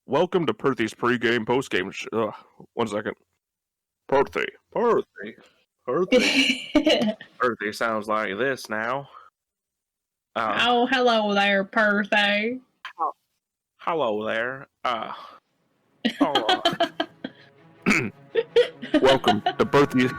Welcome to Perthy's pregame, postgame. One second. Perthy. Perthy sounds like this now. Oh, hello there, Perthy. Hello there. Welcome to Perthy.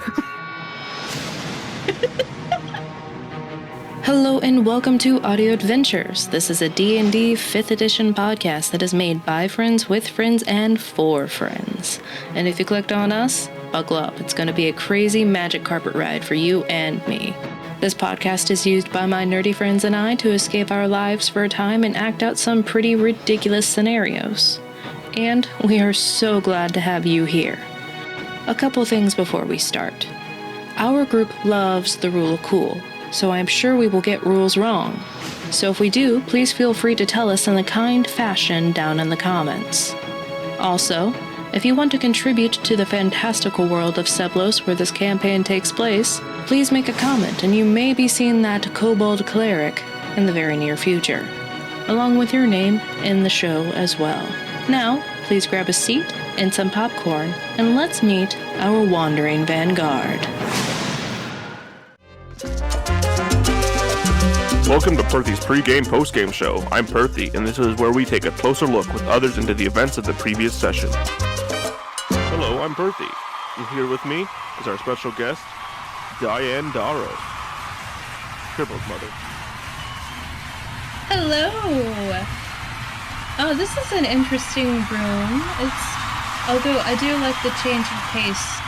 Hello and welcome to Audio Adventures. This is a D&D 5th edition podcast that is made by friends, with friends, and for friends. And if you clicked on us, buckle up. It's going to be a crazy magic carpet ride for you and me. This podcast is used by my nerdy friends and I to escape our lives for a time and act out some pretty ridiculous scenarios. And we are so glad to have you here. A couple things before we start. Our group loves the rule of cool, so I'm sure we will get rules wrong. So if we do, please feel free to tell us in a kind fashion down in the comments. Also, if you want to contribute to the fantastical world of Seblos where this campaign takes place, please make a comment and you may be seeing that kobold cleric in the very near future, along with your name in the show as well. Now, please grab a seat and some popcorn, and let's meet our Wandering Vanguard. Welcome to Perthy's pregame, postgame show. I'm Perthy, and this is where we take a closer look with others into the events of the previous session. Hello, I'm Perthy, and here with me is our special guest, Diane Darrow, Tribble's mother. Hello. Oh, this is an interesting room. Although I do like the change of pace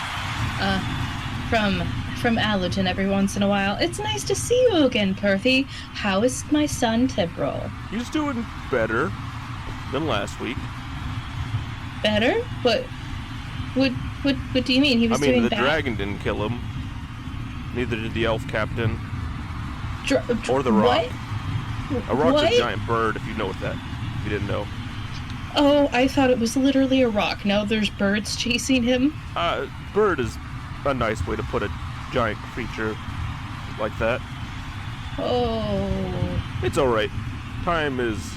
from Allergen every once in a while. It's nice to see you again, Perthy. How is my son, Tibril? He's doing better than last week. Better? What do you mean? He was doing the bad? dragon didn't kill him. Neither did the elf captain. Or the rock. What? A rock's a giant bird, if you know what that. If you didn't know. Oh, I thought it was literally a rock. Now there's birds chasing him. Bird is a nice way to put a giant creature like that. Oh. It's alright. Time is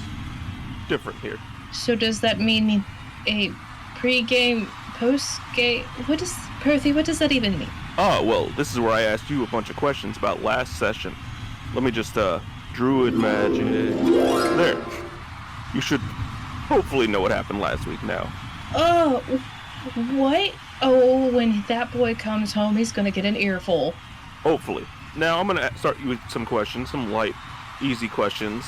different here. So does that mean a pre-game, post-game? What does that even mean? Well, this is where I asked you a bunch of questions about last session. Let me just, druid magic. There. You should hopefully know what happened last week now. Oh, what? Oh, when that boy comes home, he's gonna get an earful. Hopefully. Now, I'm gonna start you with some questions, some light, easy questions.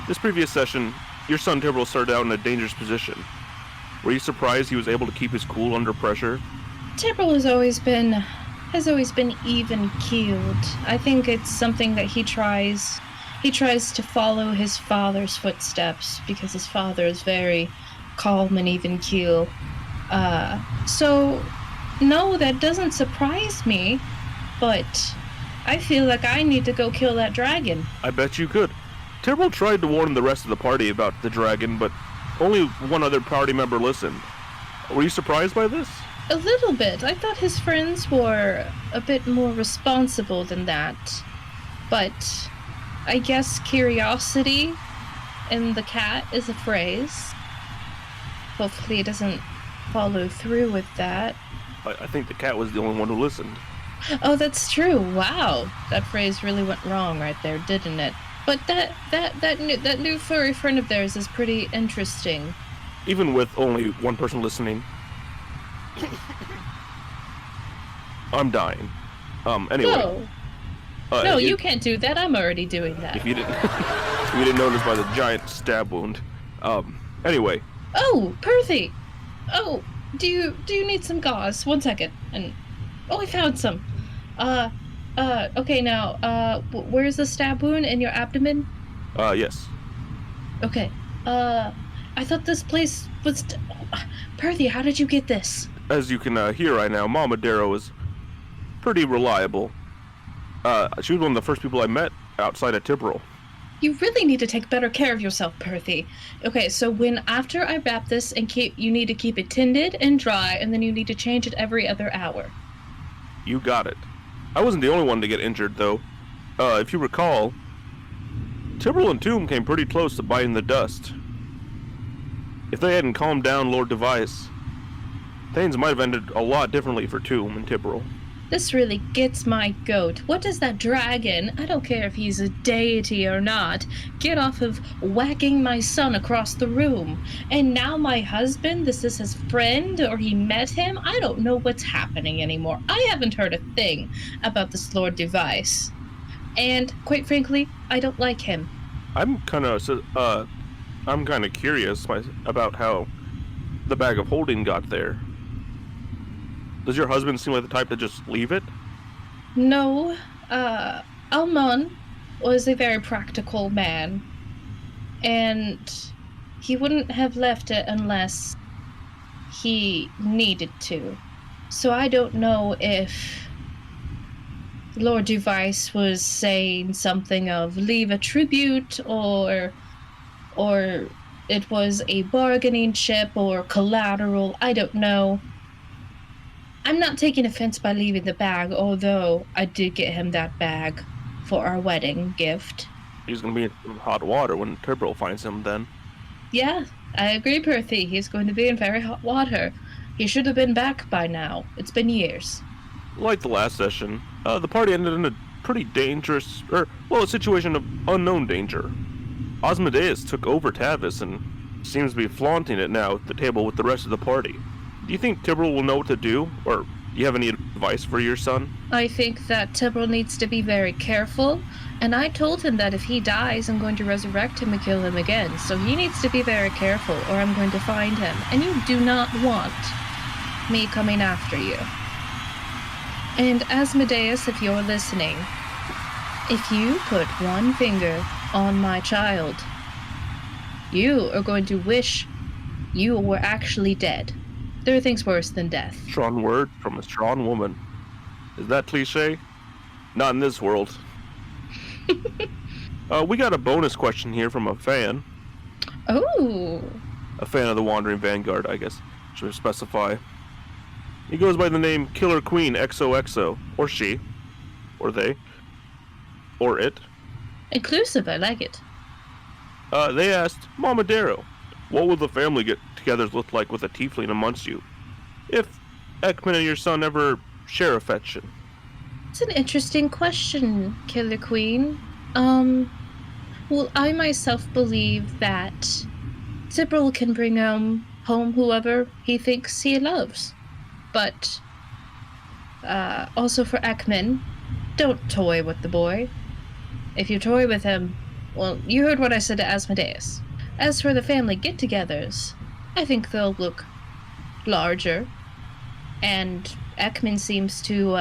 This previous session, your son Tibril started out in a dangerous position. Were you surprised he was able to keep his cool under pressure? Tibril has always been even keeled. I think it's something that he tries to follow his father's footsteps because his father is very calm and even keel. So no, that doesn't surprise me, but I feel like I need to go kill that dragon. I bet you could. Tibril tried to warn the rest of the party about the dragon, but only one other party member listened. Were you surprised by this? A little bit. I thought his friends were a bit more responsible than that. But I guess curiosity in the cat is a phrase. Hopefully it doesn't follow through with that. I think the cat was the only one who listened. Oh, that's true. Wow. That phrase really went wrong right there, didn't it? But that new furry friend of theirs is pretty interesting. Even with only one person listening. I'm dying. Anyway. No, you can't do that. I'm already doing that. If you didn't notice by the giant stab wound. Anyway. Oh, Perthy! Oh, do you need some gauze? 1 second. And I found some. Okay, now, where's the stab wound? In your abdomen? Yes. Okay. I thought this place was... Perthy, how did you get this? As you can hear right now, Mama Darrow is pretty reliable. She was one of the first people I met outside of Tibril. You really need to take better care of yourself, Perthy. Okay, so after I wrap this you need to keep it tended and dry, and then you need to change it every other hour. You got it. I wasn't the only one to get injured, though. If you recall, Tibril and Tomb came pretty close to biting the dust. If they hadn't calmed down Lord Device, things might have ended a lot differently for Tomb and Tibral. This really gets my goat. What does that dragon, I don't care if he's a deity or not, get off of whacking my son across the room? And now my husband, this is his friend, or he met him? I don't know what's happening anymore. I haven't heard a thing about this Lord Device. And quite frankly, I don't like him. I'm kind of curious about how the bag of holding got there. Does your husband seem like the type to just leave it? No, Almon was a very practical man, and he wouldn't have left it unless he needed to. So I don't know if Lord Device was saying something of leave a tribute, or it was a bargaining chip or collateral. I don't know. I'm not taking offense by leaving the bag, although I did get him that bag for our wedding gift. He's gonna be in hot water when Tibral finds him then. Yeah, I agree, Perthy. He's going to be in very hot water. He should have been back by now. It's been years. Like the last session, the party ended in a pretty dangerous, a situation of unknown danger. Asmodeus took over Tavis and seems to be flaunting it now at the table with the rest of the party. Do you think Tibral will know what to do, or do you have any advice for your son? I think that Tibral needs to be very careful, and I told him that if he dies, I'm going to resurrect him and kill him again, so he needs to be very careful, or I'm going to find him, and you do not want me coming after you. And Asmodeus, if you're listening, if you put one finger on my child, you are going to wish you were actually dead. There are things worse than death. Strong word from a strong woman. Is that cliche? Not in this world. We got a bonus question here from a fan. Oh. A fan of the Wandering Vanguard, I guess. Should specify. He goes by the name Killer Queen XOXO. Or she. Or they. Or it. Inclusive, I like it. They asked, Mamadero, what will the family get-togethers look like with a tiefling amongst you? If Ekman and your son ever share affection. It's an interesting question, Killer Queen. Well, I myself believe that Tibral can bring home whoever he thinks he loves. But, also for Ekman, don't toy with the boy. If you toy with him, well, you heard what I said to Asmodeus. As for the family get-togethers, I think they'll look larger, and Ekman seems to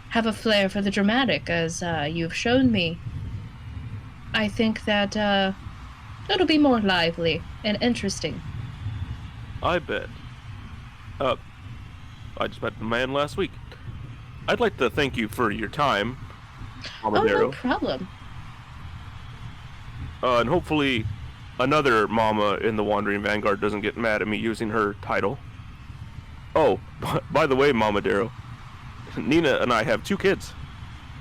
have a flair for the dramatic, as you've shown me. I think that it'll be more lively and interesting. I bet. I just met the man last week. I'd like to thank you for your time, Mamadero. Oh, no problem. And hopefully another mama in the Wandering Vanguard doesn't get mad at me using her title. Oh, by the way, Mamadero, Nina and I have 2 kids.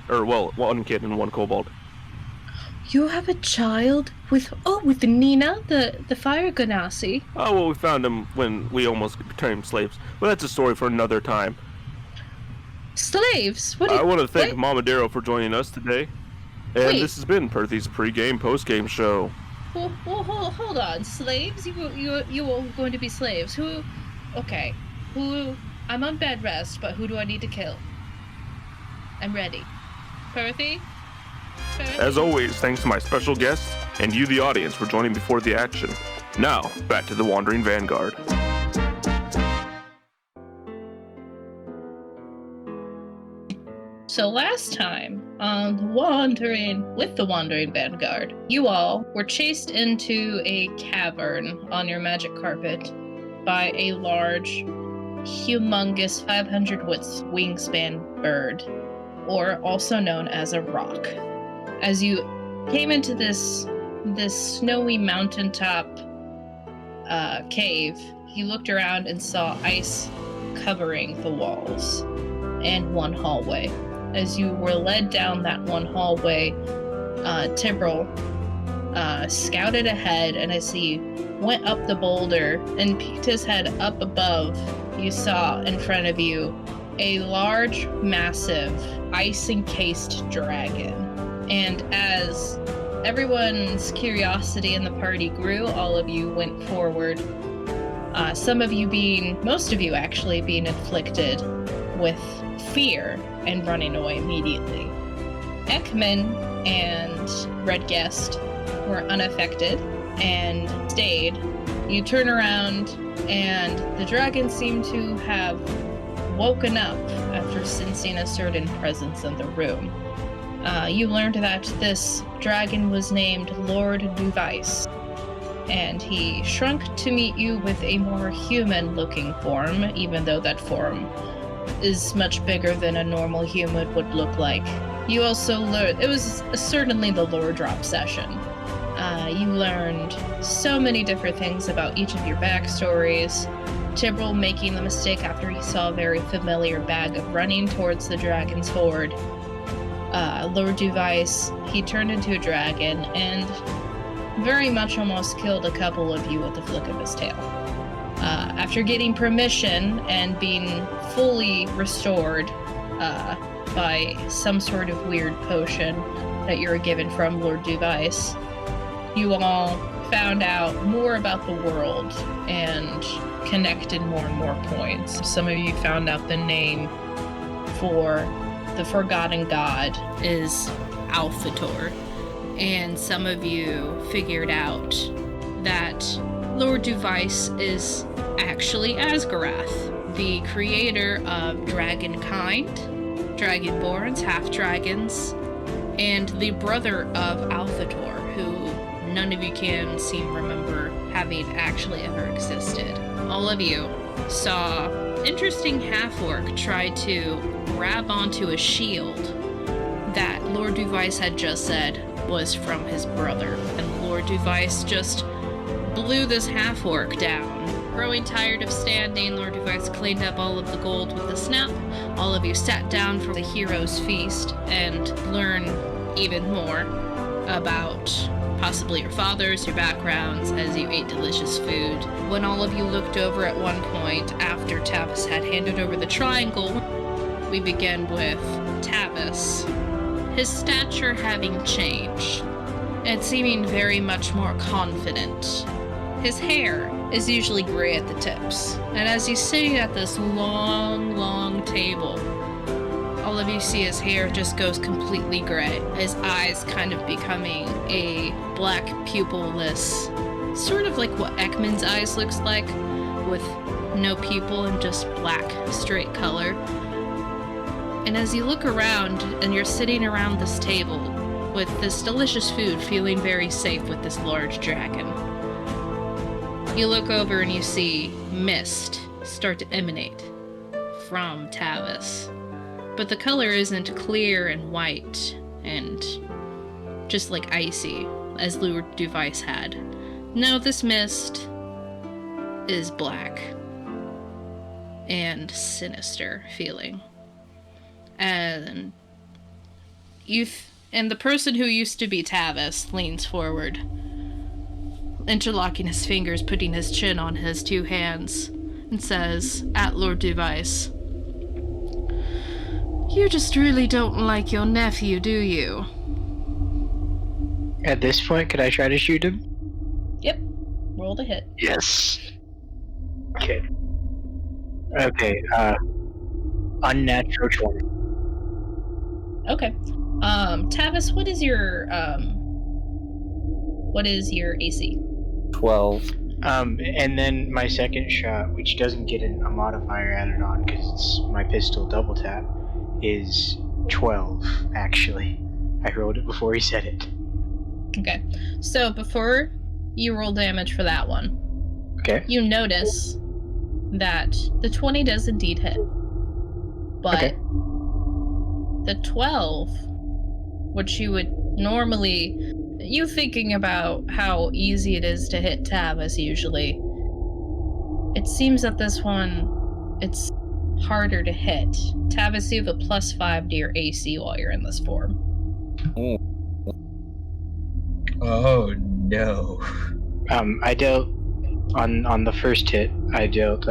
Or, well, 1 kid and 1 kobold. You have a child with Nina, the fire ganassi. Oh, well, we found him when we almost became slaves. But that's a story for another time. Slaves? I want to thank Mamadero for joining us today. And this has been Perthy's pre-game, post-game show. Well, hold on. Slaves? You are going to be slaves. Who? Okay. Who? I'm on bed rest, but who do I need to kill? I'm ready. Perthy? As always, thanks to my special guests and you, the audience, for joining before the action. Now, back to the Wandering Vanguard. So last time on with the Wandering Vanguard, you all were chased into a cavern on your magic carpet by a large, humongous 500 wingspan bird, or also known as a rock. As you came into this snowy mountaintop cave, you looked around and saw ice covering the walls and one hallway. As you were led down that one hallway, Tibral scouted ahead, and as he went up the boulder and peeked his head up above, you saw in front of you a large, massive, ice-encased dragon. And as everyone's curiosity in the party grew, all of you went forward. Most of you actually being inflicted with fear and running away immediately. Ekman and Redguest were unaffected and stayed. You turn around and the dragon seemed to have woken up after sensing a certain presence in the room. You learned that this dragon was named Lord Duvice, and he shrunk to meet you with a more human-looking form, even though that form is much bigger than a normal human would look like. You also learned, it was certainly the lore drop session. You learned so many different things about each of your backstories. Tibble making the mistake after he saw a very familiar bag of running towards the dragon's horde. Lord Duvice, he turned into a dragon and very much almost killed a couple of you with the flick of his tail. After getting permission and being fully restored by some sort of weird potion that you were given from Lord Duvice, you all found out more about the world and connected more and more points. Some of you found out the name for the forgotten god is Alphator, and some of you figured out that Lord Duvice is actually Asgarath, the creator of dragonkind, dragonborns, half-dragons, and the brother of Alphator, who none of you can remember having actually ever existed. All of you saw interesting half-orc try to grab onto a shield that Lord Duvice had just said was from his brother, and Lord Duvice just blew this half-orc down. Growing tired of standing, Lord Duvice cleaned up all of the gold with a snap. All of you sat down for the hero's feast and learn even more about possibly your fathers, your backgrounds, as you ate delicious food. When all of you looked over at one point, after Tavis had handed over the triangle, we began with Tavis. His stature having changed, and seeming very much more confident. His hair is usually gray at the tips, and as he's sitting at this long table, all of you see his hair just goes completely gray. His eyes kind of becoming a black pupilless, sort of like what Ekman's eyes looks like, with no pupil and just black straight color. And as you look around and you're sitting around this table with this delicious food, feeling very safe with this large dragon, you look over and you see mist start to emanate from Tavis. But the color isn't clear and white and just like icy, as Lord Duvice had. No, this mist is black and sinister feeling. And the person who used to be Tavis leans forward, interlocking his fingers, putting his chin on his two hands, and says, at Lord Duvice, "You just really don't like your nephew, do you?" At this point, could I try to shoot him? Yep. Roll to hit. Yes. Okay. Okay, unnatural 20. Okay. Tavis, what is your AC? 12. And then my second shot, which doesn't get a modifier added on because it's my pistol double tap, is 12, actually. I rolled it before he said it. Okay. So before you roll damage for that one, Okay. you notice that the 20 does indeed hit. But Okay. the 12, which you would normally... You thinking about how easy it is to hit Tavis usually, it seems that this one, it's harder to hit. Tavis, you have a +5 to your AC while you're in this form. Oh no. I dealt on the first hit. I dealt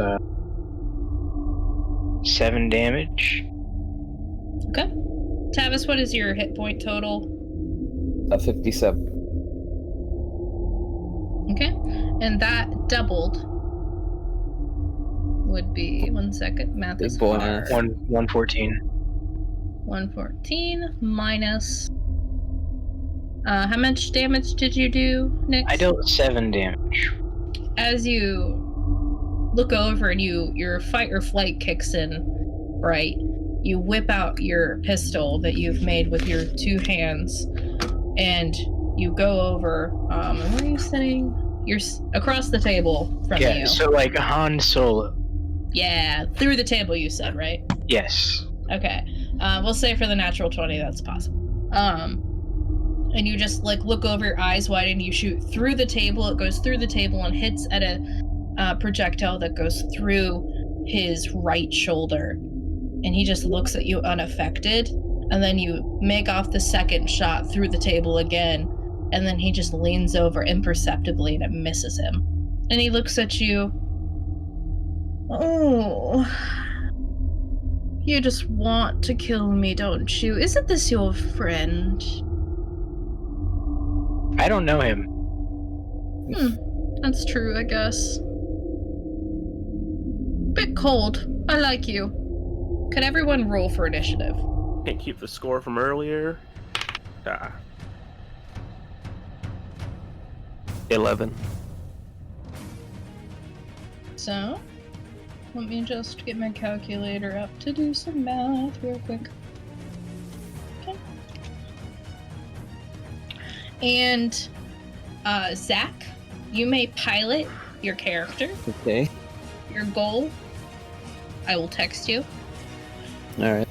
7 damage. Okay. Tavis, what is your hit point total? 57. Okay. And that doubled would be 1 second. Math Big is boy hard. math. 114. 114 minus. How much damage did you do, Nick? I dealt 7 damage. As you look over and your fight or flight kicks in, right? You whip out your pistol that you've made with your 2 hands, and you go over. Where are you sitting? You're across the table from you. So like Han Solo. Yeah, through the table. You said, right? Yes. Okay. We'll say for the natural 20, that's possible. And you just like look over, your eyes wide, and you shoot through the table. It goes through the table and hits at a projectile that goes through his right shoulder. And he just looks at you unaffected. And then you make off the second shot through the table again. And then he just leans over imperceptibly and it misses him. And he looks at you. Oh. You just want to kill me, don't you? Isn't this your friend? I don't know him. That's true, I guess. Bit cold. I like you. Could everyone roll for initiative? Can't keep the score from earlier. 11. So, let me just get my calculator up to do some math real quick. Okay. And, Zach, you may pilot your character, Okay. your goal. I will text you, Alright.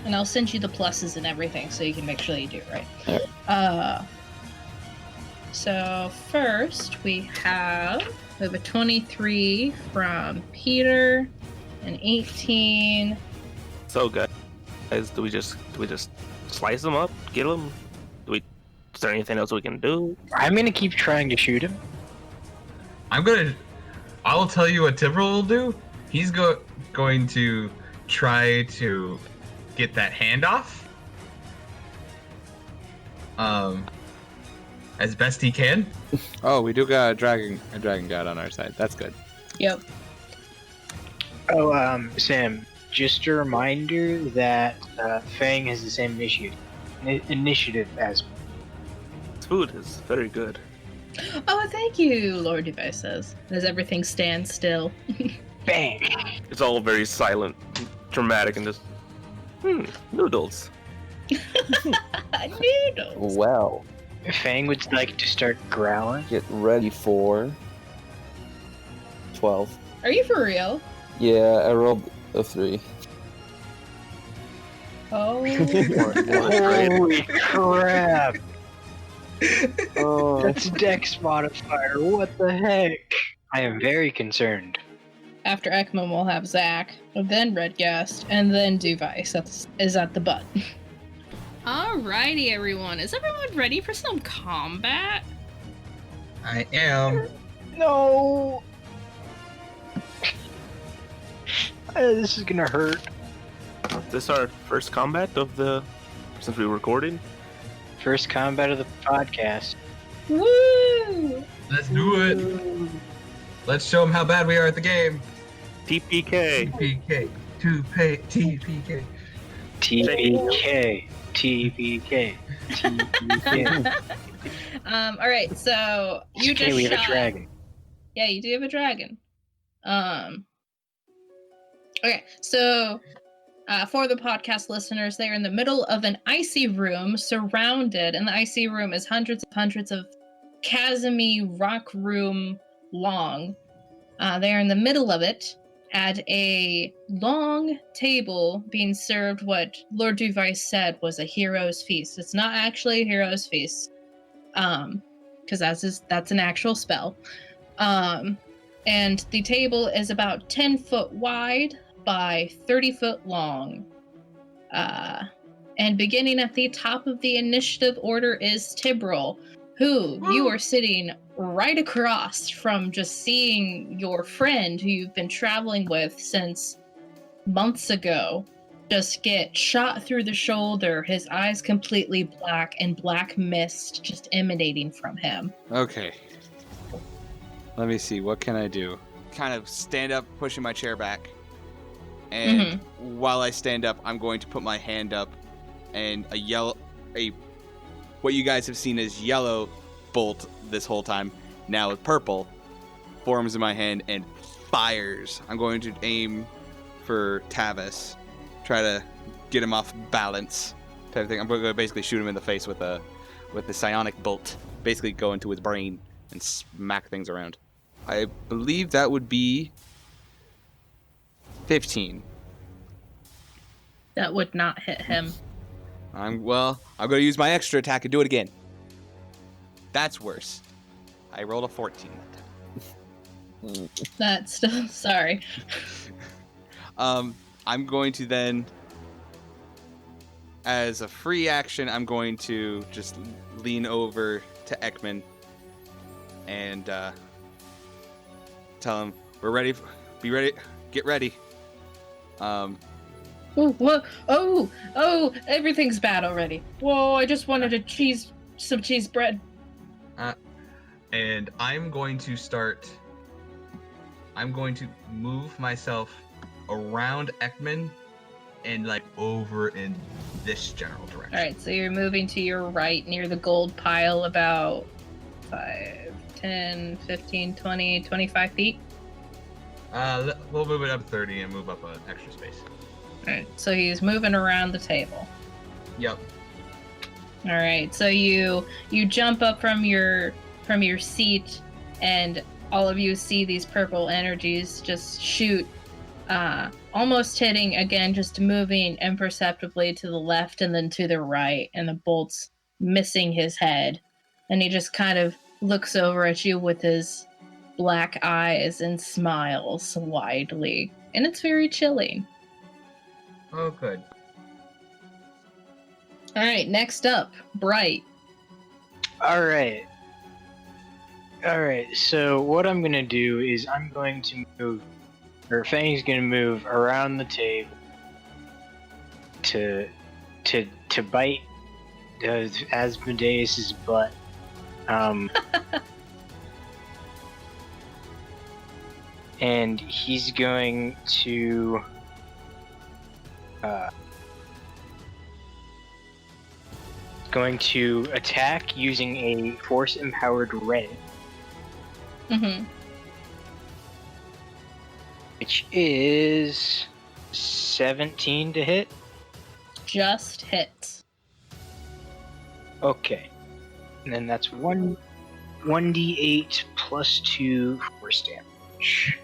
and I'll send you the pluses and everything so you can make sure that you do it right. Alright. So first we have a 23 from Peter, an 18. So guys, do we just slice them up, get them? Is there anything else we can do? I'm gonna keep trying to shoot him. I will tell you what Timbrel will do. He's going to try to get that hand off. As best he can. Oh, we do got a dragon god on our side. That's good. Yep. Oh, Sam, just a reminder that Fang has the same initiative as me. This food is very good. Oh, thank you, Lord Device says, as everything stands still. Bang! It's all very silent, dramatic, and just noodles. Noodles. Well, Fang would like to start growling. get ready for 12. Are you for real? Yeah, I rolled a 3. Oh. Holy crap! Oh, That's Dex modifier. What the heck? I am very concerned. After Ekman, we'll have Zach, then Redgast, and then Device is at the butt. Alrighty, everyone. Is everyone ready for some combat? I am. No! This is gonna hurt. Is this our first combat since we recorded? First combat of the podcast. Woo! Let's do it. Let's show him how bad we are at the game. TPK. TPK. TPK. TPK. TPK. TPK. Alright, so you Okay, just we have shot. a dragon. Yeah, you do have a dragon. Okay, so for the podcast listeners, they're in the middle of an icy room, surrounded, and the icy room is hundreds of chasmy rock room long. They're in the middle of it at a long table being served what Lord Device said was a hero's feast. It's not actually a hero's feast, because that's an actual spell. And the table is about 10 foot wide by 30 foot long. And beginning at the top of the initiative order is Tibril, who you are sitting right across from, just seeing your friend who you've been traveling with since months ago just get shot through the shoulder, his eyes completely black, and black mist just emanating from him. Okay. Let me see. What can I do? Kind of stand up, pushing my chair back. And while I stand up, I'm going to put my hand up, and what you guys have seen as yellow bolt this whole time, now with purple, forms in my hand and fires. I'm going to aim for Tavis, try to get him off balance type of thing. I'm going to basically shoot him in the face with the psionic bolt, basically go into his brain and smack things around. I believe that would be 15. That would not hit him. I'm going to use my extra attack and do it again. That's worse. I rolled a 14 that time. That's still, sorry. I'm going to then, as a free action, I'm going to just lean over to Ekman and tell him, we're ready, be ready, get ready. Oh, everything's bad already. Whoa, I just wanted some cheese bread. And I'm going to move myself around Ekman and like over in this general direction. All right, so you're moving to your right near the gold pile about 5, 10, 15, 20, 25 feet. We'll move it up 30 and move up an extra space. All right, so he's moving around the table. Yep. All right, so you jump up from your seat, and all of you see these purple energies just shoot, almost hitting again, just moving imperceptibly to the left and then to the right, and the bolt's missing his head, and he just kind of looks over at you with his black eyes and smiles widely, and it's very chilling. Oh, good. All right, next up, Bright. All right, so what I'm going to do is I'm going to move, or Fang's going to move around the table to bite Asmodeus' butt. And he's going to attack using a force-empowered red. Which is 17 to hit. Just hits. Okay. And then that's 1d8 plus 2 force damage.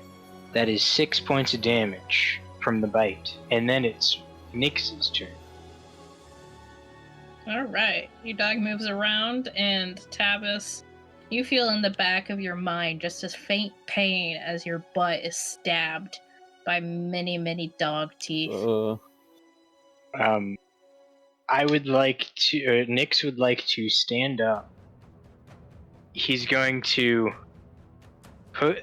That is 6 points of damage from the bite. And then it's Nyx's turn. All right. Your dog moves around, and Tavis, you feel in the back of your mind just a faint pain as your butt is stabbed by many, many dog teeth. I would like to. Nyx would like to stand up. He's going to put.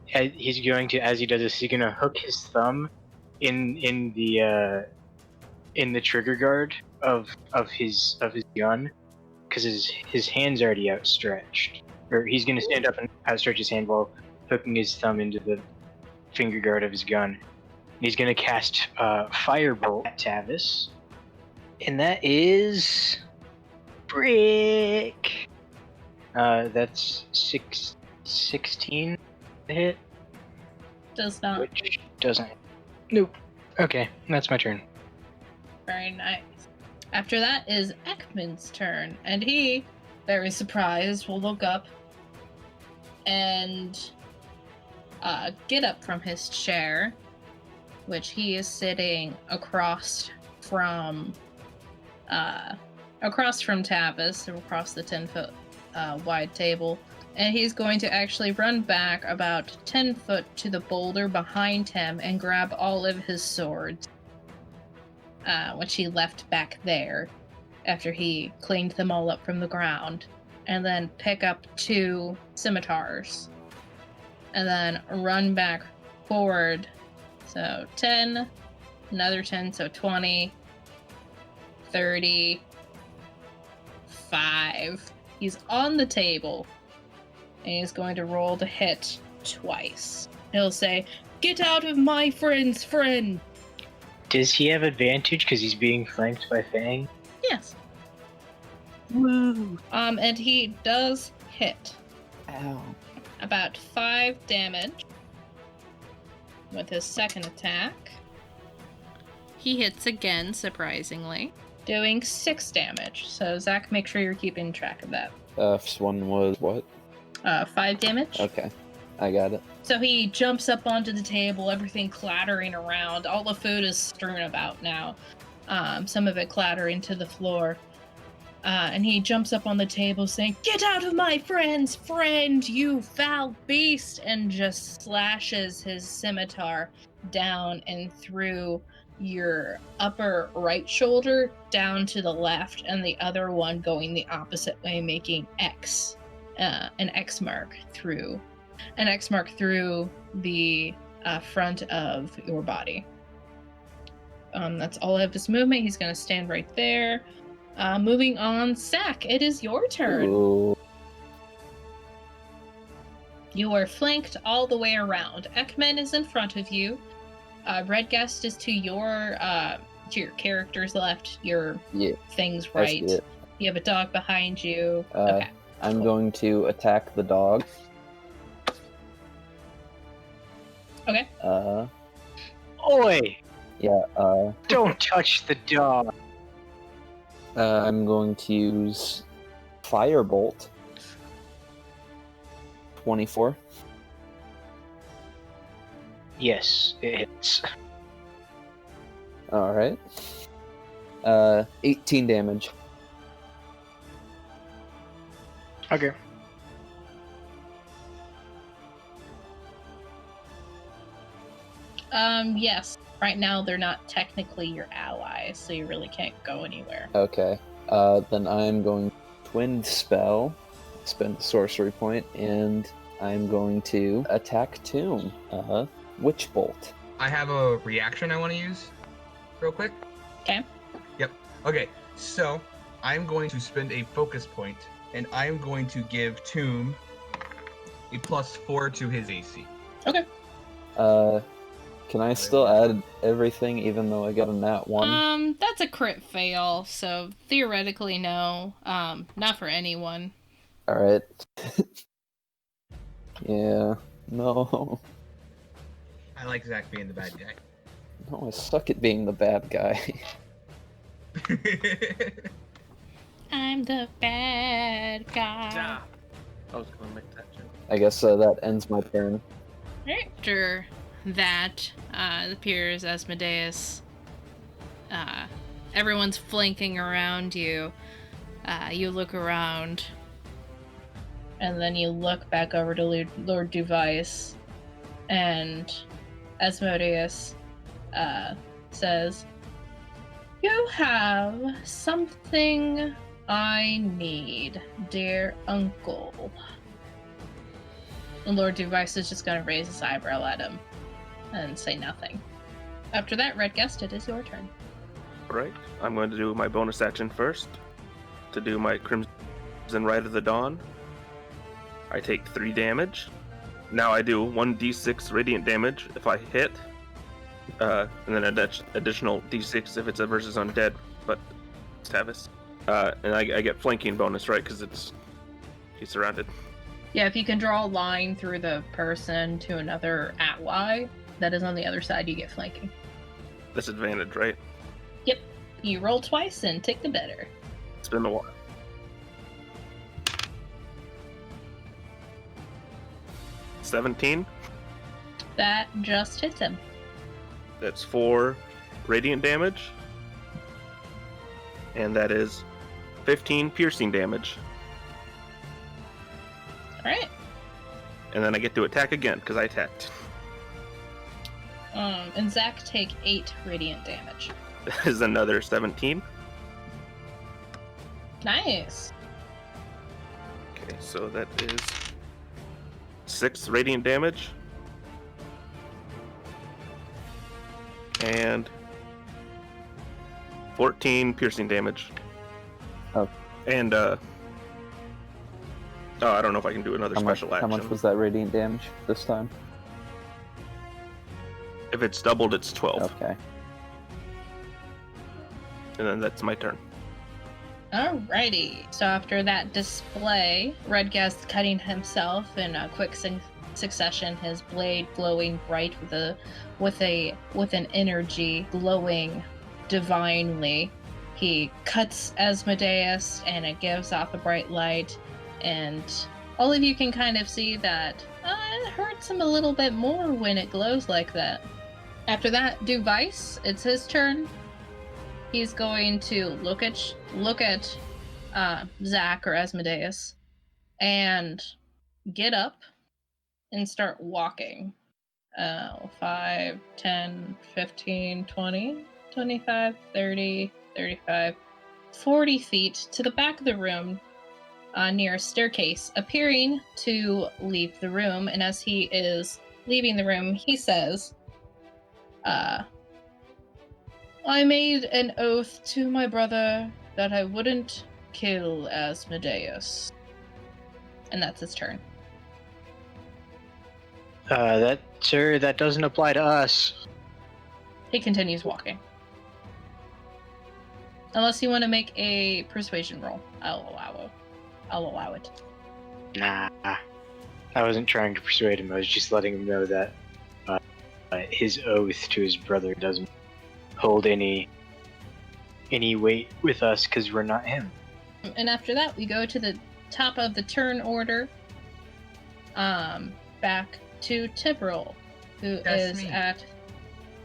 He's going to, as he does this, he's going to hook his thumb in the trigger guard of his gun, because his hand's already outstretched. Or he's going to stand up and outstretch his hand while hooking his thumb into the finger guard of his gun. He's going to cast Firebolt at Tavis. And that is... Brick! That's 16 to hit. Does not. Which doesn't... Nope. Okay, that's my turn. Very nice. After that is Ekman's turn, and he, very surprised, will look up and get up from his chair, which he is sitting across from Tavis, across the 10-foot wide table, and he's going to actually run back about 10 foot to the boulder behind him and grab all of his swords, which he left back there after he cleaned them all up from the ground. and then pick up 2 scimitars. And then run back forward. So 10, another 10, so 20, 30, 5. He's on the table, and he's going to roll to hit twice. He'll say, "Get out of my friend's friend!" Does he have advantage because he's being flanked by Fang? Yes. Woo! And he does hit. Ow. About 5 damage with his second attack. He hits again, surprisingly, doing 6 damage. So, Zach, make sure you're keeping track of that. First one was what? 5 damage. Okay, I got it. So he jumps up onto the table, everything clattering around. All the food is strewn about now. Some of it clattering to the floor. And he jumps up on the table saying, "Get out of my friend's friend, you foul beast!" and just slashes his scimitar down and through your upper right shoulder down to the left, and the other one going the opposite way, making an X mark through the front of your body. That's all of his movement. He's going to stand right there. Moving on, Zach, it is your turn. Ooh. You are flanked all the way around. Ekman is in front of you. Redguest is to your character's left. Your thing's I right. see it. You have a dog behind you. Okay. I'm going to attack the dog. Okay. Oi! Yeah, Don't touch the dog! I'm going to use Firebolt. 24. Yes, it hits. Alright. 18 damage. Okay. Yes. Right now, they're not technically your allies, so you really can't go anywhere. Okay. Then I'm going to Twin Spell, spend the sorcery point, and I'm going to attack Tomb. Witch Bolt. I have a reaction I want to use real quick. Okay. Yep. Okay, so I'm going to spend a focus point, and I'm going to give Tomb a +4 to his AC. Okay. Can I still add everything even though I got a nat 1? That's a crit fail, so theoretically no. Not for anyone. Alright. Yeah. No. I like Zach being the bad guy. No, I suck at being the bad guy. I'm the bad guy. I was gonna make that joke. I guess that ends my turn. After that, it appears Asmodeus. Everyone's flanking around you. You look around, and then you look back over to Lord Duvice, and Asmodeus says, "You have something I need, dear uncle." And Lord Duvice is just going to raise his eyebrow at him and say nothing. After that, Redguest, it is your turn. Right. I'm going to do my bonus action first. To do my Crimson Rite of the Dawn. I take 3 damage. Now I do 1d6 radiant damage if I hit. And then an additional d6 if it's a versus undead, but it's Tavis. And I get flanking bonus, right? Because he's surrounded. Yeah, if you can draw a line through the person to another ally that is on the other side, you get flanking. Disadvantage, right? Yep. You roll twice and take the better. It's been a while. $17. That just hits him. That's 4 radiant damage. And that is 15 piercing damage. Alright. And then I get to attack again, because I attacked. And Zach take 8 radiant damage. That is another 17. Nice. Okay, so that is 6 radiant damage. And 14 piercing damage. Oh. And, I don't know if I can do another special action. How much was that radiant damage this time? If it's doubled, it's 12. Okay. And then that's my turn. Alrighty. So after that display, Redgast cutting himself in a quick succession, his blade glowing bright with an energy glowing divinely. He cuts Asmodeus, and it gives off a bright light, and all of you can kind of see that it hurts him a little bit more when it glows like that. After that, Device, it's his turn. He's going to look at Zach or Asmodeus and get up and start walking. 5, 10, 15, 20, 25, 30, 35, 40 feet to the back of the room near a staircase, appearing to leave the room. And as he is leaving the room, he says, I made an oath to my brother that I wouldn't kill Asmodeus. And that's his turn. That doesn't apply to us. He continues walking. Unless you want to make a persuasion roll, I'll allow it. Nah. I wasn't trying to persuade him, I was just letting him know that his oath to his brother doesn't hold any weight with us because we're not him. And after that, we go to the top of the turn order. Back to Tibril, who is at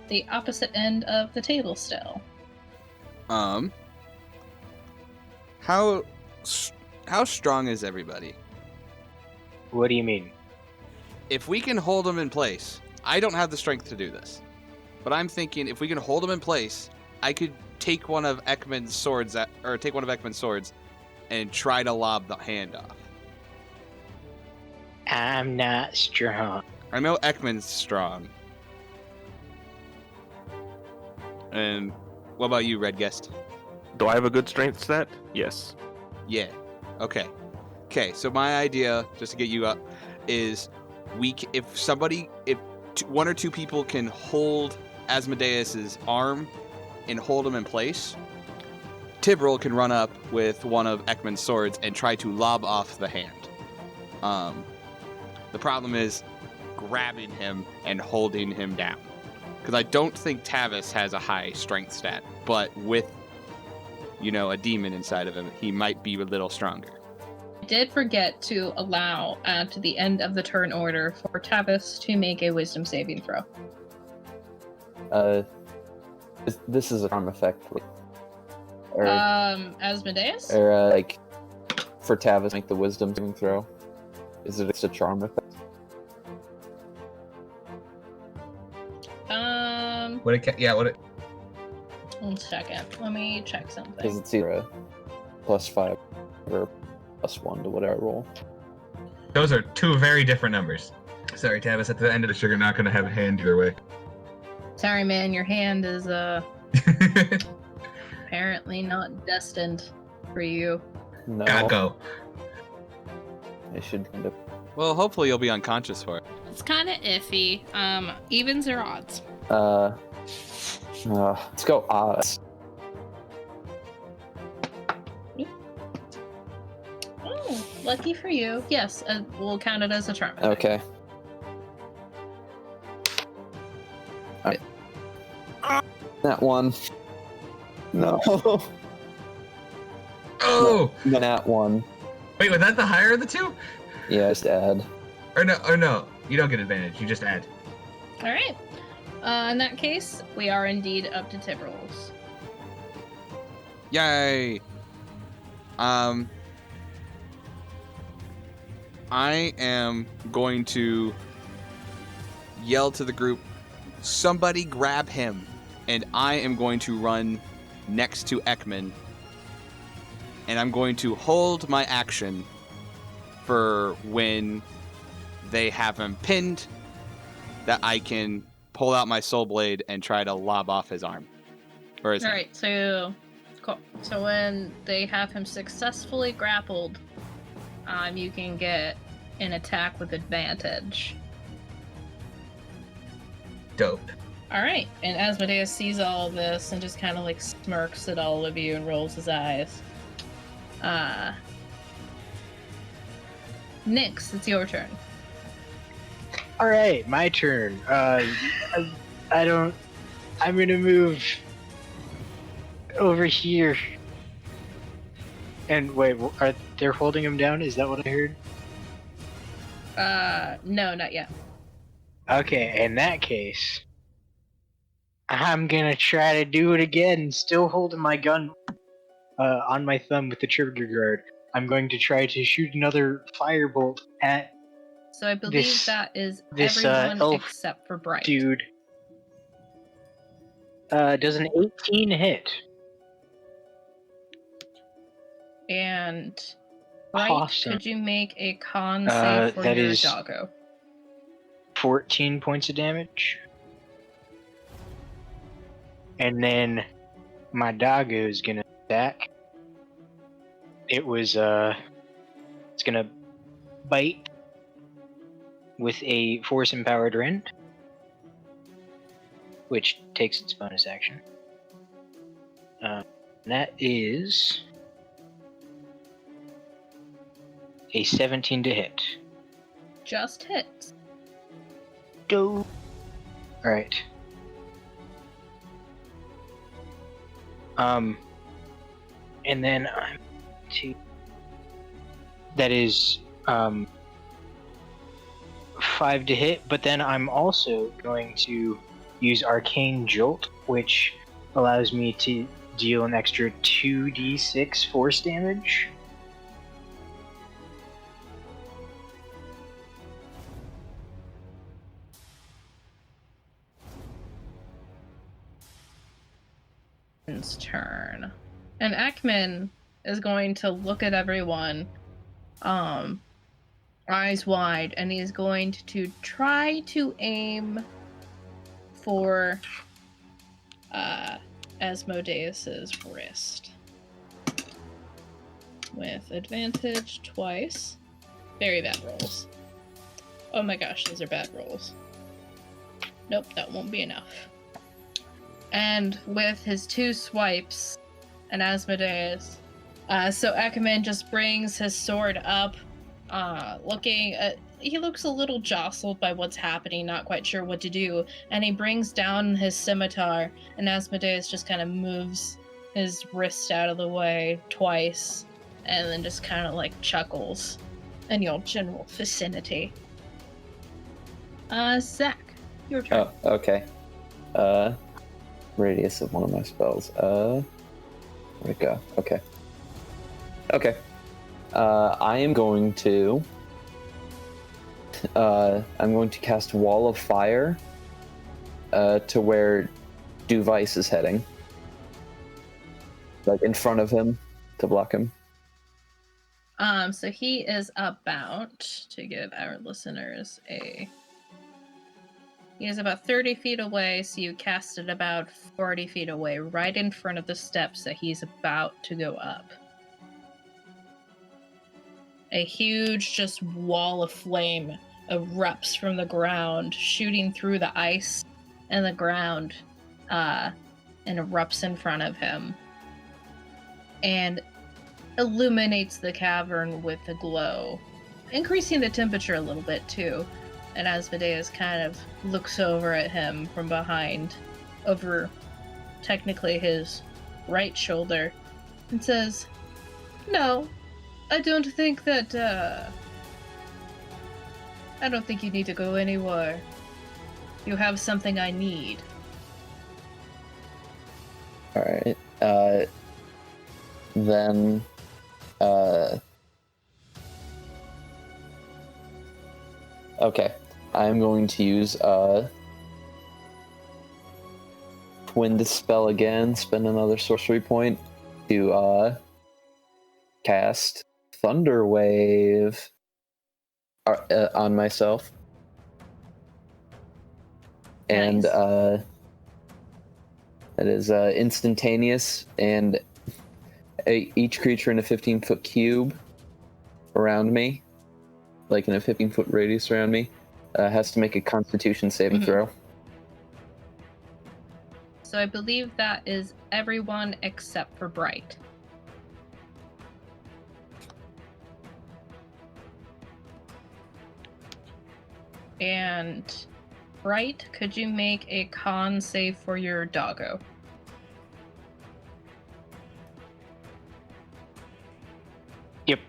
the opposite end of the table still. How strong is everybody? What do you mean? If we can hold them in place, I don't have the strength to do this, but I'm thinking if we can hold them in place, I could take one of Ekman's swords and try to lob the hand off. I'm not strong. I know Ekman's strong. And what about you, Red Guest? Do I have a good strength stat? Yes. Yeah. Okay, so my idea, just to get you up, is if one or two people can hold Asmodeus's arm and hold him in place, Tibril can run up with one of Ekman's swords and try to lob off the hand. The problem is grabbing him and holding him down. Because I don't think Tavis has a high strength stat, but with, a demon inside of him, he might be a little stronger. I did forget to allow to the end of the turn order for Tavis to make a wisdom saving throw. This is a charm effect. Or, Asmodeus? Or, for Tavis, make the wisdom saving throw. Is it just a charm effect? One second. Let me check something. Because it's either a +5 or +1 to whatever I roll. Those are two very different numbers. Sorry, Tavis, at the end of the sugar, not going to have a hand either way. Sorry, man, your hand is apparently not destined for you. No. Gotta go. I should kind of... Well, hopefully you'll be unconscious for it. It's kind of iffy. Evens or odds? Let's go odds. Oh, lucky for you. Yes, we'll count it as a charm. Okay. Alright. That one. No. Oh! No, that one. Wait, was that the higher of the two? Yeah, just add. Or no. You don't get advantage. You just add. All right. In that case, we are indeed up to Tibril's. Yay! I am going to yell to the group, somebody grab him, and I am going to run next to Ekman, and I'm going to hold my action for when they have him pinned that I can pull out my soul blade and try to lob off his arm. Or his hand. Alright, so cool. So when they have him successfully grappled, you can get an attack with advantage. Dope. Alright, and Asmodeus sees all of this and just kind of like smirks at all of you and rolls his eyes. Nyx, it's your turn. Alright, my turn. I'm gonna move over here. And wait, are they holding him down? Is that what I heard? No, not yet. Okay, in that case, I'm gonna try to do it again, still holding my gun on my thumb with the trigger guard. I'm going to try to shoot another firebolt at So I believe this- that is this, everyone elf except for Bright. dude. Does an 18 hit? And Bright, Awesome. could you make a con save for that your is- doggo? 14 points of damage. And then my doggo is gonna attack. It's gonna bite with a force empowered rend, which takes its bonus action. That is a 17 to hit. Just hits. Go. Alright. And then I'm to. That is 5 to hit, but then I'm also going to use Arcane Jolt, which allows me to deal an extra 2d6 force damage. Turn. And Ekman is going to look at everyone, eyes wide, and he's going to try to aim for Asmodeus's wrist. With advantage twice. Very bad rolls. Oh my gosh, those are bad rolls. Nope, that won't be enough. And with his 2 swipes, and Asmodeus, so Ekman just brings his sword up, he looks a little jostled by what's happening, not quite sure what to do, and he brings down his scimitar, and Asmodeus just kind of moves his wrist out of the way twice, and then just kind of like chuckles in your general vicinity. Zach, your turn. Oh, okay. Radius of one of my spells. Where'd it go? Okay. Okay. I am going to cast Wall of Fire to where Duvice is heading. Like in front of him to block him. So he is about to give our listeners he is about 30 feet away, so you cast it about 40 feet away, right in front of the steps that he's about to go up. A huge just wall of flame erupts from the ground, shooting through the ice and the ground, and erupts in front of him. And illuminates the cavern with a glow, increasing the temperature a little bit too. And Asmodeus kind of looks over at him from behind, over technically his right shoulder, and says, "No, I don't think you need to go anywhere. You have something I need." Alright. Then okay. I'm going to use Twin Dispel again, spend another sorcery point to cast Thunder Wave. on myself. And Nice. that is instantaneous, and each creature in a 15-foot cube around me, like in a 15-foot radius around me, has to make a Constitution saving throw. So I believe that is everyone except for Bright. And Bright, could you make a con save for your doggo? Yep.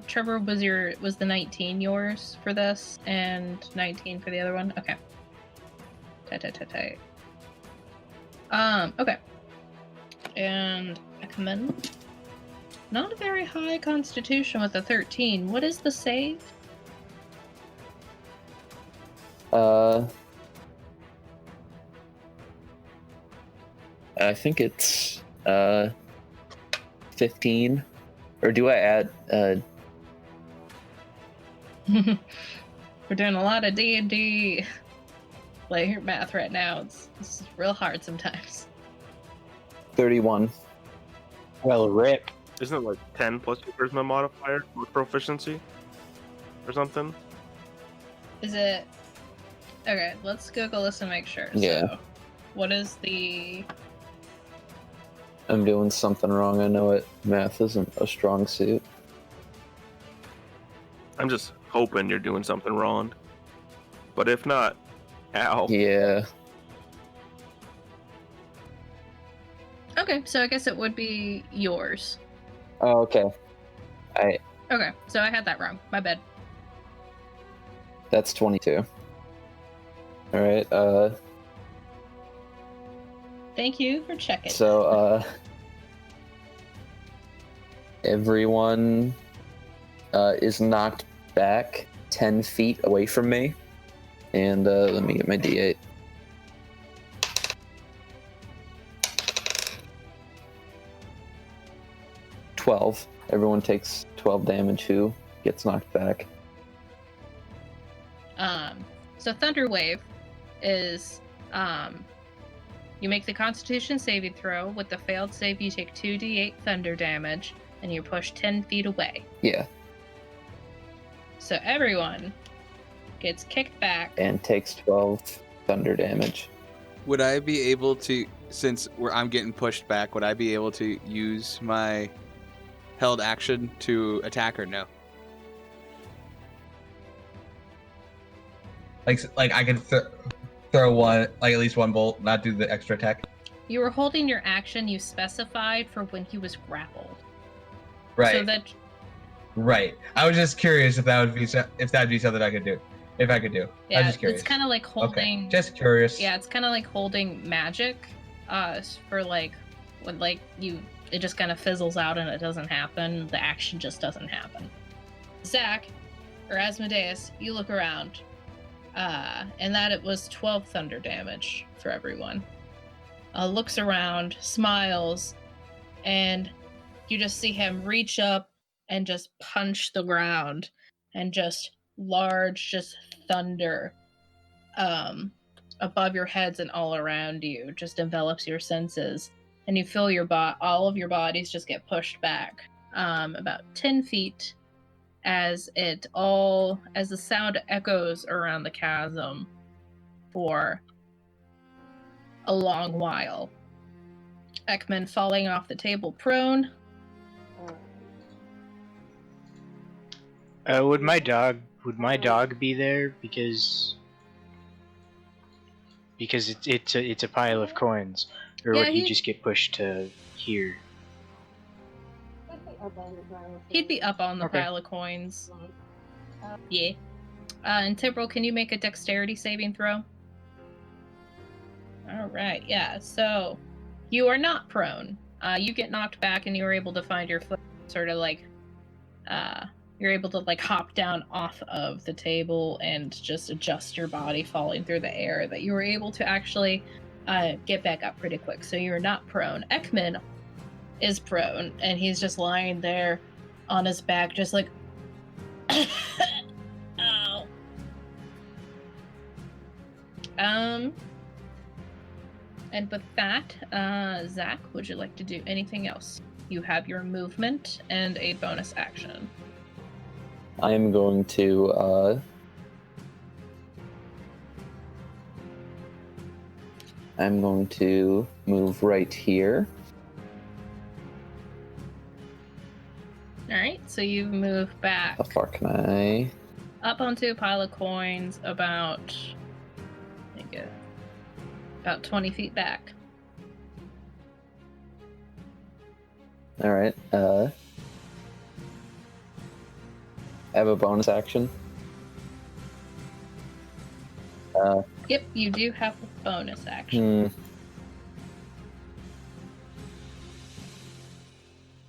Trevor, was the 19 yours for this and 19 for the other one? Okay. Tight. Okay. And Ekman. Not a very high constitution with a 13. What is the save? I think it's 15. Or do I add We're doing a lot of D&D player math right now. It's real hard sometimes. 31? Well, rip. Isn't it like 10 plus your charisma modifier with proficiency? Or something? Is it... Okay, let's Google this and make sure. Yeah. So, what is the... I'm doing something wrong, I know it. Math isn't a strong suit. I'm just hoping you're doing something wrong. But if not, ow. Yeah. Okay, so I guess it would be yours. Oh, okay. Okay, so I had that wrong. My bad. That's 22. Alright, Thank you for checking. so, everyone is knocked back 10 feet away from me. And let me get my D8. Everyone takes 12 damage who gets knocked back. So Thunder Wave is, you make the Constitution saving throw. With the failed save, you take 2d8 thunder damage, and you're pushed 10 feet away. Yeah. So everyone gets kicked back. And takes 12 thunder damage. Would I be able to, since I'm getting pushed back, would I be able to use my held action to attack or no? Like I could throw one, like at least one bolt, not do the extra attack. You were holding your action you specified for when he was grappled. Right. So that. Right. I was just curious if that'd be something I could do. If I could do. Yeah, I was just curious. it's kind of like holding. Okay. Just curious. Yeah, it's kind of like holding magic, for like when like it just kind of fizzles out and it doesn't happen. The action just doesn't happen. Zach, or Asmodeus, you look around, and that it was 12 thunder damage for everyone. Looks around, smiles, and you just see him reach up and just punch the ground, and just large, just thunder, above your heads and all around you, just envelops your senses, and you feel all of your bodies just get pushed back, about 10 feet, as the sound echoes around the chasm for a long while. Ekman falling off the table prone. Would my dog be there because it's a pile of coins, or Yeah, would he just get pushed to here? He'd be up on the Okay. pile of coins. Yeah. And Tibral, can you make a dexterity saving throw? Alright, yeah. So, you are not prone. You get knocked back and you are able to find your foot, sort of like, you're able to like hop down off of the table and just adjust your body falling through the air, that you were able to actually get back up pretty quick. So you're not prone. Ekman, is prone, and he's just lying there on his back, just like, ow. And with that, Zach, would you like to do anything else? You have your movement and a bonus action. I am going to, I'm going to move right here. Alright, so you move back How far can I? up onto a pile of coins about, about 20 feet back. Alright, I have a bonus action. Yep, you do have a bonus action.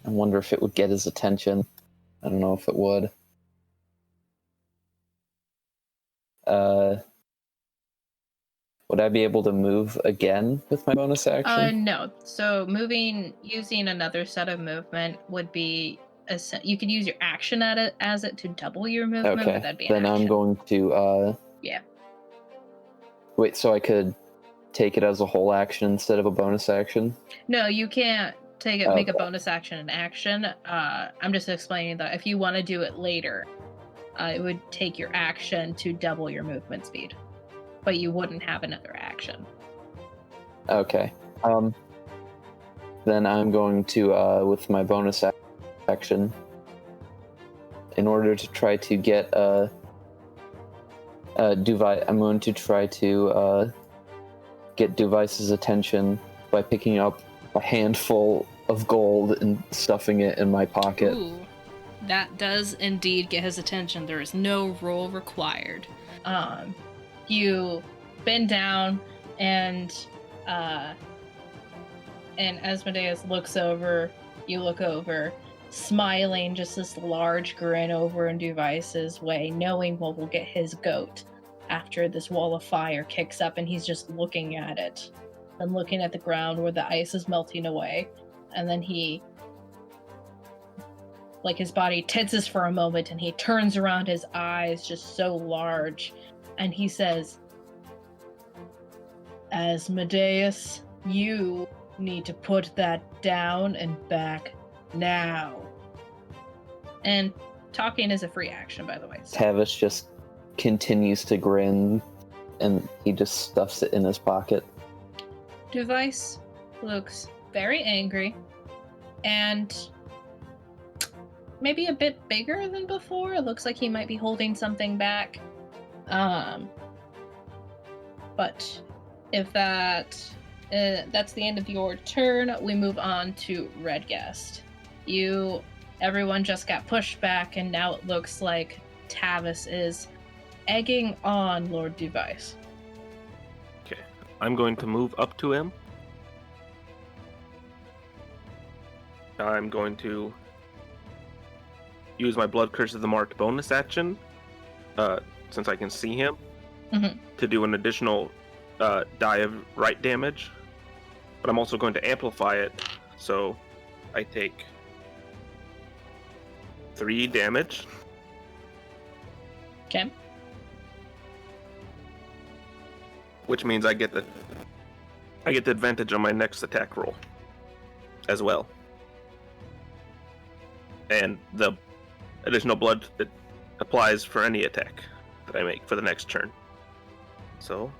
I wonder if it would get his attention. I don't know if it would. Would I be able to move again with my bonus action? No. So moving, using another set of movement would be, you could use your action at it as it to double your movement, Okay, but that'd be an then action. I'm going to, Yeah. Wait, so I could take it as a whole action instead of a bonus action? No, you can't take it, make a Okay. bonus action an action. I'm just explaining that if you want to do it later, it would take your action to double your movement speed, but you wouldn't have another action. Okay. Then I'm going to, with my bonus action, in order to try to get, I'm going to try to, get Device's attention by picking up a handful of gold and stuffing it in my pocket. Ooh, that does indeed get his attention. There is no roll required. You bend down and Asmodeus looks over, you look over, smiling, just this large grin over in Device's way, knowing what will get his goat after this wall of fire kicks up, and he's just looking at it and looking at the ground where the ice is melting away, and then he, like, his body tenses for a moment and he turns around, his eyes just so large, and he says, Asmodeus, you need to put that down and back now. And talking is a free action, by the way. So. Tavis just continues to grin, and he just stuffs it in his pocket. Device looks very angry, and maybe a bit bigger than before. It looks like he might be holding something back. But if that's the end of your turn, we move on to Red Guest. Everyone just got pushed back, and now it looks like Tavis is egging on Lord Device. Okay, I'm going to move up to him. I'm going to use my Blood Curse of the Marked bonus action, since I can see him, to do an additional die of right damage. But I'm also going to amplify it, so I take 3 damage. Okay. Which means I get the advantage on my next attack roll as well. And the additional blood that applies for any attack that I make for the next turn. So,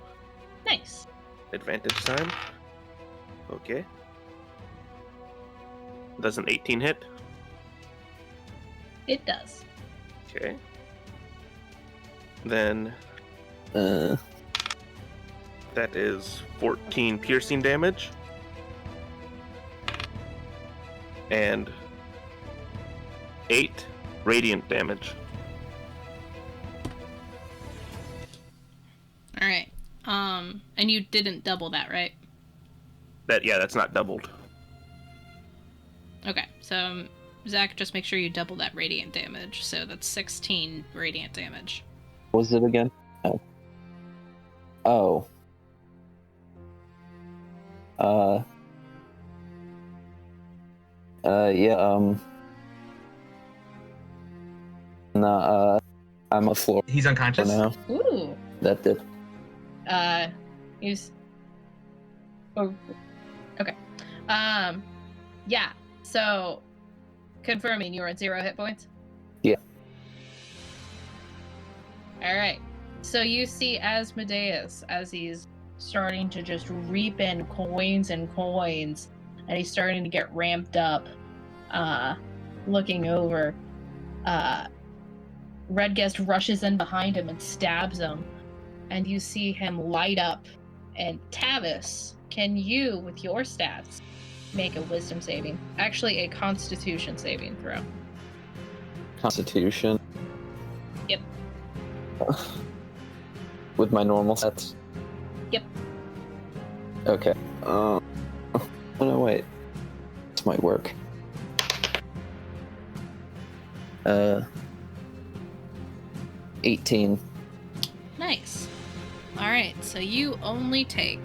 Nice. advantage time. Okay. Does an 18 hit? It does. Okay. Then Uh, that is 14 piercing damage. And 8 radiant damage. All right. And you didn't double that, right? That's not doubled. Okay, so Zach, just make sure you double that radiant damage. So that's 16 radiant damage. what was it again? Oh. Yeah, nah, I'm a floor He's for unconscious. now. Ooh. That did. Use. Oh, okay. Yeah. So, confirming you're at 0 hit points. Yeah. All right. So you see Asmodeus as he's starting to just reap in coins and coins, and he's starting to get ramped up. Looking over, Redguest rushes in behind him and stabs him, and you see him light up. And Tavis, can you, with your stats, make a wisdom saving? Actually, a constitution saving throw. Constitution. Yep. With my normal sets? Yep. Okay. Oh no, wait. This might work. 18. Nice. Alright, so you only take...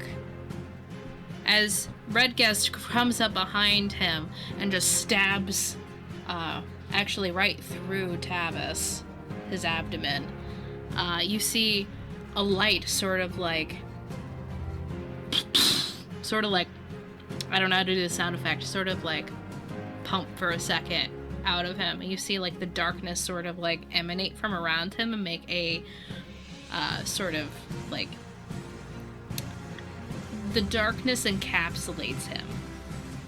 As Redguest comes up behind him and just stabs, actually right through Tavis, his abdomen, you see a light sort of like, I don't know how to do the sound effect, sort of like pump for a second out of him, and you see like the darkness sort of like emanate from around him and make a sort of like, the darkness encapsulates him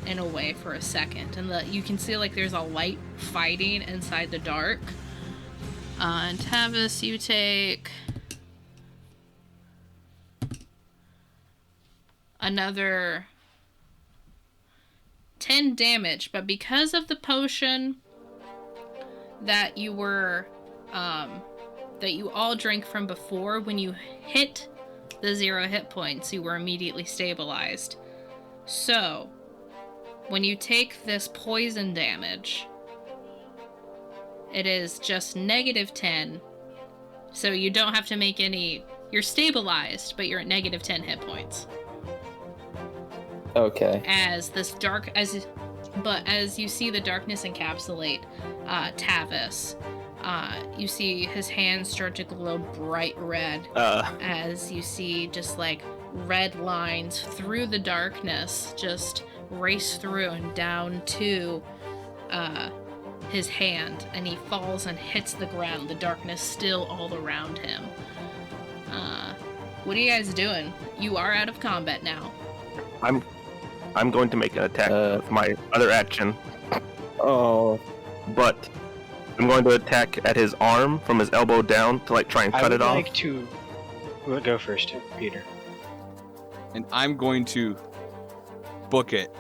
in a way for a second, and you can see like there's a light fighting inside the dark. And Tavis, you take another 10 damage, but because of the potion that you were that you all drank from before, when you hit the 0 hit points, you were immediately stabilized. So when you take this poison damage, it is just -10, so you don't have to make any. You're stabilized, but you're at -10 hit points. Okay. As you see the darkness encapsulate Tavis, you see his hands start to glow bright red, as you see just like red lines through the darkness just race through and down to his hand, and he falls and hits the ground, the darkness still all around him. What are you guys doing? You are out of combat now. I'm going to make an attack with my other action. Oh. But I'm going to attack at his arm from his elbow down to like try and cut it off. I would like to... We'll go first, Peter. And I'm going to book it.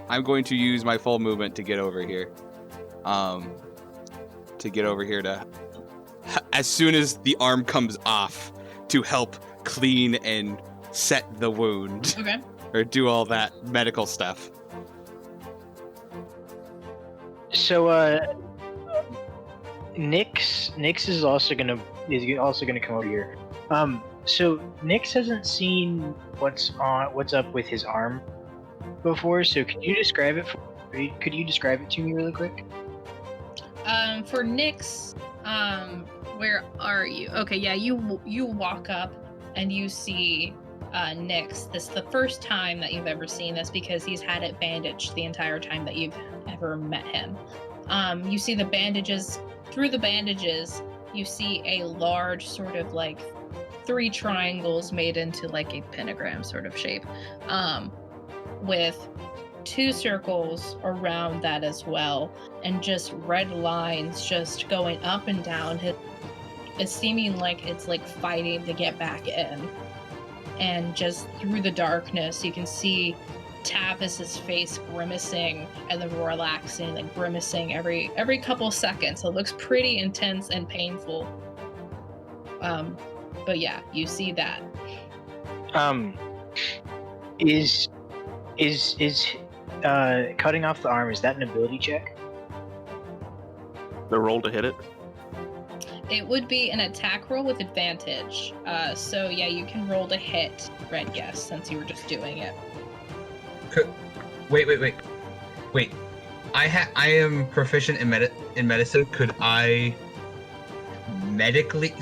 I'm going to use my full movement to get over here. To as soon as the arm comes off, to help clean and set the wound. Okay. Or do all that medical stuff. So, Nyx is also gonna come over here. So Nyx hasn't seen what's up with his arm before. So could you describe it? Could you describe it to me really quick? For Nyx, where are you? Okay, yeah, you walk up and you see Nyx. This is the first time that you've ever seen this because he's had it bandaged the entire time that you've ever met him. You see the bandages. Through the bandages, you see a large sort of like 3 triangles made into like a pentagram sort of shape, with 2 circles around that as well, and just red lines just going up and down. It's seeming like it's like fighting to get back in. And just through the darkness, you can see Tavis's face grimacing and then relaxing and grimacing every couple seconds. So it looks pretty intense and painful. But yeah, you see that. Is cutting off the arm, is that an ability check? The roll to hit it. It would be an attack roll with advantage. So yeah, you can roll to hit Redguest since you were just doing it. Wait. I am proficient in medicine. Could I medically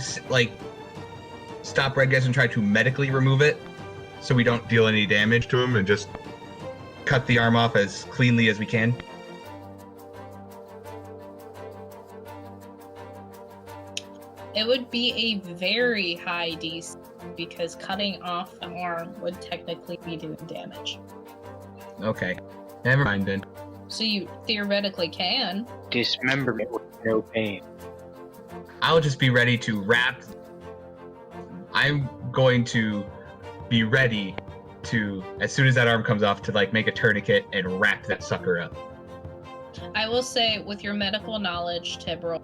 stop Red Guys and try to medically remove it, so we don't deal any damage to him, and just cut the arm off as cleanly as we can? It would be a very high DC because cutting off the arm would technically be doing damage. Okay, never mind then. So you theoretically can. Dismemberment with no pain. I'll just be ready to wrap. I'm going to be ready to, as soon as that arm comes off, to make a tourniquet and wrap that sucker up. I will say, with your medical knowledge, Tibril,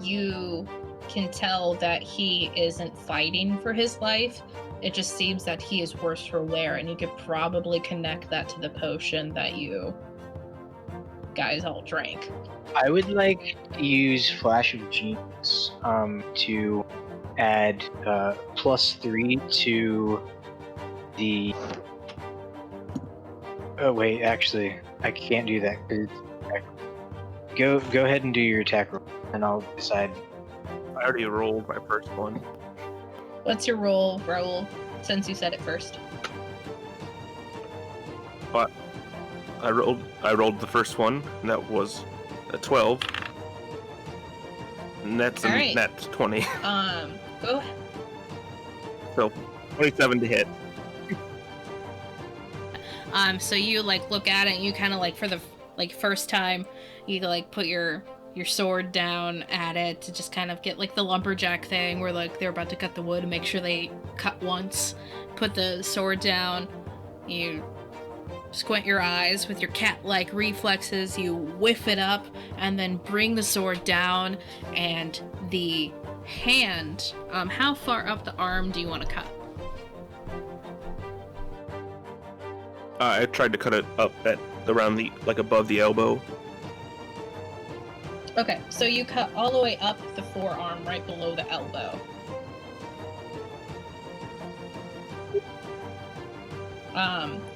you can tell that he isn't fighting for his life. It just seems that he is worse for wear, and you could probably connect that to the potion that you guys all drank. I would like to use Flash of Genius to add +3 to the. Oh wait, actually, I can't do that. Go ahead and do your attack roll, and I'll decide. I already rolled my first one. What's your roll, Raoul, since you said it first? But I rolled the first one, and that was a 12. And that's All right. That's 20. Go. So 27 to hit. So you look at it and you kind of for the first time you put your sword down at it to just kind of get the lumberjack thing where they're about to cut the wood and make sure they cut once. Put the sword down. You squint your eyes with your cat-like reflexes. You whiff it up and then bring the sword down, and the hand. How far up the arm do you want to cut? I tried to cut it up at around the above the elbow. Okay, so you cut all the way up the forearm, right below the elbow.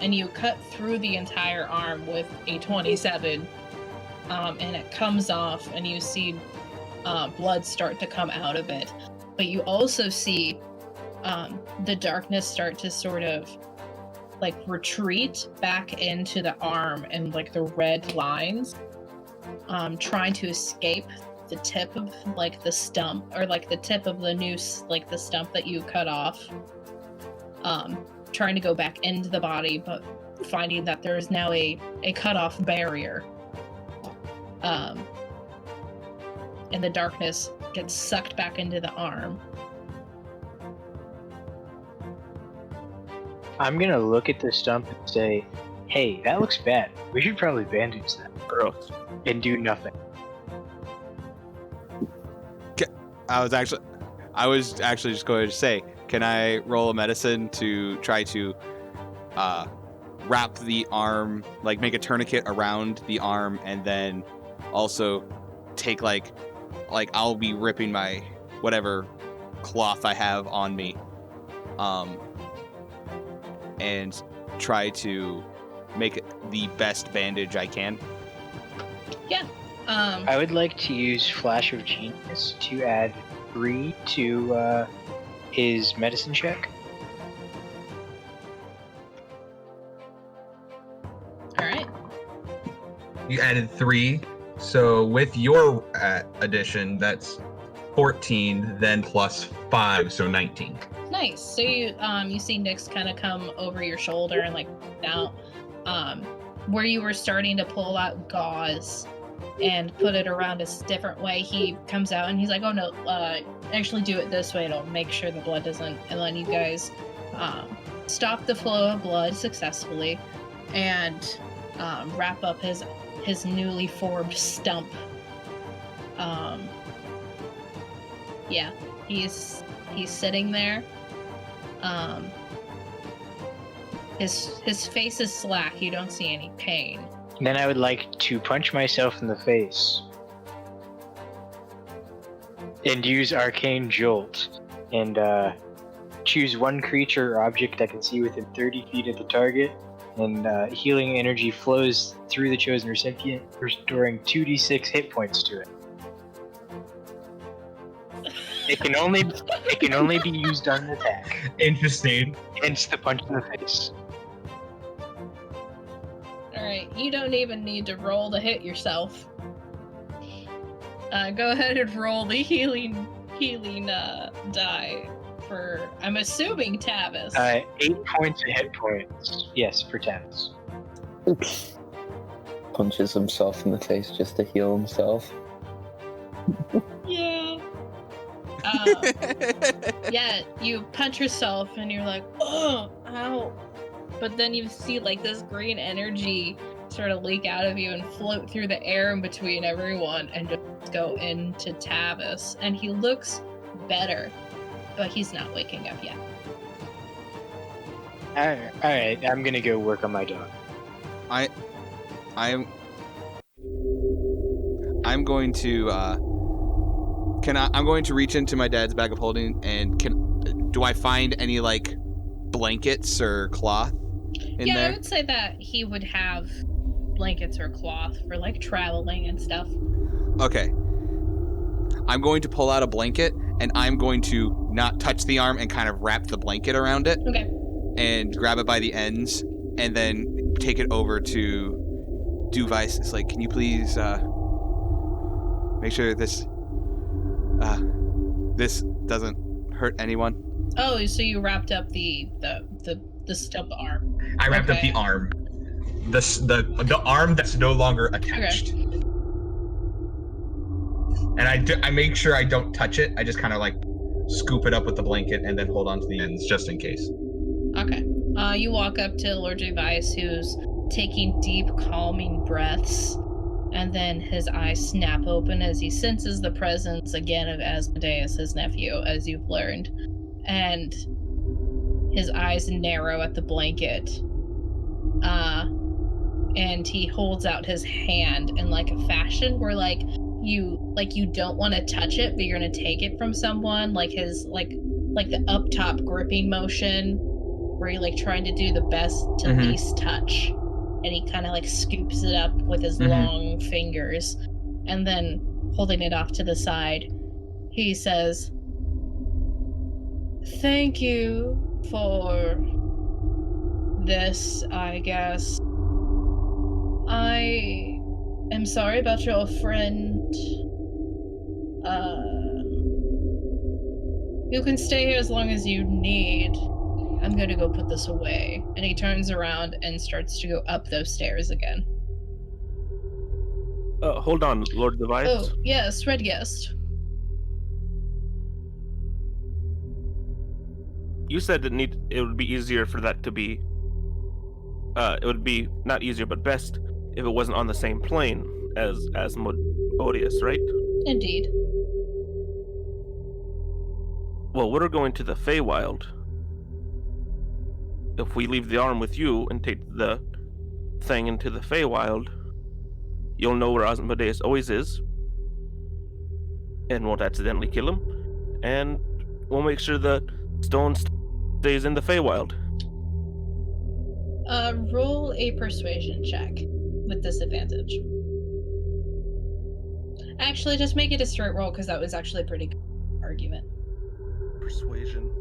And you cut through the entire arm with a 27, and it comes off, and you see blood start to come out of it. But you also see the darkness start to sort of retreat back into the arm, and the red lines trying to escape the tip of the stump, or the tip of the noose, the stump that you cut off, trying to go back into the body, but finding that there is now a cut-off barrier, and the darkness gets sucked back into the arm. I'm gonna look at the stump and say, "Hey, that looks bad. We should probably bandage that." Gross. And do nothing. I was actually just going to say, can I roll a medicine to try to wrap the arm, make a tourniquet around the arm, and then also take I'll be ripping my whatever cloth I have on me, and try to make it the best bandage I can. Yeah. I would like to use Flash of Genius to add 3 to his medicine check. All right. You added 3, so with your addition, that's 14, then plus 5, so 19. Nice. So you see Nyx kind of come over your shoulder and now, where you were starting to pull out gauze and put it around a different way, he comes out and he's like, "Oh no, actually do it this way. It'll make sure the blood doesn't." And then you guys stop the flow of blood successfully and wrap up his newly formed stump. Yeah, he's sitting there. His face is slack. You don't see any pain. Then I would like to punch myself in the face and use Arcane Jolt and choose one creature or object I can see within 30 feet of the target and healing energy flows through the chosen recipient, restoring 2d6 hit points to it. It can only be used on an attack. Interesting. Hence the punch in the face. Alright, you don't even need to roll to hit yourself. Go ahead and roll the healing die for, I'm assuming, Tavis. 8 points of hit points. Yes, for Tavis. Oops. Punches himself in the face just to heal himself. Yeah. Yeah, you punch yourself and you're like, oh, ow. But then you see like this green energy sort of leak out of you and float through the air in between everyone and just go into Tavis. And he looks better, but he's not waking up yet. Alright, I'm gonna go work on my dog. I'm going to I'm going to reach into my dad's bag of holding and do I find any like blankets or cloth in there? I would say that he would have blankets or cloth for like traveling and stuff. Okay. I'm going to pull out a blanket and I'm going to not touch the arm and kind of wrap the blanket around it. Okay. And grab it by the ends and then take it over to Duvice. It's like, can you please make sure this doesn't hurt anyone? Oh, so you wrapped up the stump arm. I wrapped up the arm. The arm that's no longer attached. Okay. And I make sure I don't touch it. I just kind of like scoop it up with the blanket and then hold on to the ends just in case. Okay. You walk up to Lord Vice, who's taking deep, calming breaths, and then his eyes snap open as he senses the presence again of Asmodeus, his nephew, as you've learned. And his eyes narrow at the blanket. And he holds out his hand in like a fashion where you don't want to touch it, but you're gonna take it from someone. Like his like the up top gripping motion where you're like trying to do the best to least touch. And he kind of like scoops it up with his long fingers, and then holding it off to the side, he says, "Thank you for this, I guess. I am sorry about your friend. You can stay here as long as you need. I'm gonna go put this away." And he turns around and starts to go up those stairs again. Hold on, Lord Device. Oh, yes, Red Guest. You said it would be easier for that to be... it would be not easier, but best if it wasn't on the same plane as Asmodeus, right? Indeed. Well, we're going to the Feywild. If we leave the arm with you and take the thing into the Feywild, you'll know where Asmodeus always is, and won't accidentally kill him, and we'll make sure the stone stays in the Feywild. Roll a persuasion check with disadvantage. Actually, just make it a straight roll, because that was actually a pretty good argument. Persuasion.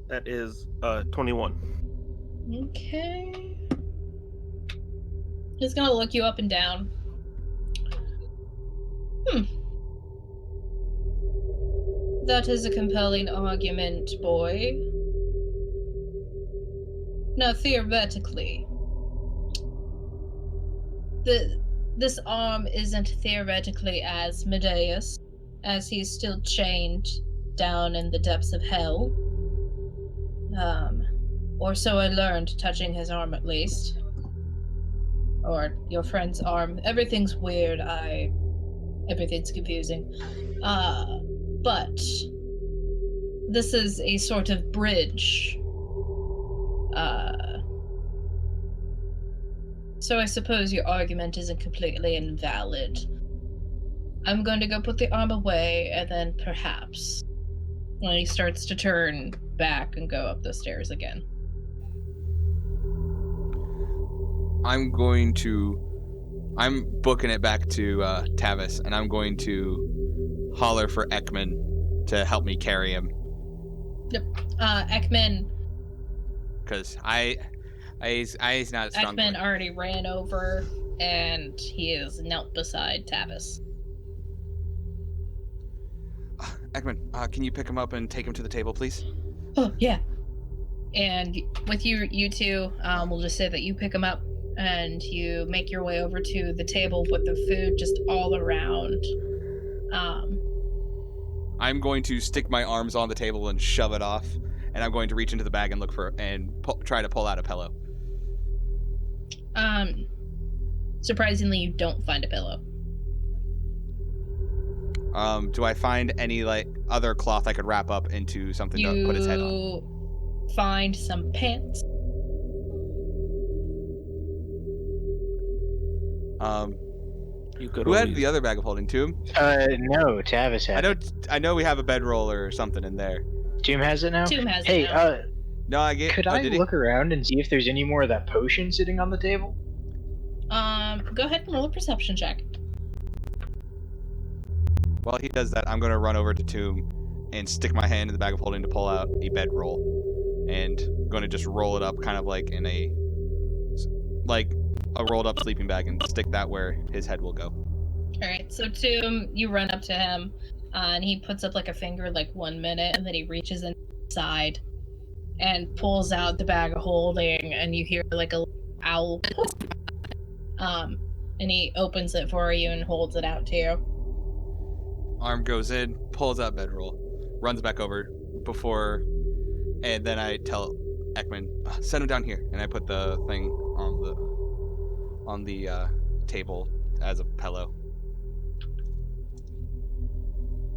That is 21. Okay. He's gonna look you up and down. That is a compelling argument, boy. Now, theoretically, this arm isn't theoretically Asmodeus, as he's still chained down in the depths of hell. Or so I learned, touching his arm at least. Or your friend's arm. Everything's weird, everything's confusing. But this is a sort of bridge. So I suppose your argument isn't completely invalid. I'm going to go put the arm away, and then perhaps, when he starts to turn back and go up the stairs again. I'm booking it back to Tavis, and I'm going to holler for Ekman to help me carry him. Yep. Ekman. Because he's not a strong Ekman boy. already ran over, and he is knelt beside Tavis. Ekman, can you pick him up and take him to the table, please? Oh, yeah. And with you two, we'll just say that you pick him up, and you make your way over to the table with the food just all around. I'm going to stick my arms on the table and shove it off, and I'm going to reach into the bag and look for try to pull out a pillow. Surprisingly, you don't find a pillow. Do I find any other cloth I could wrap up into something to put his head on? You find some pants. Who had the other bag of holding? Tomb? No, Tavis had it. I know we have a bedroll or something in there. Tomb has it now? Tomb has Hey, it now. No, I get. Could I look around and see if there's any more of that potion sitting on the table? Go ahead and roll a perception check. While he does that, I'm going to run over to Tomb and stick my hand in the bag of holding to pull out a bedroll, and I'm going to just roll it up kind of like in a rolled up sleeping bag and stick that where his head will go. Alright, so Tomb, you run up to him, and he puts up like a finger 1 minute, and then he reaches inside and pulls out the bag of holding, and you hear a owl. And he opens it for you and holds it out to you. Arm goes in, pulls out bedroll, runs back over and then I tell Ekman, set him down here, and I put the thing on the table as a pillow.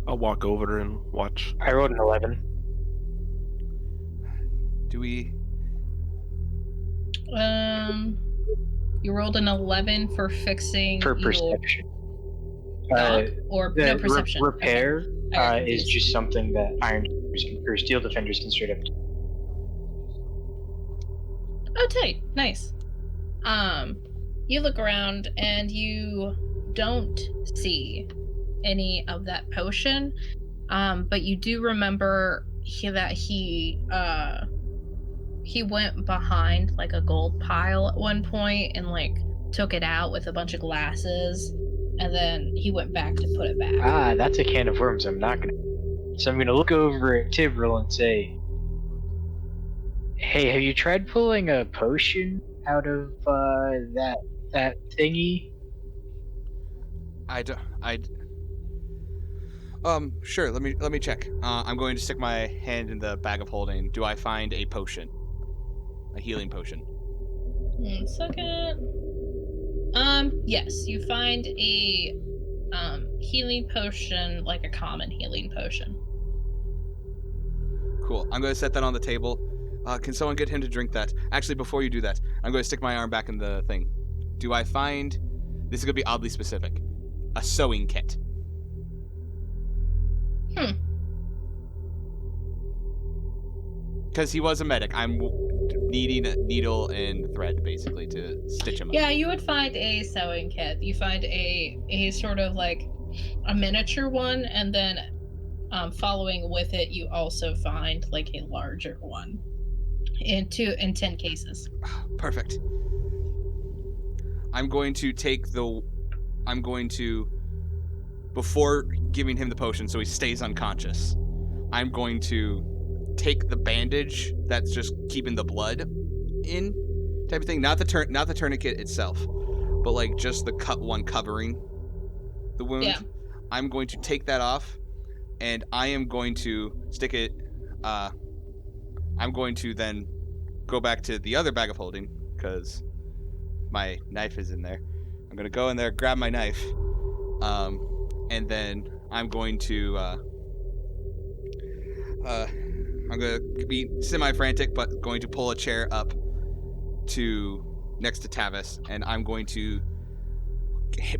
I'll walk over and watch. I rolled an 11. Do we? You rolled an 11 for fixing For your perception. or The no perception. repair Okay. is just something that Steel Defenders can straight up do. Oh, tight. Nice. You look around and you don't see any of that potion, but you do remember that he went behind a gold pile at one point and took it out with a bunch of glasses, and then he went back to put it back. Ah, that's a can of worms I'm not gonna... So I'm gonna look over at Tibril and say, hey, have you tried pulling a potion out of that thingy? Sure, let me check. I'm going to stick my hand in the bag of holding. Do I find a potion? A healing potion? 1 second. Yes, you find a healing potion, a common healing potion. Cool. I'm going to set that on the table. Can someone get him to drink that? Actually, before you do that, I'm going to stick my arm back in the thing. Do I find... This is going to be oddly specific. A sewing kit. Because he was a medic. I'm needing a needle and thread, basically, to stitch him up. Yeah, you would find a sewing kit. You find a sort of a miniature one, and then following with it, you also find a larger one. In 10 cases. Perfect. Before giving him the potion so he stays unconscious, I'm going to take the bandage that's just keeping the blood in, type of thing. Not the tourniquet itself, but just the cut one covering the wound. Yeah. I'm going to take that off, and I am going to stick it. I'm going to then go back to the other bag of holding because my knife is in there. I'm going to go in there, grab my knife, and then I'm going to be semi-frantic, but going to pull a chair up next to Tavis, and I'm going to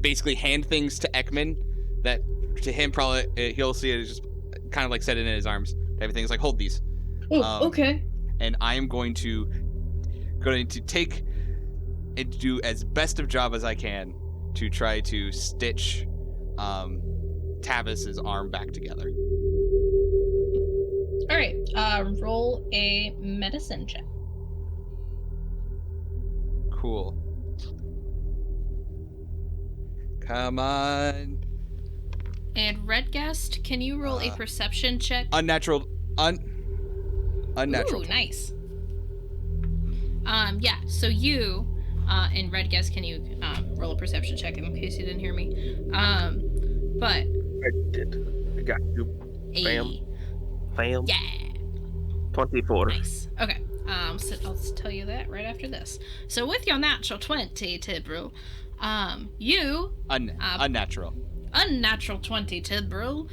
basically hand things to Ekman that to him probably he'll see it as just kind of set it in his arms. Everything's hold these. Oh, okay. And I am going to take and do as best of job as I can to try to stitch Tavis's arm back together. All right. Roll a medicine check. Cool. Come on. And Red Guest, can you roll a perception check? Unnatural. Unnatural. Ooh, nice. Yeah. So you, and Red Guest, can you roll a perception check in case you didn't hear me? But I did. I got you. Bam. Bam. Yeah. 24. Nice. Okay. So I'll tell you that right after this. So with your natural 20, Tidbril, you unnatural. Unnatural 20, Tidbril.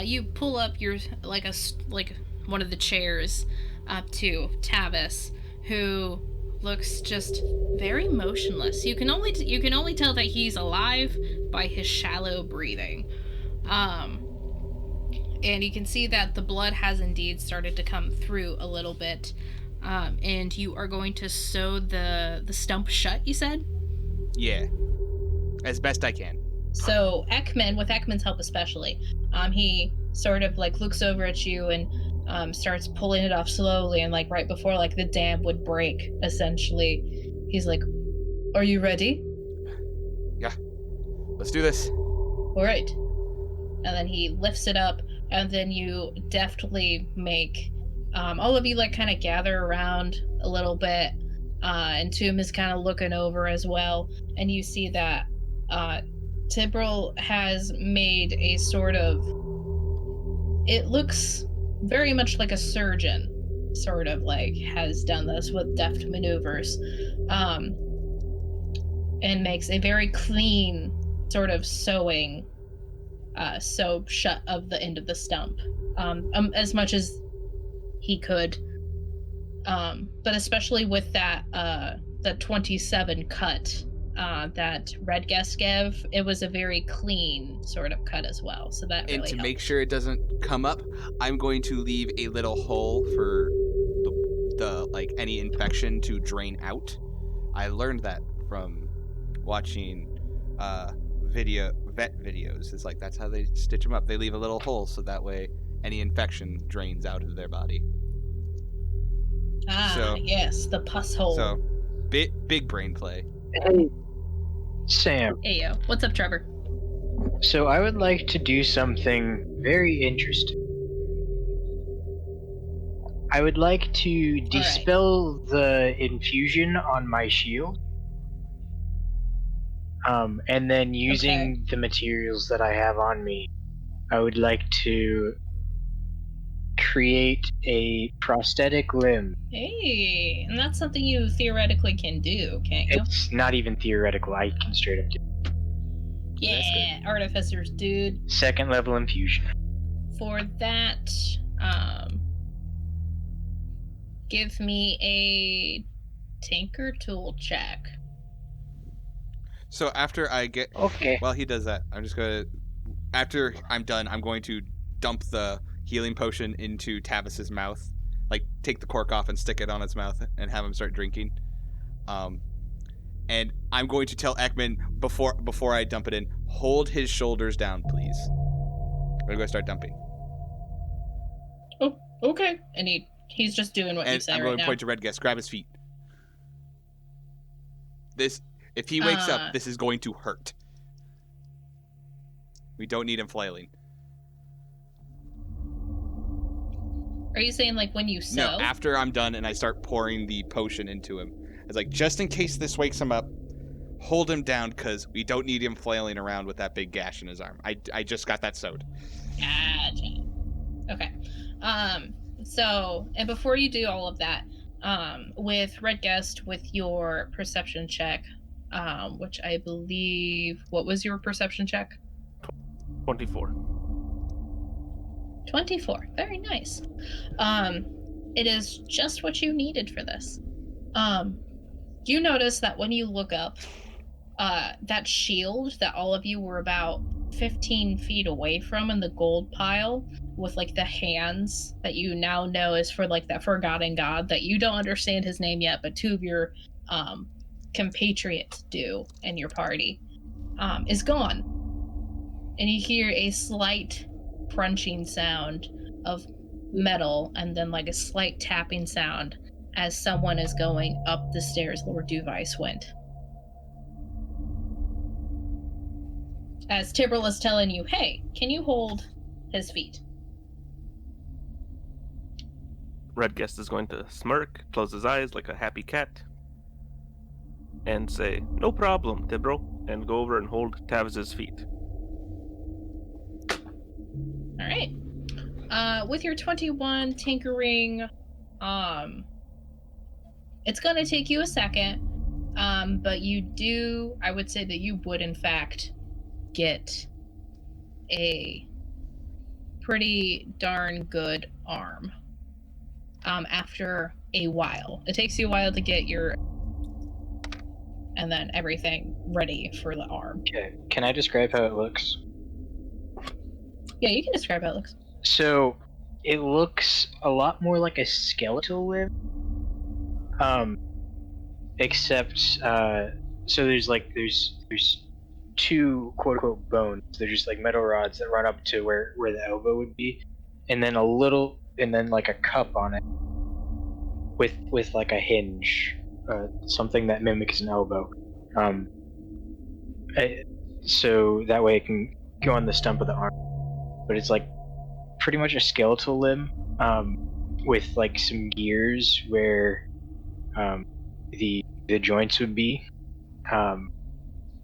You pull up your like one of the chairs up to Tavis, who looks just very motionless. You can only tell that he's alive by his shallow breathing. And you can see that the blood has indeed started to come through a little bit. And you are going to sew the stump shut, you said? Yeah. As best I can. So Ekman, with Ekman's help especially, he sort of like looks over at you and starts pulling it off slowly, and like right before like the dam would break, essentially, he's like, "Are you ready?" Yeah. Let's do this. All right. And then he lifts it up, and then you deftly make all of you like kind of gather around a little bit, and Tomb is kind of looking over as well, and you see that Tidbril has made a sort of, it looks very much like a surgeon sort of like has done this with deft maneuvers, and makes a very clean sort of sewing sew shut of the end of the stump, as much as he could, but especially with that the 27 cut that Red Guest gave, it was a very clean sort of cut as well. So that and really to helped. make sure it doesn't come up, I'm going to leave a little hole for the like any infection to drain out. I learned that from watching vet videos. It's like that's how they stitch them up. They leave a little hole so that way any infection drains out of their body. Yes, the pus hole. So big brain play. Hey, Sam. Hey yo, what's up, Trevor? So I would like to do something very interesting. I would like to dispel the infusion on my shield. And then using the materials that I have on me, I would like to create a prosthetic limb. Hey, and that's something you theoretically can do, can't you? It's not even theoretical, I can straight up do it. Yeah, artificers, dude. 2nd level infusion. For that, give me a tinker tool check. So after I get while he does that, I'm just gonna, after I'm done, I'm going to dump the healing potion into Tavis's mouth, like take the cork off and stick it on its mouth and have him start drinking. And I'm going to tell Ekman before I dump it in, hold his shoulders down, please. We're going to start dumping. Oh, okay. And he's just doing what you say I'm right going to now. point to Red Guest, grab his feet. If he wakes up, this is going to hurt. We don't need him flailing. Are you saying like when you sew? No, after I'm done and I start pouring the potion into him. It's like, just in case this wakes him up, hold him down because we don't need him flailing around with that big gash in his arm. I just got that sewed. Gotcha. Okay. So, and before you do all of that, with Red Guest, with your perception check, which I believe, what was your perception check? 24. 24. Very nice. It is just what you needed for this. You notice that when you look up, that shield that all of you were about 15 feet away from in the gold pile with like the hands that you now know is for like that forgotten god that you don't understand his name yet, but two of your compatriots do in your party, is gone. And you hear a slight crunching sound of metal and then like a slight tapping sound as someone is going up the stairs Lord Duvice went. As Tibble is telling you, hey, can you hold his feet? Red Guest is going to smirk, close his eyes like a happy cat, and say, no problem, Tibble, and go over and hold Tavis's feet. All right. With your 21 tinkering, it's going to take you a second, but you do, I would say that you would, in fact, get a pretty darn good arm after a while. It takes you a while to get your and then everything ready for the arm. Okay, can I describe how it looks? Yeah, you can describe how it looks. So, it looks a lot more like a skeletal limb. Except, so there's two quote-unquote bones. They're just like metal rods that run up to where the elbow would be, and then like a cup on it with like a hinge, something that mimics an elbow. So that way it can go on the stump of the arm. But it's like pretty much a skeletal limb, with like some gears where the joints would be.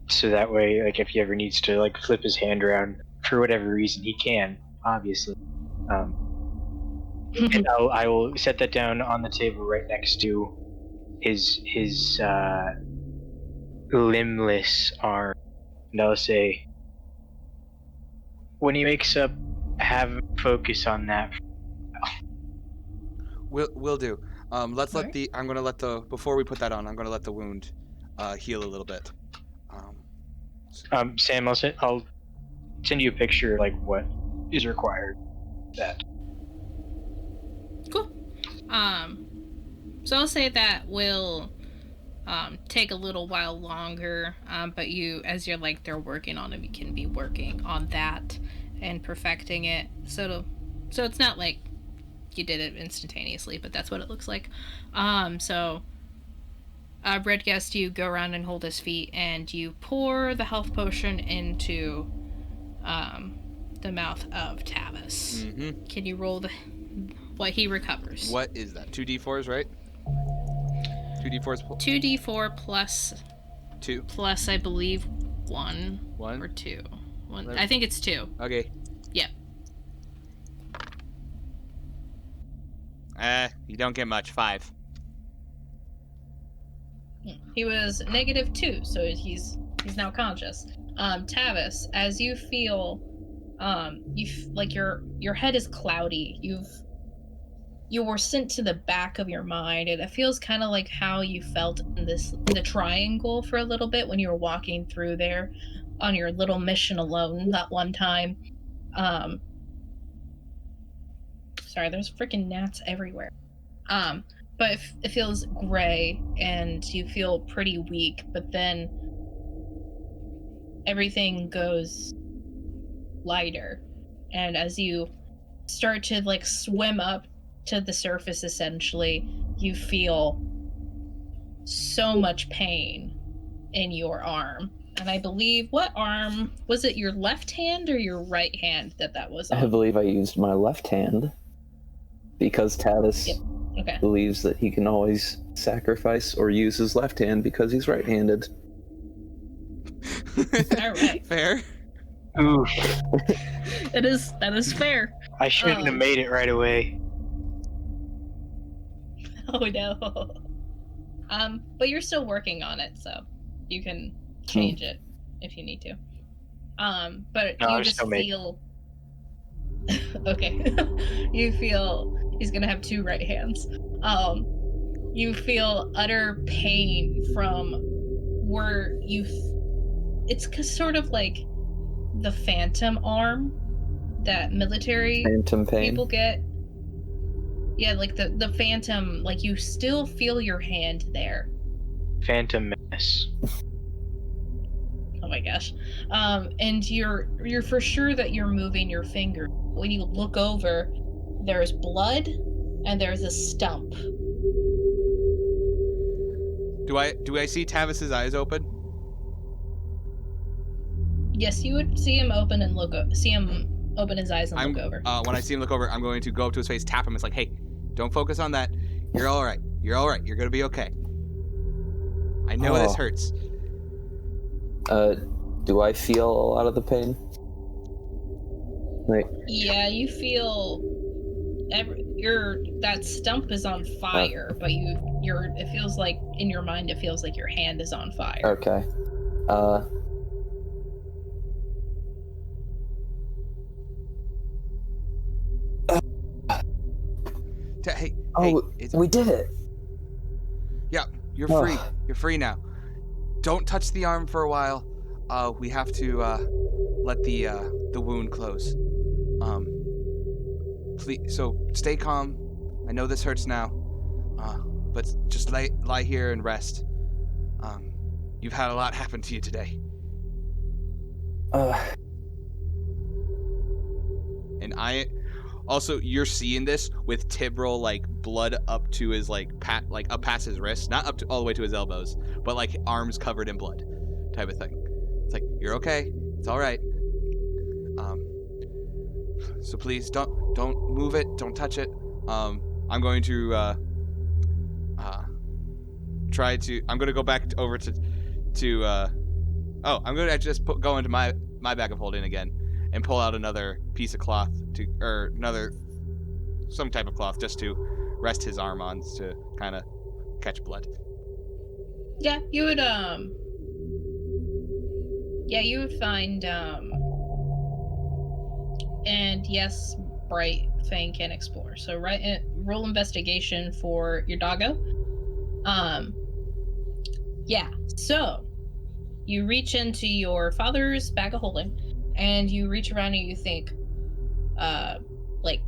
So that way, like if he ever needs to like flip his hand around for whatever reason, he can, obviously. And I will set that down on the table right next to his limbless arm, and I'll say, when he wakes up, have him focus on that. Will do. Let's let the. I'm gonna let the. Before we put that on, I'm gonna let the wound heal a little bit. Sam, I'll send you a picture of like what is required. That. Cool. So I'll say that will take a little while longer, but you, as you're like they're working on it, you can be working on that and perfecting it. So it's not like you did it instantaneously, but that's what it looks like. Red Guest, you go around and hold his feet, and you pour the health potion into the mouth of Tavis. Mm-hmm. Can you roll what he recovers? What is that? 2d4s, right? 2d4s. 2d4 plus 2. Plus, I believe 1 1 or 2. 1. I think it's 2. Okay. Yep. You don't get much. 5. He was -2, so he's now conscious. Tavis, as you feel, like your head is cloudy. You were sent to the back of your mind, and it feels kind of like how you felt in the triangle for a little bit when you were walking through there on your little mission alone that one time. Sorry, there's freaking gnats everywhere. But it feels gray, and you feel pretty weak, but then everything goes lighter. And as you start to, like, swim up to the surface, essentially, you feel so much pain in your arm. And I believe, what arm? Was it your left hand or your right hand that was on? I believe I used my left hand, because Tavis... Yep. Okay. believes that he can always sacrifice or use his left hand because he's right-handed. All right. Fair. Oof. That is fair. I shouldn't have made it right away. Oh no. But you're still working on it, so you can change it if you need to. But no, you just feel. Okay. You feel he's gonna have 2 right hands. You feel utter pain from where it's sort of like the phantom arm that military Phantom pain. people get. Yeah, like the phantom, like you still feel your hand there. Phantom Menace. Oh my gosh. And you're for sure that you're moving your finger. When you look over, there's blood and there's a stump. Do I see Tavis's eyes open? Yes, you would see him open and see him open his eyes and look over. When I see him look over, I'm going to go up to his face, tap him. It's like, hey, don't focus on that. You're all right. You're all right. You're gonna be okay. I know this hurts. Do I feel a lot of the pain? Like, Yeah, you feel that stump is on fire, but it feels like in your mind it feels like your hand is on fire. okay. Hey, We did it. Yeah, you're free. You're free now. Don't touch the arm for a while. We have to let the wound close. Please, so stay calm. I know this hurts now, but just lie here and rest. You've had a lot happen to you today. And also, you're seeing this with Tibril, like, blood up to his, like, up past his wrist. Not up to all the way to his elbows, but, like, arms covered in blood type of thing. It's like, you're okay. It's all right. So please, don't move it. Don't touch it. I'm going to, I'm going to go back over I'm going to just go into my bag of holding again and pull out another piece of cloth some type of cloth just to rest his arm on to kind of catch blood. Yeah, you would find and yes, Bright Fang can explore. So roll investigation for your doggo. Yeah. So you reach into your father's bag of holding and you reach around and you think like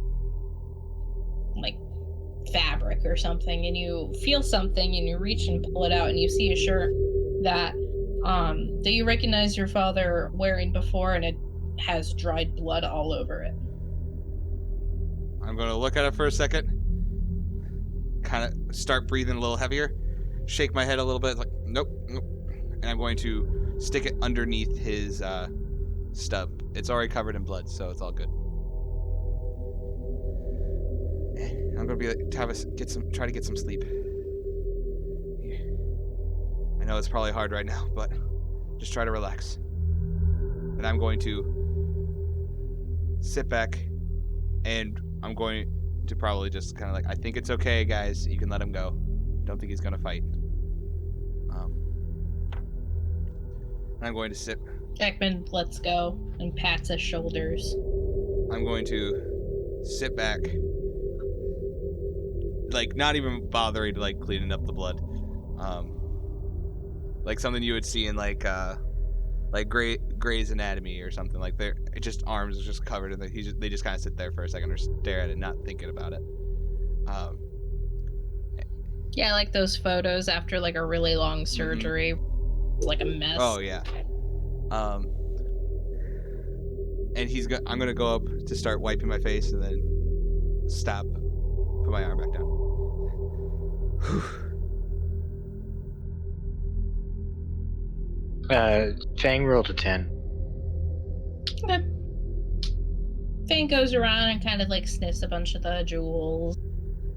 fabric or something, and you feel something and you reach and pull it out and you see a shirt that you recognize your father wearing before, and it has dried blood all over it. I'm going to look at it for a second, kind of start breathing a little heavier, shake my head a little bit, like, nope, and I'm going to stick it underneath his stub. It's already covered in blood, so it's all good. I'm going to be like, Tavis, try to get some sleep. I know it's probably hard right now, but just try to relax. And I'm going to sit back, and I'm going to probably just kind of like, I think it's okay, guys. You can let him go. Don't think he's going to fight. I'm going to sit. Ekman lets go and pats his shoulders. I'm going to sit back, like not even bothering to like cleaning up the blood, like something you would see in like Grey's Anatomy or something. Like it just arms are just covered and they just kind of sit there for a second or stare at it, not thinking about it. Yeah, like those photos after like a really long surgery, like a mess. Oh yeah. And I'm gonna go up to start wiping my face and then stop, put my arm back down. Fang rolled a 10. Okay. Fang goes around and kind of like sniffs a bunch of the jewels.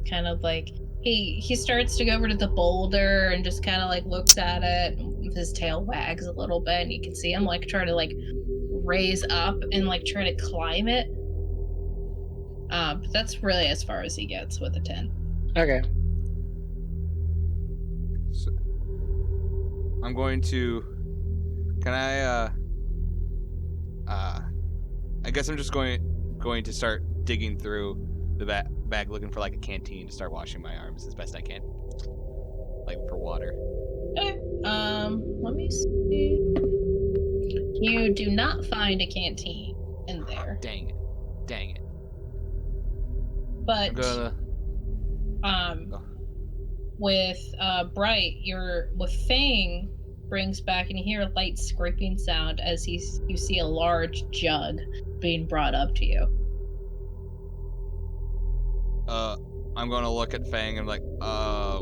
Kind of like he starts to go over to the boulder and just kind of like looks at it. His tail wags a little bit, and you can see him like try to like raise up and like try to climb it. But that's really as far as he gets with a 10. Okay. So, I'm going to. Can I guess I'm just going to start digging through the bag looking for like a canteen to start washing my arms as best I can. Like for water. Okay. Let me see. You do not find a canteen in there. Dang it. But I'm gonna... with Bright, with Fang brings back, and you hear a light scraping sound as you see a large jug being brought up to you. I'm gonna look at Fang and like,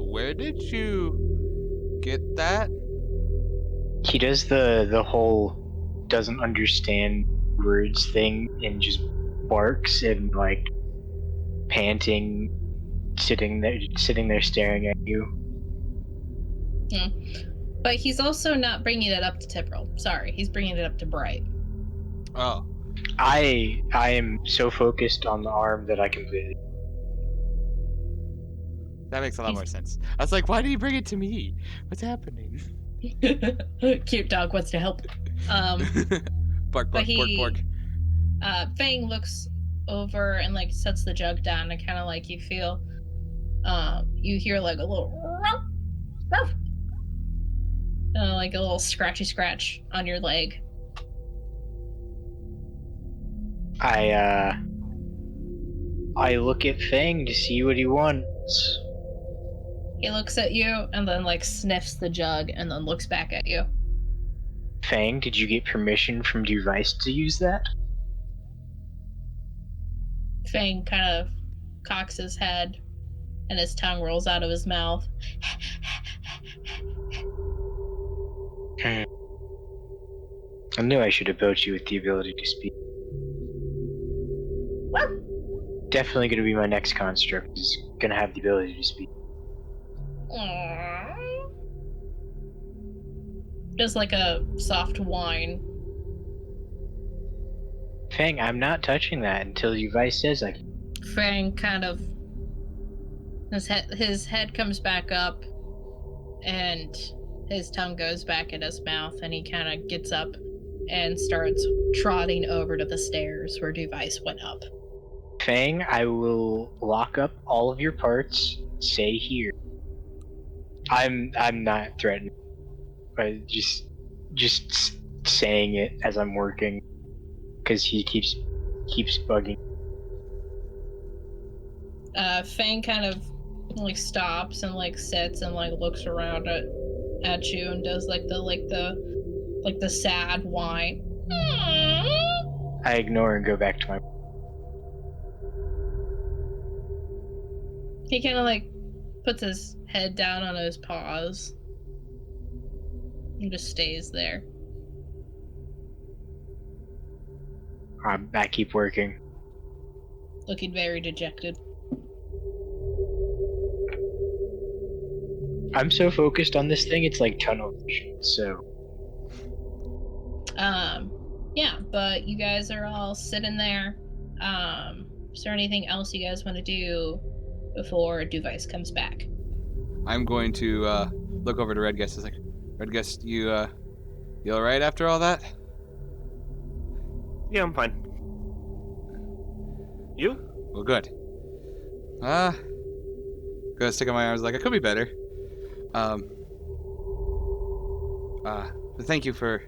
where did you get that? He does the whole doesn't understand words thing and just barks and like panting, sitting there staring at you. But he's also not bringing it up to Tipperl. Sorry, he's bringing it up to Bright. Oh. I am so focused on the arm that I completely. That makes a lot more sense. I was like, why do you bring it to me? What's happening? Cute dog wants to help. Bark. Fang looks over and like sets the jug down, and kind of like you feel, you hear like a little, like a little scratchy scratch on your leg. I look at Fang to see what he wants. He looks at you and then like sniffs the jug and then looks back at you. Fang, did you get permission from Device to use that? Fang kind of cocks his head and his tongue rolls out of his mouth. I knew I should have built you with the ability to speak. Definitely going to be my next construct. Is going to have the ability to speak. Just like a soft whine. Fang, I'm not touching that until Device says I can. Fang kind of, his head comes back up and his tongue goes back in his mouth, and he kind of gets up and starts trotting over to the stairs where Device went up. Fang, I will lock up all of your parts. Stay here. I'm not threatening, but just saying it as I'm working, because he keeps bugging. Fang kind of like stops and like sits and like looks around at you and does like the sad whine. I ignore and go back to my. He kind of like puts his head down on his paws and just stays there. I keep working. Looking very dejected. I'm so focused on this thing, it's like tunnel vision, so. Yeah, but you guys are all sitting there. Is there anything else you guys want to do before Device comes back? I'm going to look over to Red Guest. It's like, Red Guest, you alright after all that? Yeah, I'm fine. You? Well, good. Gonna stick on my arms like I could be better. Thank you for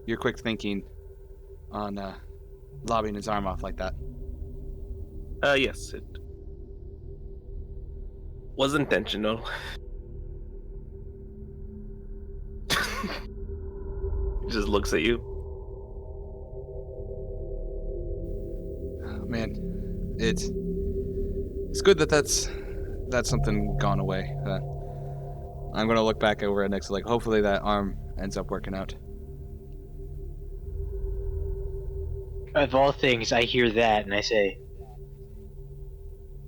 your quick thinking on lobbing his arm off like that. Yes, it was intentional. He just looks at you. Oh, man, it's good that that's something gone away. I'm gonna look back over at next, like hopefully that arm ends up working out. Of all things, I hear that and I say,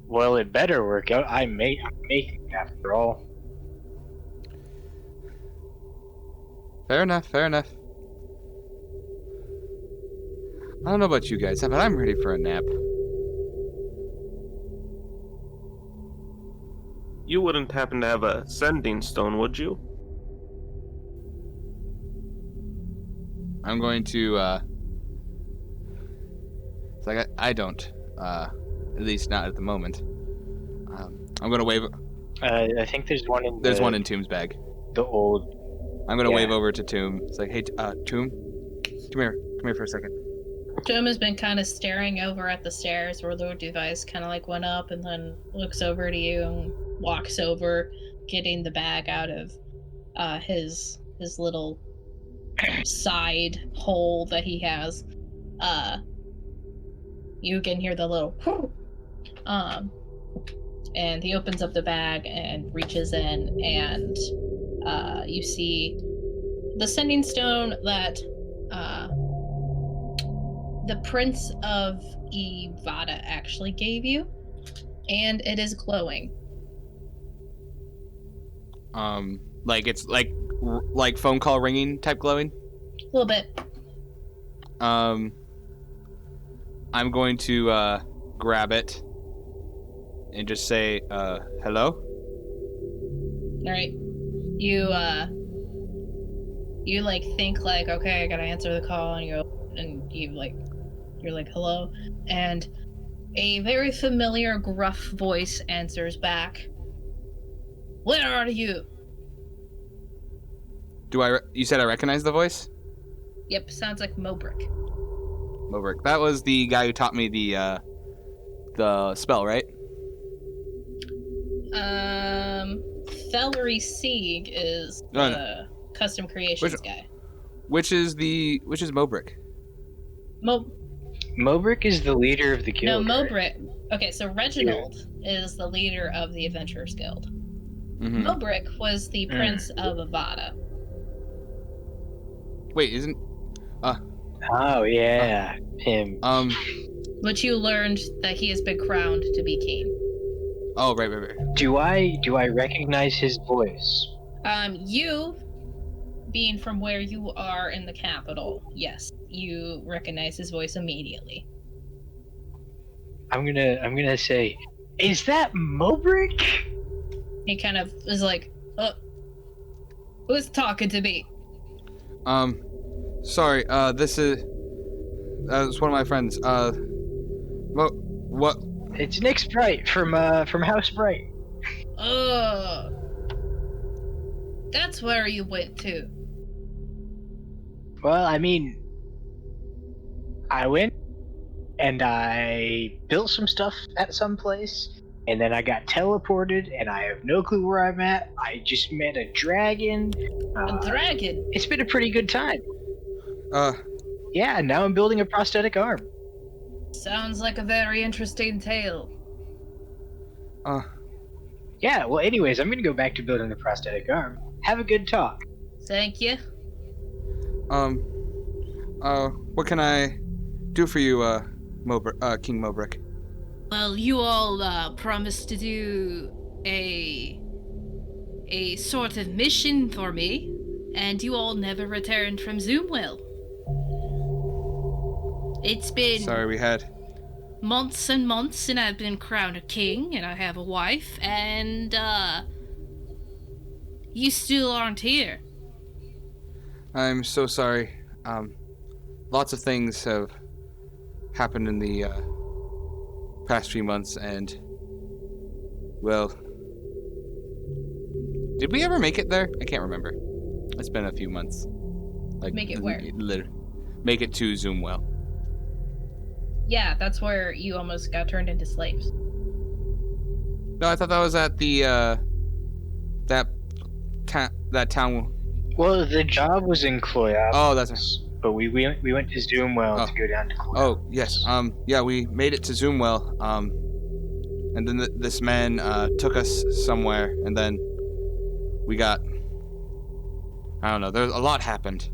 well, it better work out. I'm making it after all. Fair enough. I don't know about you guys, but I'm ready for a nap. You wouldn't happen to have a sending stone, would you? I'm going to, it's like, I don't, at least not at the moment. I'm gonna wave. I think there's one in one in Tomb's bag. The old. I'm gonna wave over to Tomb. It's like, hey, Tomb, Come here for a second. Jim has been kind of staring over at the stairs where Lord Device kind of like went up and then looks over to you and walks over, getting the bag out of his little side hole that he has. You can hear the little whoo, and he opens up the bag and reaches in, and you see the sending stone that the Prince of Ivada actually gave you, and it is glowing. Like it's like phone call ringing type glowing? A little bit. I'm going to grab it and just say, hello? Alright. You like think like, okay, I gotta answer the call, and you're like, hello, and a very familiar gruff voice answers back. Where are you? You said I recognize the voice? Yep, sounds like Mobrick. Mobrick. That was the guy who taught me the spell, right? Fellery Sieg is the custom creations guy. Which is Mobrick? Mobrick is the leader of the guild. No, Mobrick. Right? Okay, so Reginald is the leader of the Adventurers Guild. Mm-hmm. Mobrick was the Prince of Avada. Wait, isn't? Oh yeah, him. But you learned that he has been crowned to be king. Oh, right. Do I recognize his voice? You, being from where you are in the capital, yes, you recognize his voice immediately. I'm gonna say, is that Mobrick? He kind of is like, who's talking to me? Sorry, this is one of my friends. What? It's Nick Sprite from House Bright. That's where you went to. Well, I mean, I went and I built some stuff at some place, and then I got teleported, and I have no clue where I'm at. I just met a dragon. A dragon? It's been a pretty good time. Yeah, now I'm building a prosthetic arm. Sounds like a very interesting tale. Yeah, well, anyways, I'm gonna go back to building the prosthetic arm. Have a good talk. Thank you. What can I do for you, King Mobrick? Well, you all promised to do a sort of mission for me, and you all never returned from Zoomwell. It's been... Sorry, we had... months and months, and I've been crowned a king, and I have a wife, and, you still aren't here. I'm so sorry. Lots of things have happened in the, past few months, and, well... Did we ever make it there? I can't remember. It's been a few months. Like, make it where? Make it to Zoomwell. Yeah, that's where you almost got turned into slaves. No, I thought that was at the, that town. Well, the job was in Cloyopolis. Oh, that's... But we went to Zoomwell to go down to Cloyopolis. Oh, yes. Yeah, we made it to Zoomwell. And then this man, took us somewhere, and then we got... I don't know, there's a lot happened.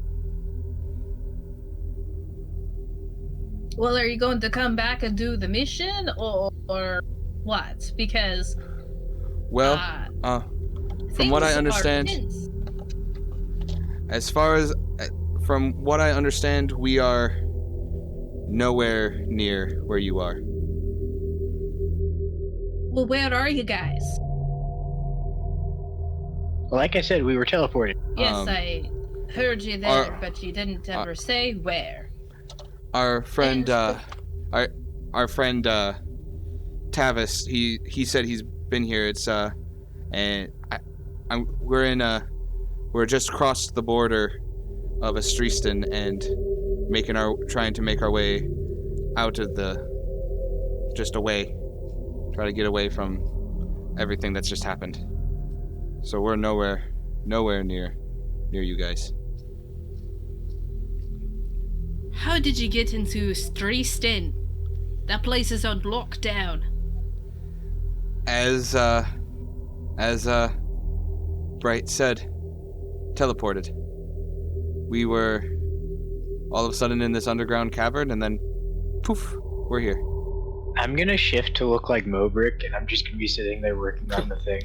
Well, are you going to come back and do the mission, or what? Because... Well, from what I understand... As far as... From what I understand, we are nowhere near where you are. Well, where are you guys? Like I said, we were teleported. Yes, I heard you there, but you didn't ever say where. Our friend, our friend, Tavis, he said he's been here. It's, and we're just across the border of Estristan, and trying to make our way out of away. Try to get away from everything that's just happened. So we're nowhere near you guys. How did you get into Stristen? That place is on lockdown. As Bright said, teleported. We were all of a sudden in this underground cavern, and then poof, we're here. I'm gonna shift to look like Mobrick, and I'm just gonna be sitting there working on the thing.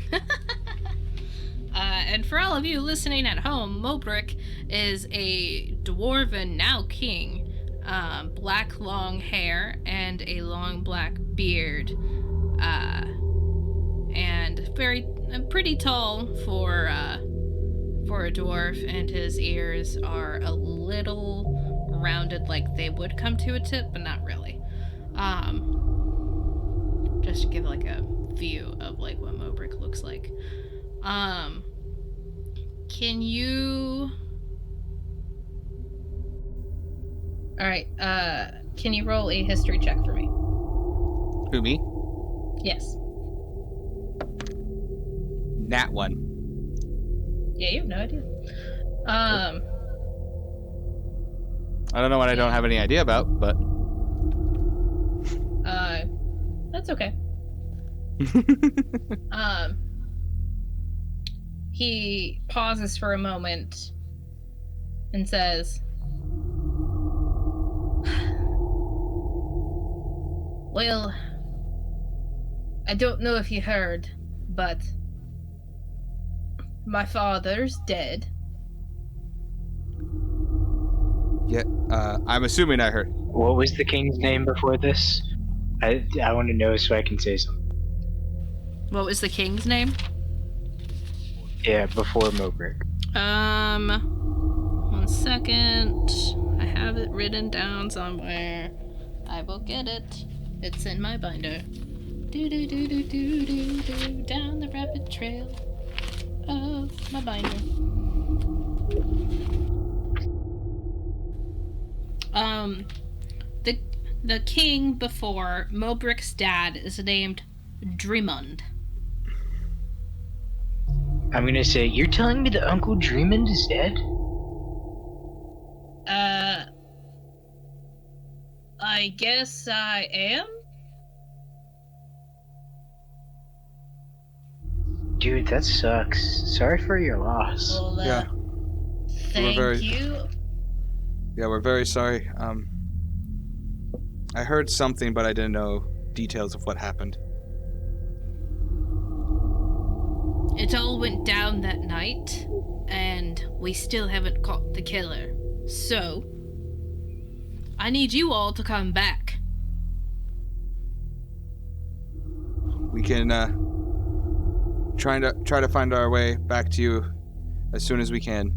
And for all of you listening at home, Mobrick is a dwarven, now king, black long hair and a long black beard, and pretty tall for a dwarf, and his ears are a little rounded, like they would come to a tip, but not really. Just to give like a view of like what Mobrick looks like. Can you... Alright, can you roll a history check for me? Who, me? Yes. Nat 1. Yeah, you have no idea. I don't know what I don't have any idea about, but... That's okay. He pauses for a moment and says, "Well, I don't know if you heard, but my father's dead." Yeah, I'm assuming I heard. What was the king's name before this? I want to know so I can say something. What was the king's name? Yeah, before Mobrick. 1 second. I have it written down somewhere. I will get it. It's in my binder. Do do do do do do do down the rapid trail of my binder. The king before Mobrick's dad is named Dreamund. I'm gonna say, you're telling me that Uncle Dreamund is dead? I guess I am? Dude, that sucks. Sorry for your loss. Well, Yeah. Thank you. Yeah, we're very sorry. I heard something, but I didn't know details of what happened. It all went down that night, and we still haven't caught the killer. So, I need you all to come back. We can try to find our way back to you as soon as we can.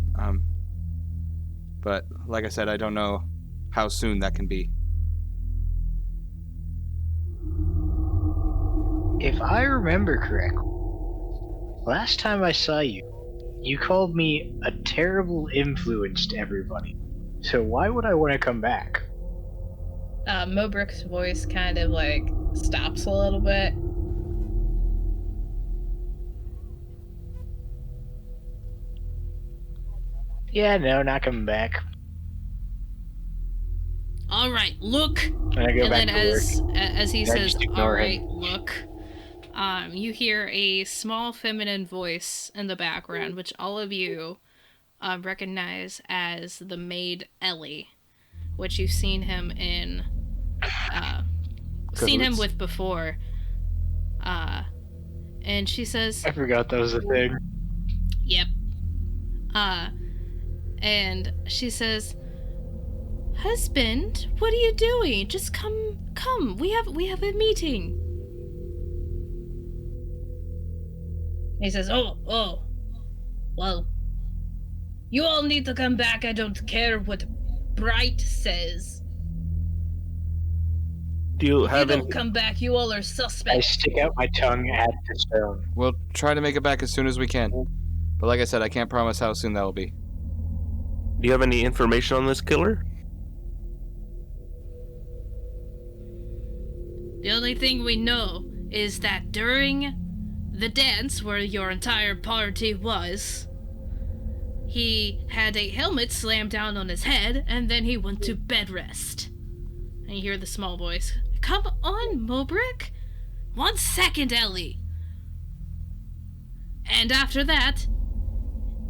But like I said, I don't know how soon that can be. If I remember correctly, last time I saw you, you called me a terrible influence to everybody. So why would I want to come back? Mobrick's voice kind of like stops a little bit. Yeah, no, not coming back. All right, look. And I go And back then to work. as he I says, just all ignore right, him. look, you hear a small feminine voice in the background, which all of you recognize as the maid Ellie, which you've seen him in, with before. And she says, I forgot that was a thing. "Yep." And she says, "Husband, what are you doing? Just come. We have a meeting." He says, "Oh, well, you all need to come back. I don't care what Bright says. Do you If you have don't any? come back, you all are I suspect." stick out my tongue at the stone. We'll try to make it back as soon as we can. But like I said, I can't promise how soon that will be. Do you have any information on this killer? The only thing we know is that during the dance where your entire party was, he had a helmet slammed down on his head, and then he went to bed rest. And you hear the small voice, "Come on, Mobrick. 1 second, Ellie." And after that,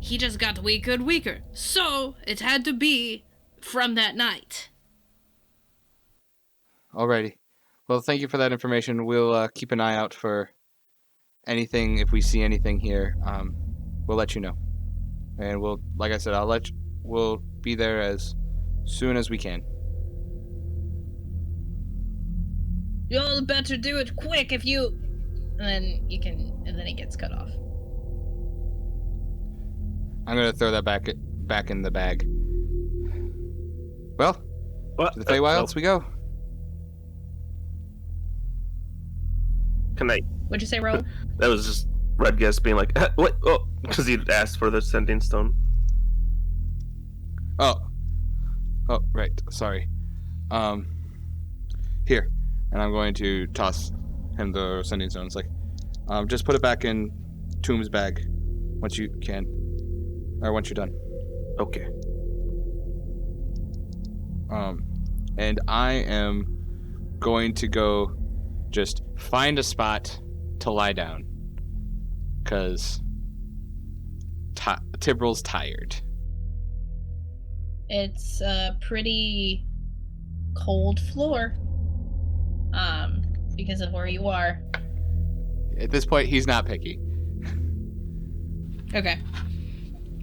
he just got weaker and weaker. So, it had to be from that night. Alrighty. Well, thank you for that information. We'll keep an eye out for anything. If we see anything here, we'll let you know. And we'll, like I said, we'll be there as soon as we can. You'll better do it quick if you... And then he gets cut off. I'm gonna throw that back in the bag. Well, to the Feywilds we go. Can I? What'd you say, Ro? That was just Redguest being like, what? Oh, because he asked for the sending stone. Oh, right. Sorry. Here, and I'm going to toss him the sending stone. It's like, just put it back in Tomb's bag once you can, or once you're done. Okay. And I am going to go just find a spot to lie down, because Tibral's tired. It's a pretty cold floor, because of where you are. At this point, he's not picky. Okay.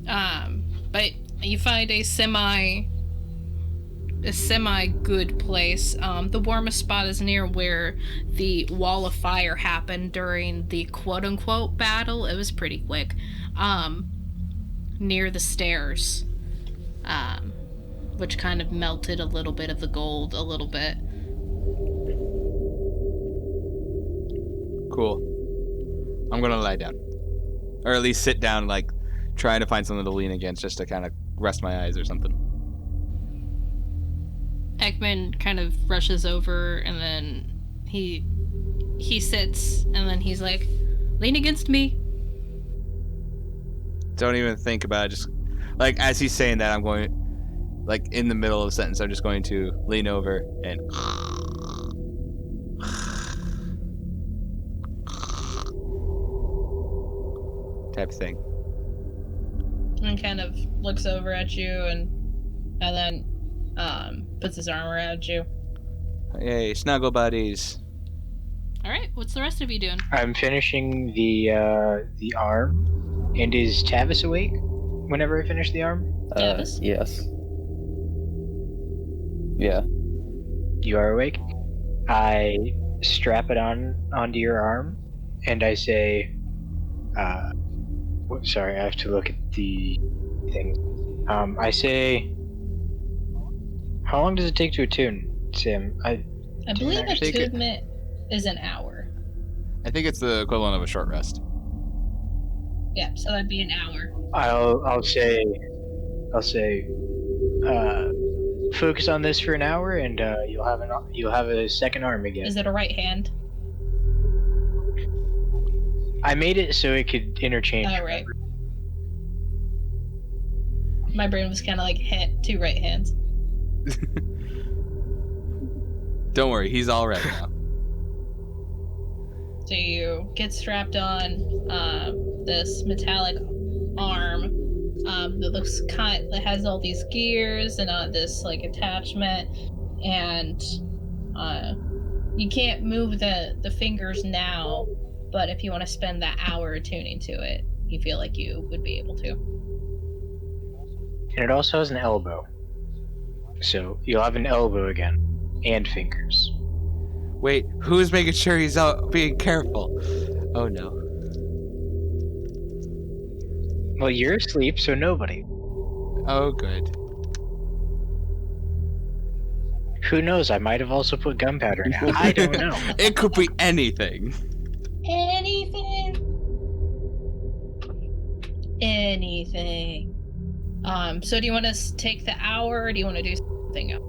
But you find a semi good place. The warmest spot is near where the wall of fire happened during the quote-unquote battle. It was pretty quick. Near the stairs. Which kind of melted a little bit of the gold, a little bit. Cool. I'm gonna lie down. Or at least sit down, like, trying to find something to lean against just to kind of rest my eyes or something. Ekman kind of rushes over, and then he sits, and then he's like, "Lean against me." Don't even think about it. Just, like, as he's saying that, I'm going, like, in the middle of the sentence, I'm just going to lean over and... type of thing. And kind of looks over at you and then puts his arm around you. Hey, snuggle buddies. Alright, what's the rest of you doing? I'm finishing the arm. And is Tavis awake whenever I finish the arm? Tavis? Yes. Yeah. You are awake? I strap it onto your arm, and I say, sorry, I have to look at the thing. I say, how long does it take to attune, Sim? I believe actually attunement is an hour. I think it's the equivalent of a short rest. Yeah, so that'd be an hour. I'll say, focus on this for an hour, and you'll have a second arm again. Is it a right hand? I made it so it could interchange. Oh, right. My brain was kind of like, two right hands. Don't worry, he's all right now. So you get strapped on this metallic arm that looks that has all these gears and this like attachment, and you can't move the fingers now, but if you want to spend that hour tuning to it, you feel like you would be able to. And it also has an elbow, so you'll have an elbow again, and fingers. Wait, who's making sure he's out being careful? Oh no. Well, you're asleep, so nobody. Oh good. Who knows? I might have also put gunpowder now. I don't know. It could be anything. Anything. So do you want to take the hour, or do you want to do something else?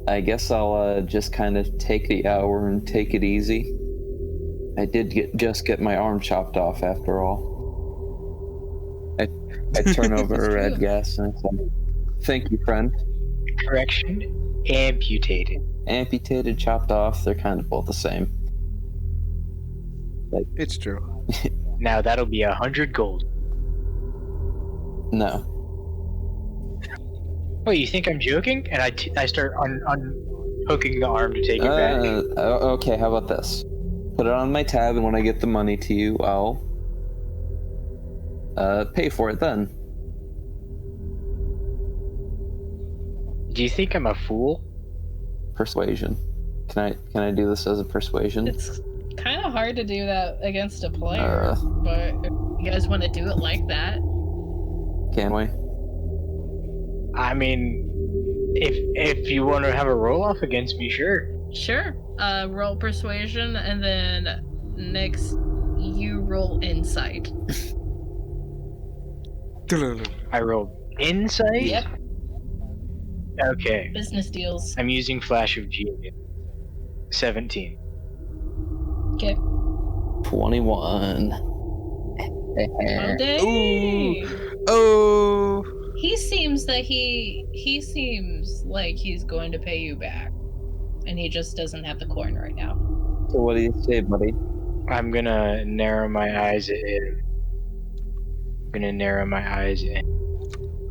I guess I'll just kind of take the hour and take it easy. I did just get my arm chopped off after all. I turn over to Red Gas and I say, "Thank you, friend." Correction, amputated. Amputated, chopped off, they're kind of both the same. It's true. Now that'll be 100 gold. No. What, you think I'm joking? And I start unhooking the arm to take it back. Okay, how about this? Put it on my tab, and when I get the money to you, I'll pay for it then. Do you think I'm a fool? Persuasion. Can I do this as a persuasion? It's kind of hard to do that against a player, but if you guys want to do it like that, Can we? I mean, if you want to have a roll off against me, sure. sure. Roll persuasion, and then next you roll insight. I rolled insight. Yep, Okay. business deals. I'm using Flash of Genius. 17. Okay. 21. Oh, dang. Oh. He seems that he seems like he's going to pay you back, and he just doesn't have the coin right now. So what do you say, buddy? I'm gonna narrow my eyes at him. I'm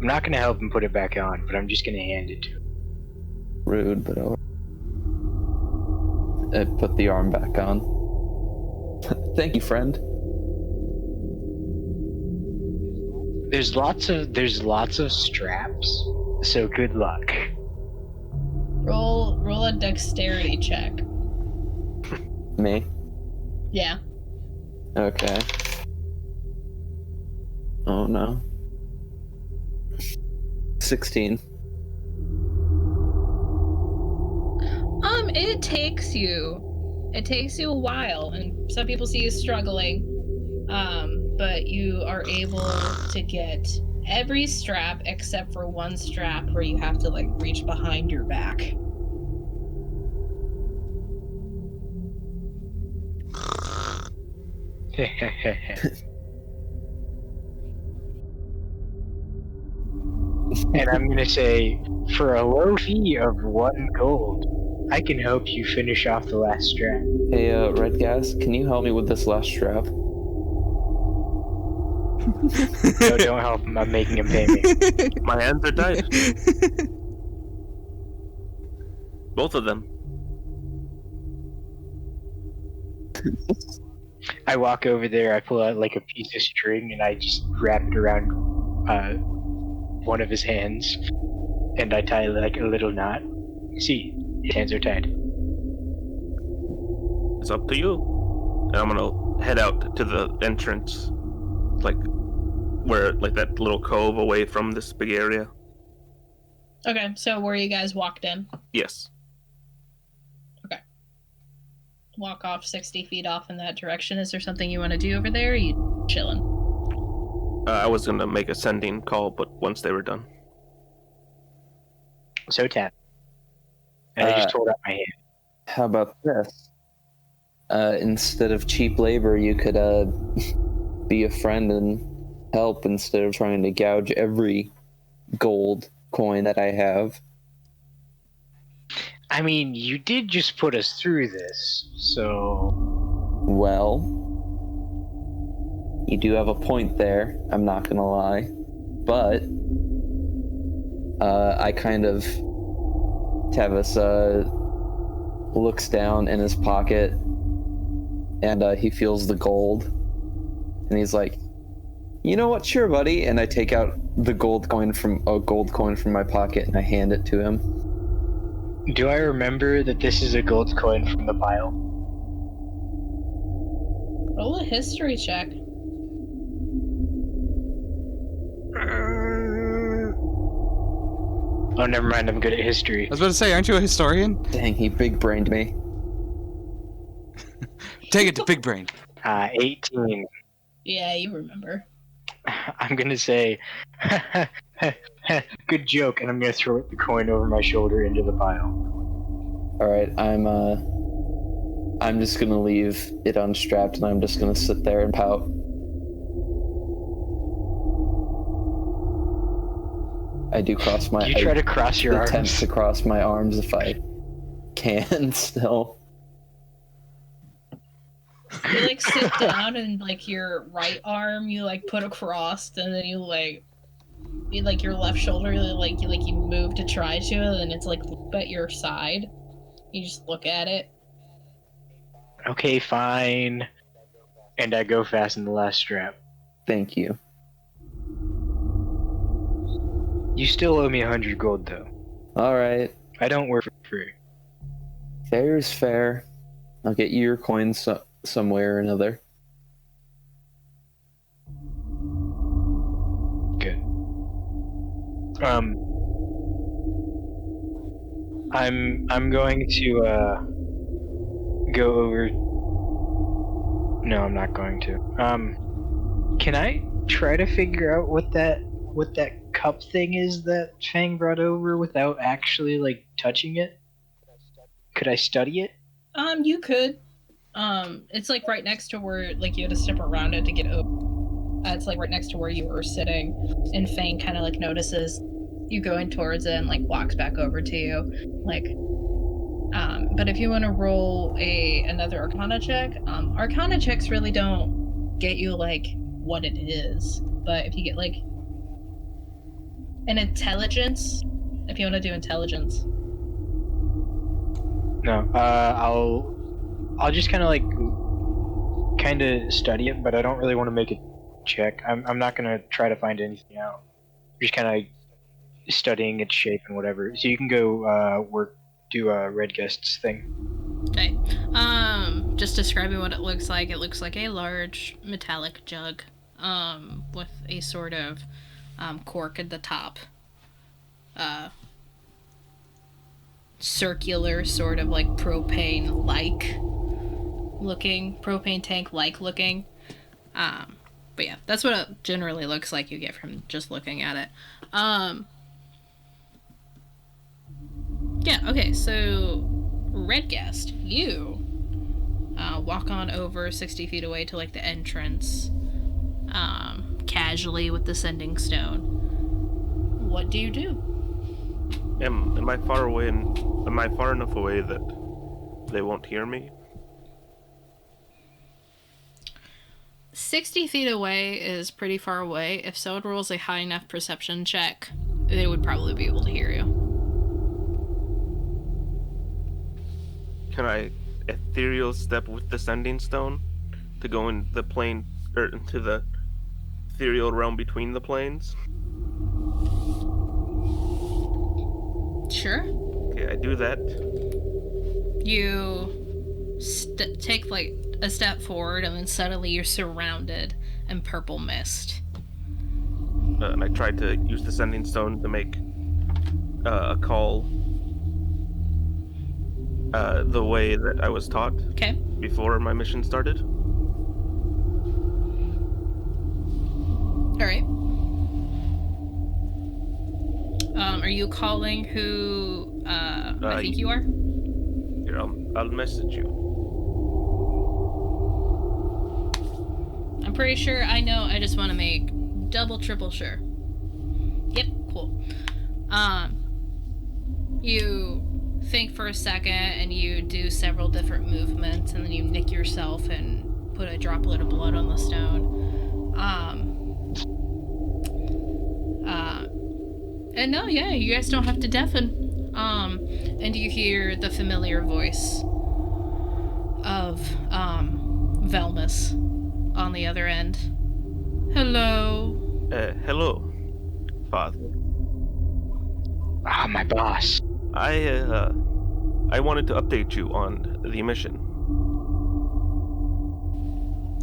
not gonna help him put it back on, but I'm just gonna hand it to him. Rude, but I put the arm back on. Thank you, friend. There's lots of straps, so good luck. Roll a dexterity check. Me? Yeah. Okay. Oh no. 16. It takes you a while, and some people see you struggling. But you are able to get every strap except for one strap where you have to like reach behind your back. And I'm gonna say, for a low fee of 1 gold, I can help you finish off the last strap. Hey, Red Gas, can you help me with this last strap? No, don't help him. I'm making him pay me. My hands are tied. Both of them. I walk over there, I pull out like a piece of string, and I just wrap it around one of his hands, and I tie like a little knot. See, his hands are tied. It's up to you. And I'm gonna head out to the entrance, like where that little cove away from this big area. Okay, so where you guys walked in? Yes. Walk off 60 feet off in that direction. Is there something you want to do over there, or are you chilling? I was gonna make a sending call, but once they were done. So tap. And I just hold out my hand. How about this? Instead of cheap labor, you could be a friend and help instead of trying to gouge every gold coin that I have. I mean, you did just put us through this, so... Well, you do have a point there, I'm not gonna lie. But, I kind of... Tavis, looks down in his pocket, and he feels the gold. And he's like, "You know what, sure, buddy." And I take out the gold coin from my pocket, and I hand it to him. Do I remember that this is a gold coin from the pile? Roll a history check. Oh, never mind, I'm good at history. I was about to say, aren't you a historian? Dang, he big-brained me. Take it to Big Brain. 18. Yeah, you remember. I'm gonna say, good joke, and I'm gonna throw the coin over my shoulder into the pile. Alright, I'm just gonna leave it unstrapped and I'm just gonna sit there and pout. I do cross my... You try to cross your arms? Attempt to cross my arms if I can still. You like sit down and like your right arm you like put across, and then you like your left shoulder you move to try to, and then it's like at your side. You just look at it. Okay, fine. And I go fasten the last strap. Thank you. You still owe me 100 gold, though. Alright. I don't work for free. Fair is fair. I'll get you your coins some way or another. Good. I'm going to go over. No, I'm not going to. Can I try to figure out what that cup thing is that Fang brought over without actually like touching it? Could I study it? You could. It's like right next to where like you had to step around it to get over. It's like right next to where you were sitting, and Fang kind of like notices you going towards it and like walks back over to you, like. But if you want to roll another Arcana check, Arcana checks really don't get you like what it is, but if you get like an intelligence, if you want to do intelligence. No, I'll just kind of study it, but I don't really want to make a check. I'm not gonna try to find anything out. I'm just kind of studying its shape and whatever. So you can go do a red guest's thing. Okay. Just describing what it looks like. It looks like a large metallic jug, with a sort of cork at the top. Circular, sort of like propane tank like looking. But yeah, that's what it generally looks like. You get from just looking at it. Yeah, okay, so Red Guest, you walk on over 60 feet away to like the entrance, casually with the sending stone. What do you do? Am I far away and am I far enough away that they won't hear me? 60 feet away is pretty far away. If someone rolls a high enough perception check, they would probably be able to hear you. Can I ethereal step with the sending stone to go in the plane, or into the ethereal realm between the planes? Sure. Okay, I do that. You take like a step forward, and then suddenly you're surrounded in purple mist. And I tried to use the sending stone to make a call the way that I was taught before my mission started. Alright. Are you calling who I think you are? Here, I'll message you. I'm pretty sure I know, I just want to make double, triple sure. Yep, cool. You think for a second, and you do several different movements, and then you nick yourself and put a droplet of blood on the stone. And no, yeah, you guys don't have to deafen. And you hear the familiar voice of, Velmus on the other end. Hello. Hello, Father. Ah, my boss. I wanted to update you on the mission.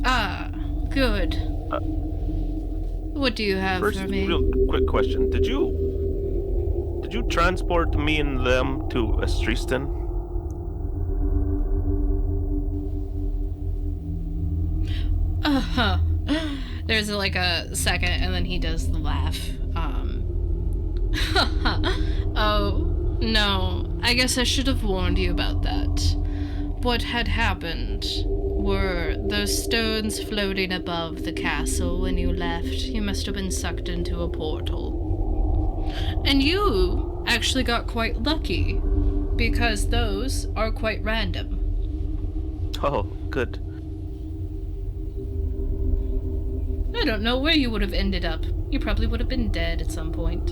Ah, good. What do you have First, for me? real quick question. Did you transport me and them to Estristan? There's like a second, and then he does the laugh. Oh, no, I guess I should have warned you about that. What had happened were those stones floating above the castle when you left. You must have been sucked into a portal. And you actually got quite lucky, because those are quite random. Oh, good. I don't know where you would have ended up. You probably would have been dead at some point.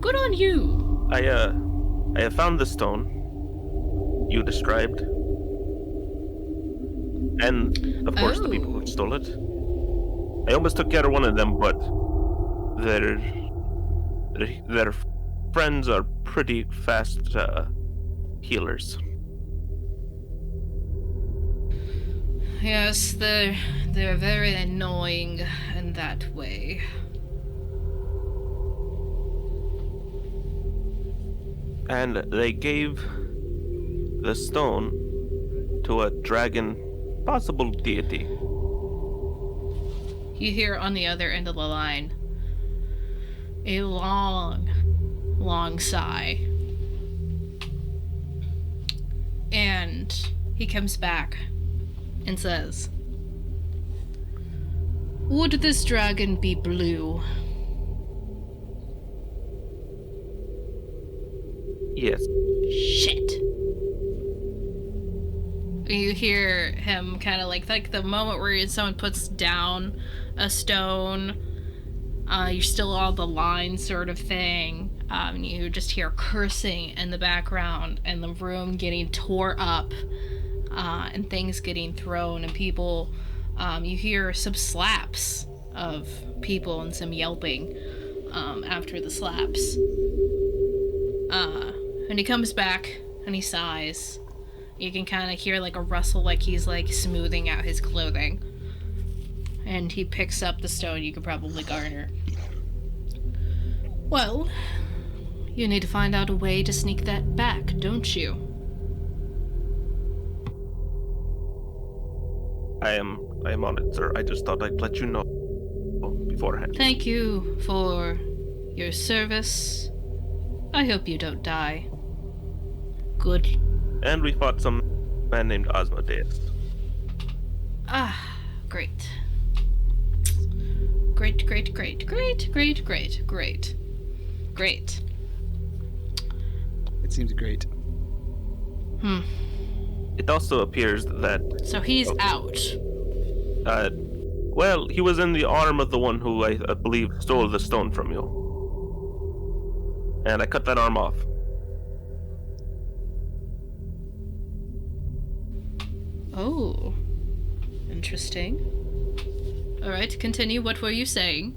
Good on you. I have found the stone you described. And, of course, the people who stole it. I almost took care of one of them, but their friends are pretty fast healers. Yes, they're very annoying in that way. And they gave the stone to a dragon, possible deity. You hear on the other end of the line a long, long sigh. And he comes back and says, "Would this dragon be blue?" Yes. Shit. You hear him kind of like the moment where someone puts down a stone, you're still on the line sort of thing. You just hear cursing in the background and the room getting tore up, and things getting thrown and people, you hear some slaps of people and some yelping after the slaps. And he comes back and he sighs. You can kind of hear like a rustle, like he's like smoothing out his clothing. And he picks up the stone you could probably garner. Well, you need to find out a way to sneak that back, don't you? I am on it, sir. I just thought I'd let you know beforehand. Thank you for your service. I hope you don't die. Good. And we fought some man named Asmodeus. Ah, great. Great, great, great, great, great, great, great. Great. It seems great. It also appears that... So he's out. Well, he was in the arm of the one who I believe stole the stone from you. And I cut that arm off. Oh. Interesting. Alright, continue. What were you saying?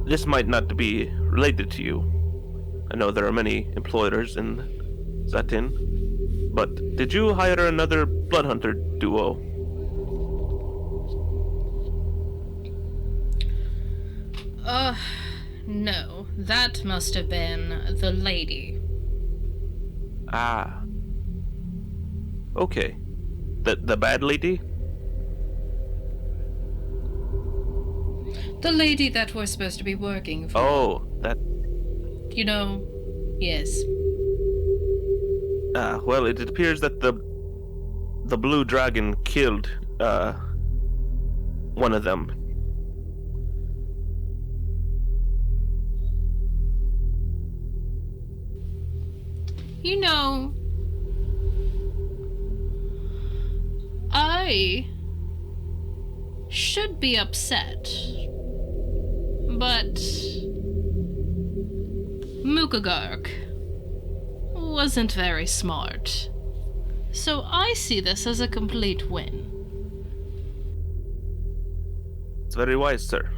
This might not be related to you. I know there are many employers in Zatin. But did you hire another blood hunter duo? No. That must have been the lady. Ah. Okay. The bad lady? The lady that we're supposed to be working for. Oh, that... You know, yes. Well, it appears that the blue dragon killed, one of them. You know, I should be upset, but Mukagark wasn't very smart, so I see this as a complete win. It's very wise, sir.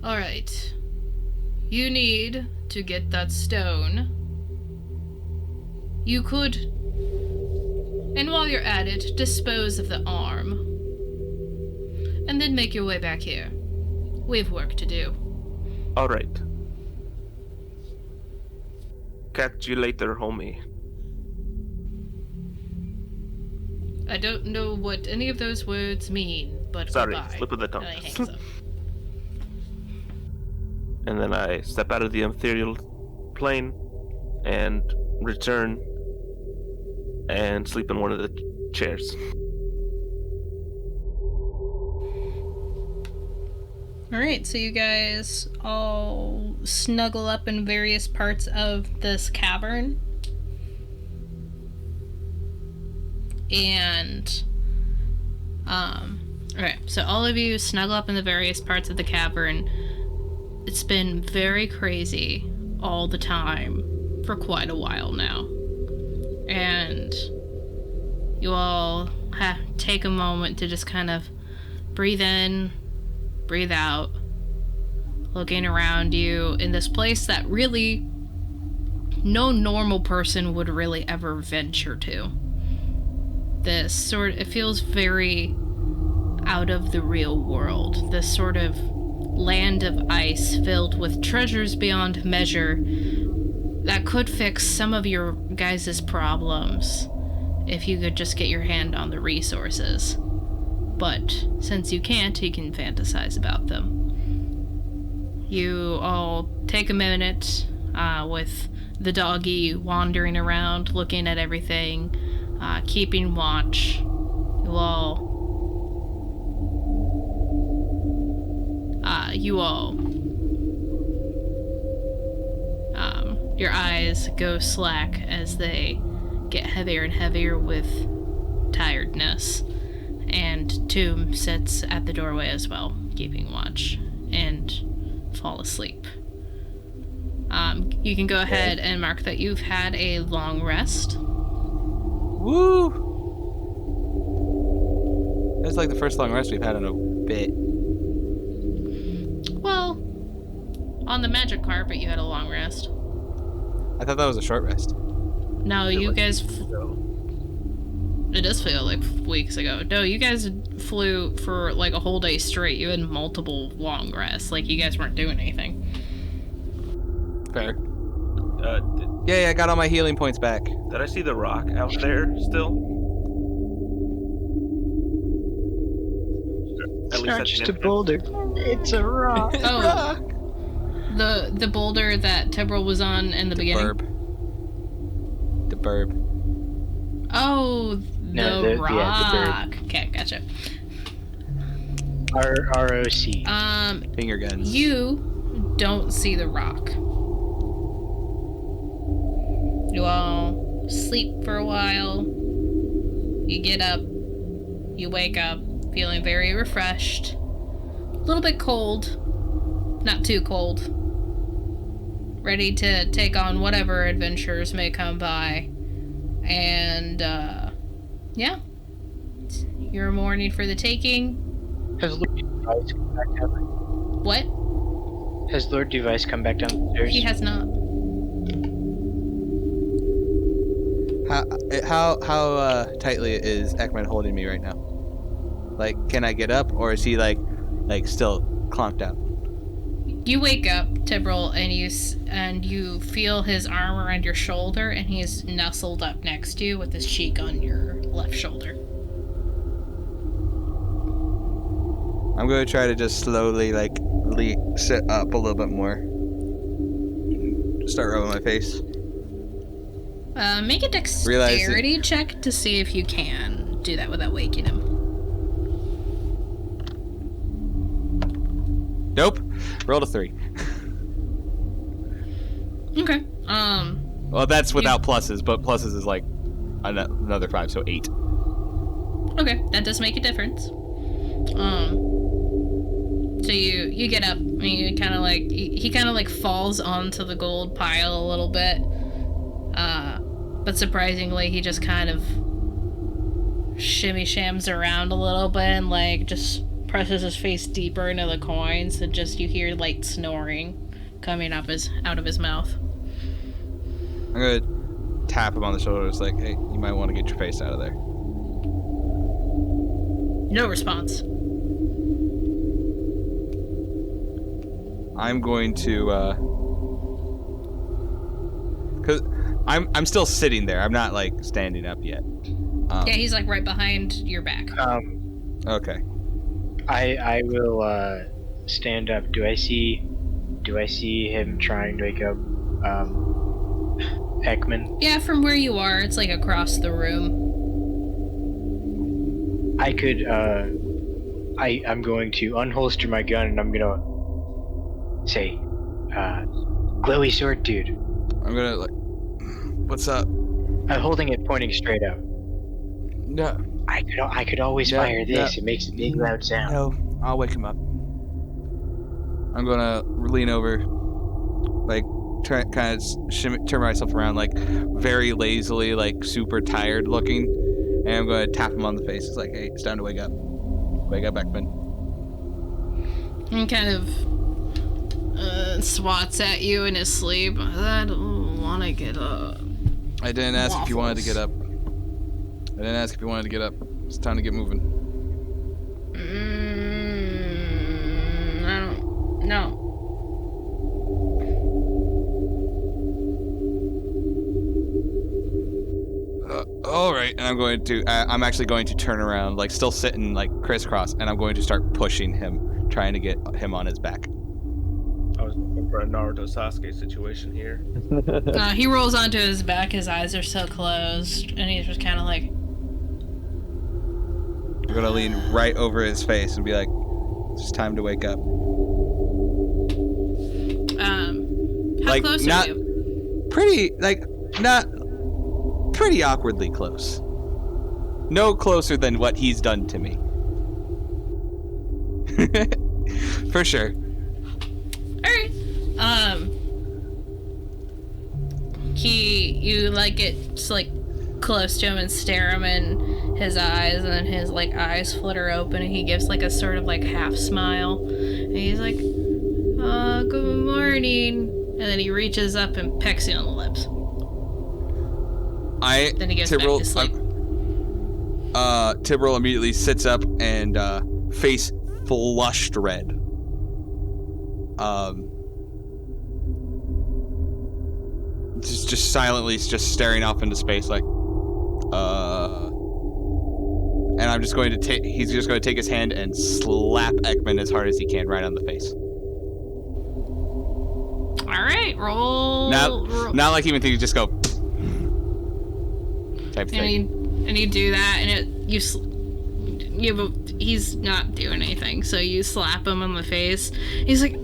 Alright. You need to get that stone. You could, and while you're at it, dispose of the arm. And then make your way back here. We've work to do. Alright. Catch you later, homie. I don't know what any of those words mean, but Sorry, goodbye. slip of the tongue. And I hangs up. And then I step out of the ethereal plane and return and sleep in one of the chairs. Alright, so you guys all snuggle up in various parts of this cavern. And, alright, so all of you snuggle up in the various parts of the cavern. It's been very crazy all the time for quite a while now. And you all take a moment to just kind of breathe in, breathe out, looking around you in this place that really no normal person would really ever venture to. It feels very out of the real world. This sort of land of ice filled with treasures beyond measure that could fix some of your guys' problems if you could just get your hand on the resources. But since you can't, you can fantasize about them. You all take a minute with the doggy wandering around, looking at everything, keeping watch. Your eyes go slack as they get heavier and heavier with tiredness. And Tomb sits at the doorway as well, keeping watch, and fall asleep. You can go ahead and mark that you've had a long rest. Woo! That's like the first long rest we've had in a bit. Well, on the magic carpet you had a long rest. I thought that was a short rest. No, you guys... It does feel like weeks ago. No, you guys flew for like a whole day straight. You had multiple long rests. Like, you guys weren't doing anything. Fair. Yeah, I got all my healing points back. Did I see the rock out there still? It's not just a boulder. It's a rock. Oh, the boulder that Tebril was on in the beginning? The burb. Oh, the rock. Yeah, the okay, gotcha. ROC. Finger guns. You don't see the rock. You all sleep for a while. You get up. You wake up feeling very refreshed. A little bit cold. Not too cold. Ready to take on whatever adventures may come by. And, yeah. Your morning for the taking. Has Lord Device come back down? What? Has Lord Device come back down the stairs? He has not. How tightly is Ekman holding me right now? Like, can I get up, or is he like still clonked out? You wake up, Tebril, and you feel his arm around your shoulder, and he's nestled up next to you with his cheek on your left shoulder. I'm going to try to just slowly, sit up a little bit more. Start rubbing my face. Make a dexterity check to see if you can do that without waking him. Nope. Rolled a 3. Okay. Well, that's without pluses, but pluses is like another 5, so 8. Okay, that does make a difference. So you get up and you kind of he kind of falls onto the gold pile a little bit. But surprisingly, he just kind of shimmy shams around a little bit and just presses his face deeper into the coins, and just you hear light snoring coming up out of his mouth. I'm gonna tap him on the shoulder. It's like, hey, you might want to get your face out of there. No response. I'm going to, cause I'm still sitting there. I'm not standing up yet. Yeah, he's right behind your back. Okay. I will stand up. Do I see him trying to wake up Ekman? Yeah, from where you are, it's like across the room. I could I'm going to unholster my gun and I'm gonna say, glowy sword dude. I'm gonna like, what's up? I'm holding it pointing straight up. No, I could always No, fire this. no. It makes a big loud sound. no, I'll wake him up. I'm gonna lean over, like try kind of turn myself around, like very lazily, like super tired looking, and I'm gonna tap him on the face. It's like, hey, it's time to wake up. Wake up, Ekman. And kind of swats at you in his sleep. I don't want to get up. I didn't ask if you wanted to get up. It's time to get moving. I don't know. All right, and I'm actually going to turn around, like still sitting like crisscross, and I'm going to start pushing him, trying to get him on his back. I was looking for a Naruto Sasuke situation here. He rolls onto his back, his eyes are still closed, and he's just kind of like... I'm gonna lean right over his face and be like, it's time to wake up. How Like, close not- are you? Pretty awkwardly close. No closer than what he's done to me. For sure. Alright. You like get just like close to him and stare him in his eyes, and then his like eyes flutter open and he gives like a sort of like half smile. And he's like, good morning. And then he reaches up and pecks you on the lips. Then he goes back to sleep. Tibril immediately sits up and face flushed red. Just silently just staring off into space like and I'm just going to he's just going to take his hand and slap Ekman as hard as he can right on the face. Alright, roll. Not like even think, just go type thing. And you do that, and he's not doing anything, so you slap him on the face. He's like,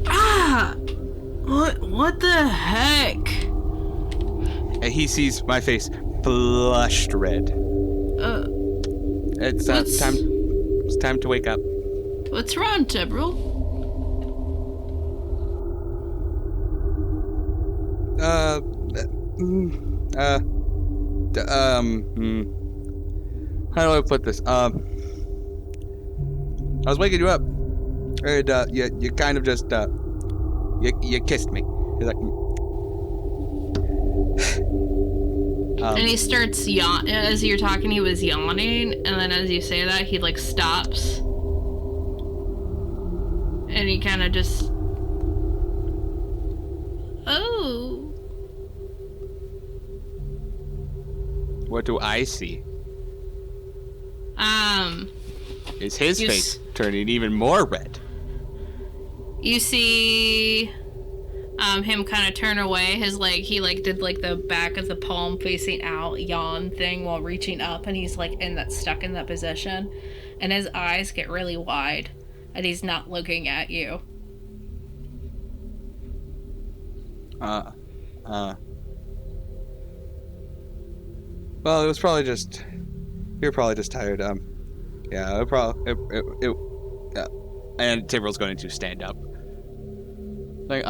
what the heck? And he sees my face flushed red. It's time. It's time to wake up. What's wrong, Cjbeards? How do I put this? I was waking you up, and you kind of just you kissed me. He's like, and he starts yawn. As you're talking, he was yawning, and then as you say that, he like stops, and he kind of just, what do I see? Is his face turning even more red? You see him kind of turn away. His he did like the back of the palm facing out yawn thing while reaching up, and he's like stuck in that position, and his eyes get really wide and he's not looking at you. Well, it was probably just you're probably just tired. Yeah, it probably yeah. And Tibrel's going to stand up. Like,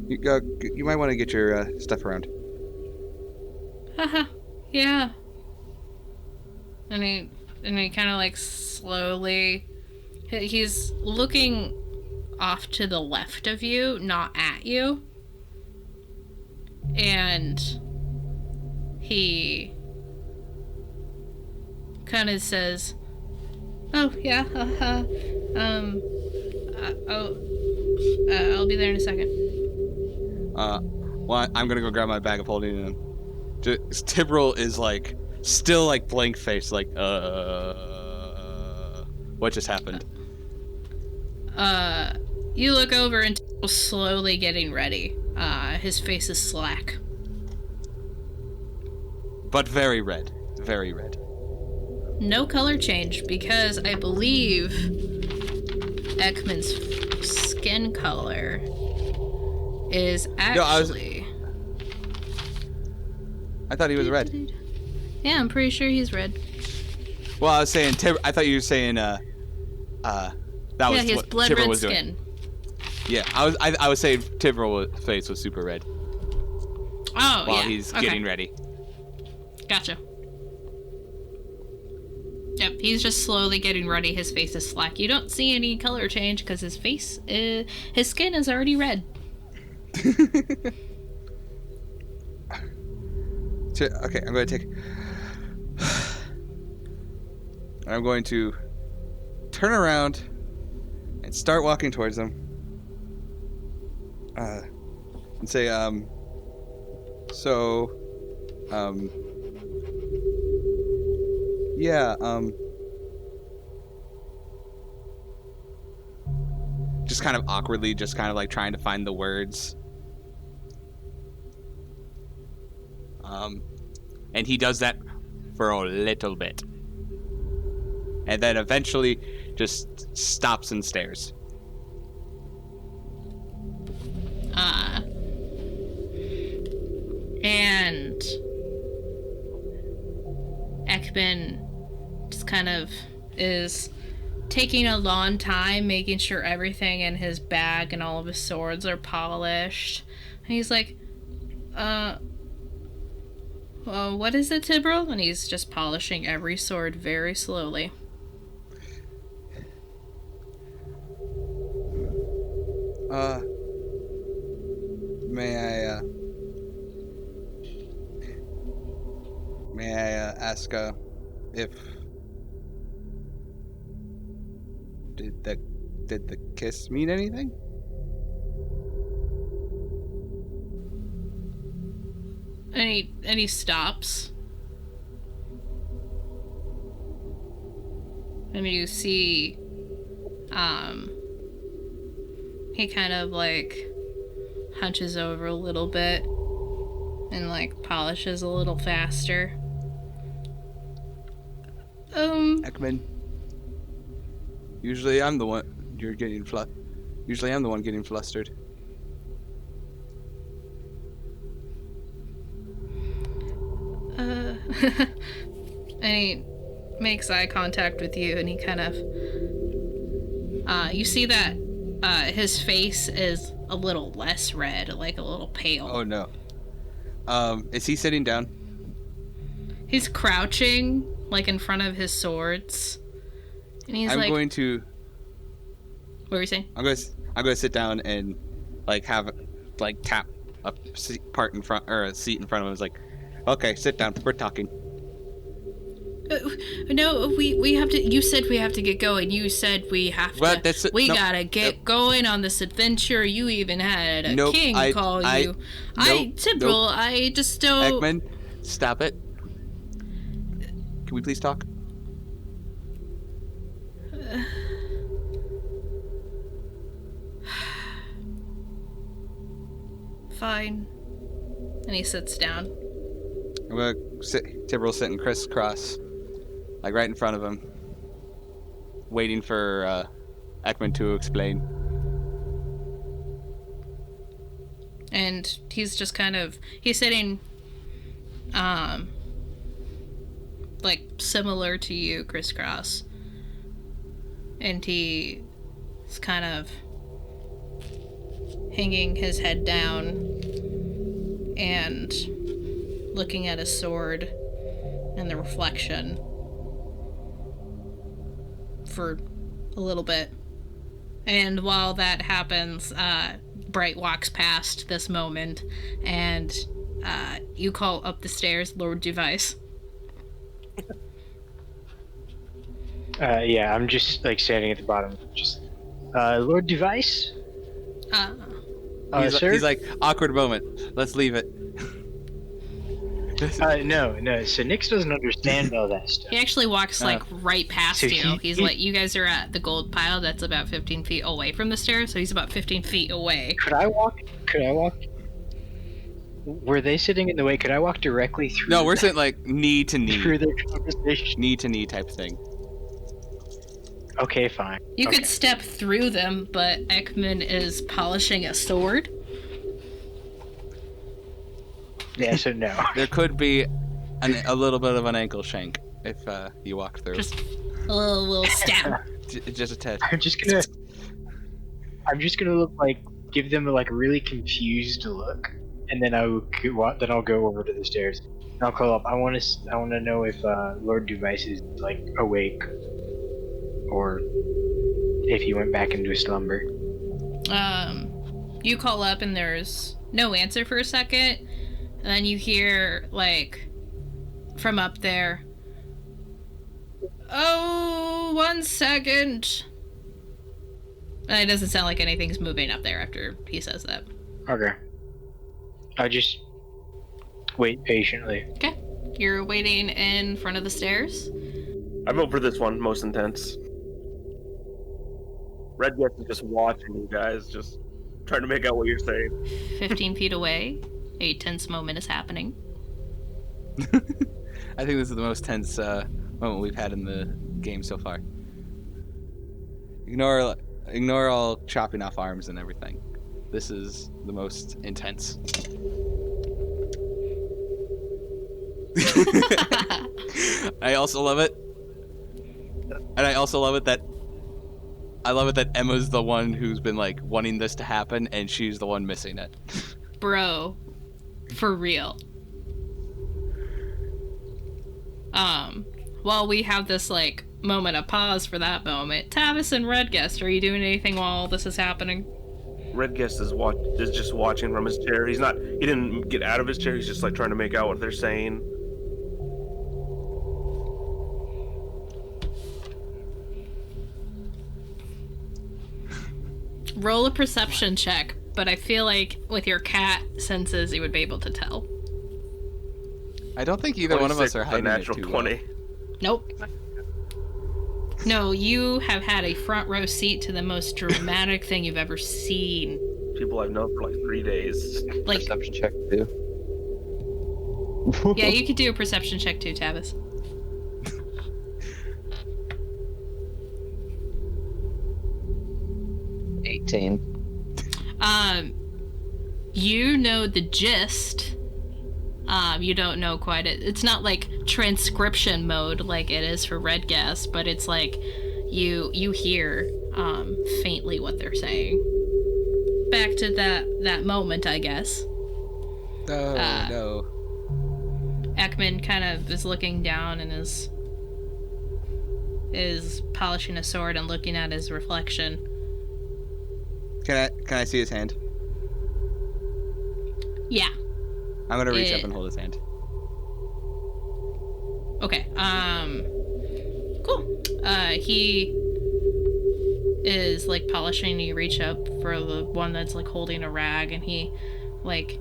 you might want to get your stuff around. Haha, yeah. And he kind of like slowly, he's looking off to the left of you, not at you. And he kind of says, "Oh yeah, I'll be there in a second." Well, I'm gonna go grab my bag of holding, and Tibrel is like still like blank face, like what just happened? You look over and Tibral's slowly getting ready. His face is slack. But very red. Very red. No color change, because I believe Ekman's skin color is actually... I thought he was red. Yeah, I'm pretty sure he's red. Well, I was saying, I thought you were saying, that was his what blood Tibral red was skin. doing. Yeah, I was saying Tibral's face was super red. Oh, while yeah. he's getting ready. Gotcha. Yep, he's just slowly getting ready. His face is slack. You don't see any color change because his skin is already red. Okay, I'm going to take... I'm going to turn around and start walking towards them. And say, just kind of awkwardly, just kind of like trying to find the words. And he does that for a little bit. And then eventually just stops and stares. And Ekman just kind of is taking a long time making sure everything in his bag and all of his swords are polished. And he's like, what is it, Tibral? And he's just polishing every sword very slowly. May I ask if did the kiss mean anything? And he stops. And you see he kind of like hunches over a little bit and like polishes a little faster. Ekman. Usually I'm the one getting flustered. And he makes eye contact with you, and he kind of you see that his face is a little less red, like a little pale. Oh no. Is he sitting down? He's crouching, like in front of his swords. And he's I'm like, going to... What were you saying? I'm going to sit down and like have like tap a seat in front of him. It's like, okay, sit down. We're talking. No, we have to. You said we have to get going. You said we have to. Gotta get going on this adventure. You even had a king call you. Tibral, I just don't. Ekman, stop it. Can we please talk? Fine. And he sits down. I'm gonna sit. Tibral sitting crisscross, like right in front of him, waiting for Ekman to explain. And he's just kind of sitting, like similar to you, crisscross. And he's kind of hanging his head down and looking at his sword and the reflection for a little bit. And while that happens, Bright walks past this moment, and you call up the stairs, Lord Device. Yeah, I'm just like standing at the bottom. Just, Lord Device? Sir? He's like, awkward moment. Let's leave it. No. So Nix doesn't understand all that stuff. He actually walks like right past So you. He's like, you guys are at the gold pile that's about 15 feet away from the stairs, so he's about 15 feet away. Could I walk? Were they sitting in the way? Could I walk directly through? No, we're sitting like knee to knee. Through their conversation. Knee to knee type thing. Okay, fine. You Okay. could step through them, but Ekman is polishing a sword. Yeah, so no. There could be a little bit of an ankle shank if you walk through. Just a little stab. Just a tad. I'm just gonna look like, give them like a really confused look, and then I'll go over to the stairs. And I'll call up. I want to know if Lord Device is like awake, or if he went back into a slumber. You call up and there's no answer for a second, and then you hear like from up there, "Oh, 1 second." And it doesn't sound like anything's moving up there after he says that. Okay. I just wait patiently. Okay. You're waiting in front of the stairs. I vote for this one, most intense. Red Guest is just watching you guys, just trying to make out what you're saying. 15 feet away, a tense moment is happening. I think this is the most tense moment we've had in the game so far. Ignore all chopping off arms and everything. This is the most intense. I also love it. And I also love it that Emma's the one who's been like wanting this to happen and she's the one missing it. Bro, for real. While we have this like moment of pause for that moment, Tavis and Red Guest, are you doing anything while all this is happening? Red Guest is just watching from his chair. He didn't get out of his chair, he's just like trying to make out what they're saying. Roll a perception check, but I feel like with your cat senses you would be able to tell. I don't think either one of us are hiding it natural too 20. well. Nope. No, you have had a front row seat to the most dramatic thing you've ever seen. People I've known for like 3 days. Like, Perception check too. yeah, you could do a perception check too, Tavis. You know the gist. You don't know quite it. It's not like transcription mode like it is for Red Gas, but it's like you hear faintly what they're saying. Back to that moment, I guess. No. Ekman kind of is looking down and is polishing a sword and looking at his reflection. Can I see his hand? Yeah. I'm gonna reach up and hold his hand. Okay. Cool. He is like polishing. You reach up for the one that's like holding a rag, and he like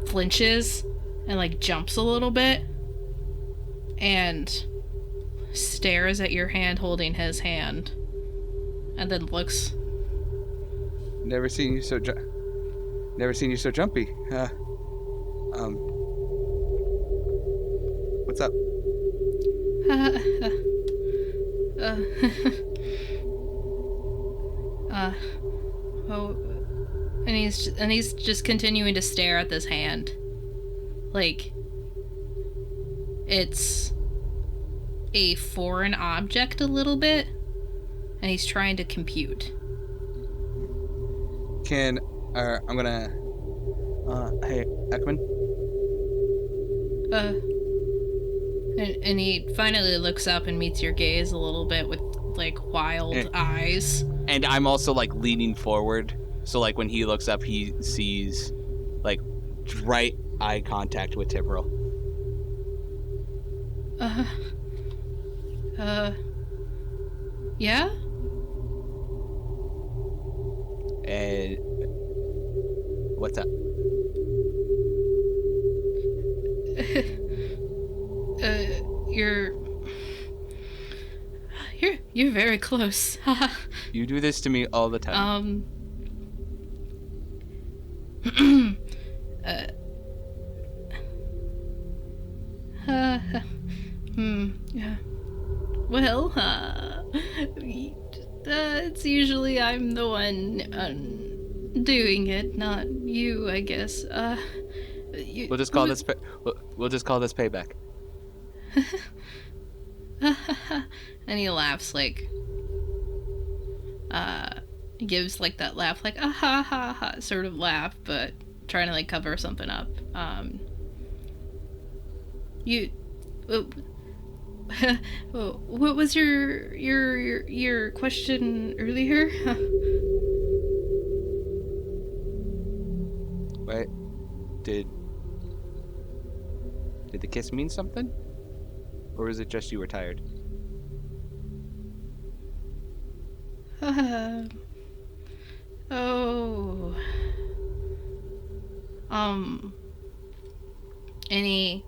flinches and like jumps a little bit and stares at your hand holding his hand, and then looks. Never seen you so jumpy. What's up? Oh, and he's just continuing to stare at this hand, like it's a foreign object a little bit, and he's trying to compute. I'm gonna. Hey, Ekman. And he finally looks up and meets your gaze a little bit with like wild eyes. And I'm also like leaning forward, so like when he looks up, he sees like right eye contact with Tipperl. Yeah? And what's up? You're very close. You do this to me all the time. Yeah. Well, it's usually I'm the one doing it, not you, I guess. We'll just call this we'll just call this payback. And he laughs like, he gives like that laugh, like a ha ha ha sort of laugh, but trying to like cover something up. What was your question earlier? Wait, did the kiss mean something? Or is it just you were tired? Oh. And he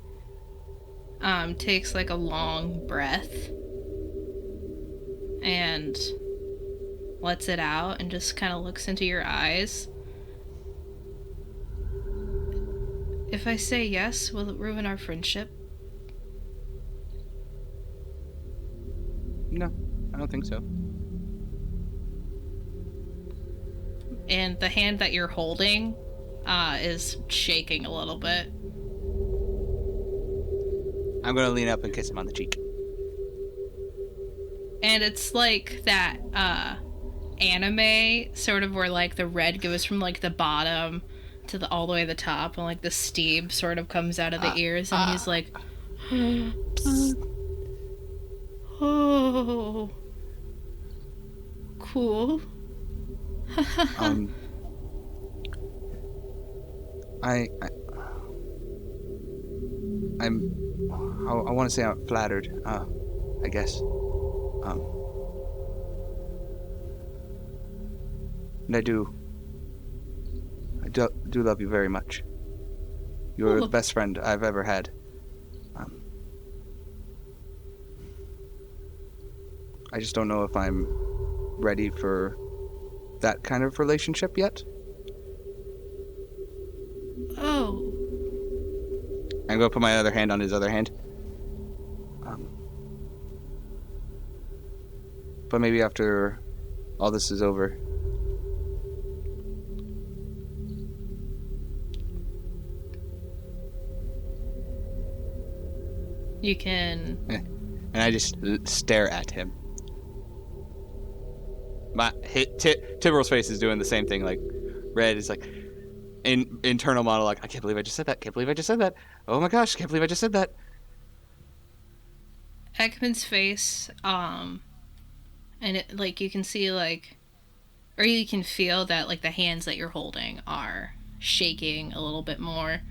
takes like a long breath and lets it out and just kind of looks into your eyes. If I say yes, will it ruin our friendship? No, I don't think so. And the hand that you're holding is shaking a little bit. I'm gonna lean up and kiss him on the cheek. And it's like that anime sort of where like the red goes from like the bottom to the all the way to the top, and like the steam sort of comes out of the ears, and he's like, oh, cool. I want to say I'm flattered, I guess. And I do love you very much. You're the best friend I've ever had. I just don't know if I'm ready for that kind of relationship yet. Oh. I'm going to put my other hand on his other hand. But maybe after all this is over. You can... And I just stare at him. Tibber's face is doing the same thing. Like, Red is like, internal monologue. I can't believe I just said that. Can't believe I just said that. Oh my gosh, can't believe I just said that. Ekman's face, and it, like, you can see, like, or you can feel that, like, the hands that you're holding are shaking a little bit more.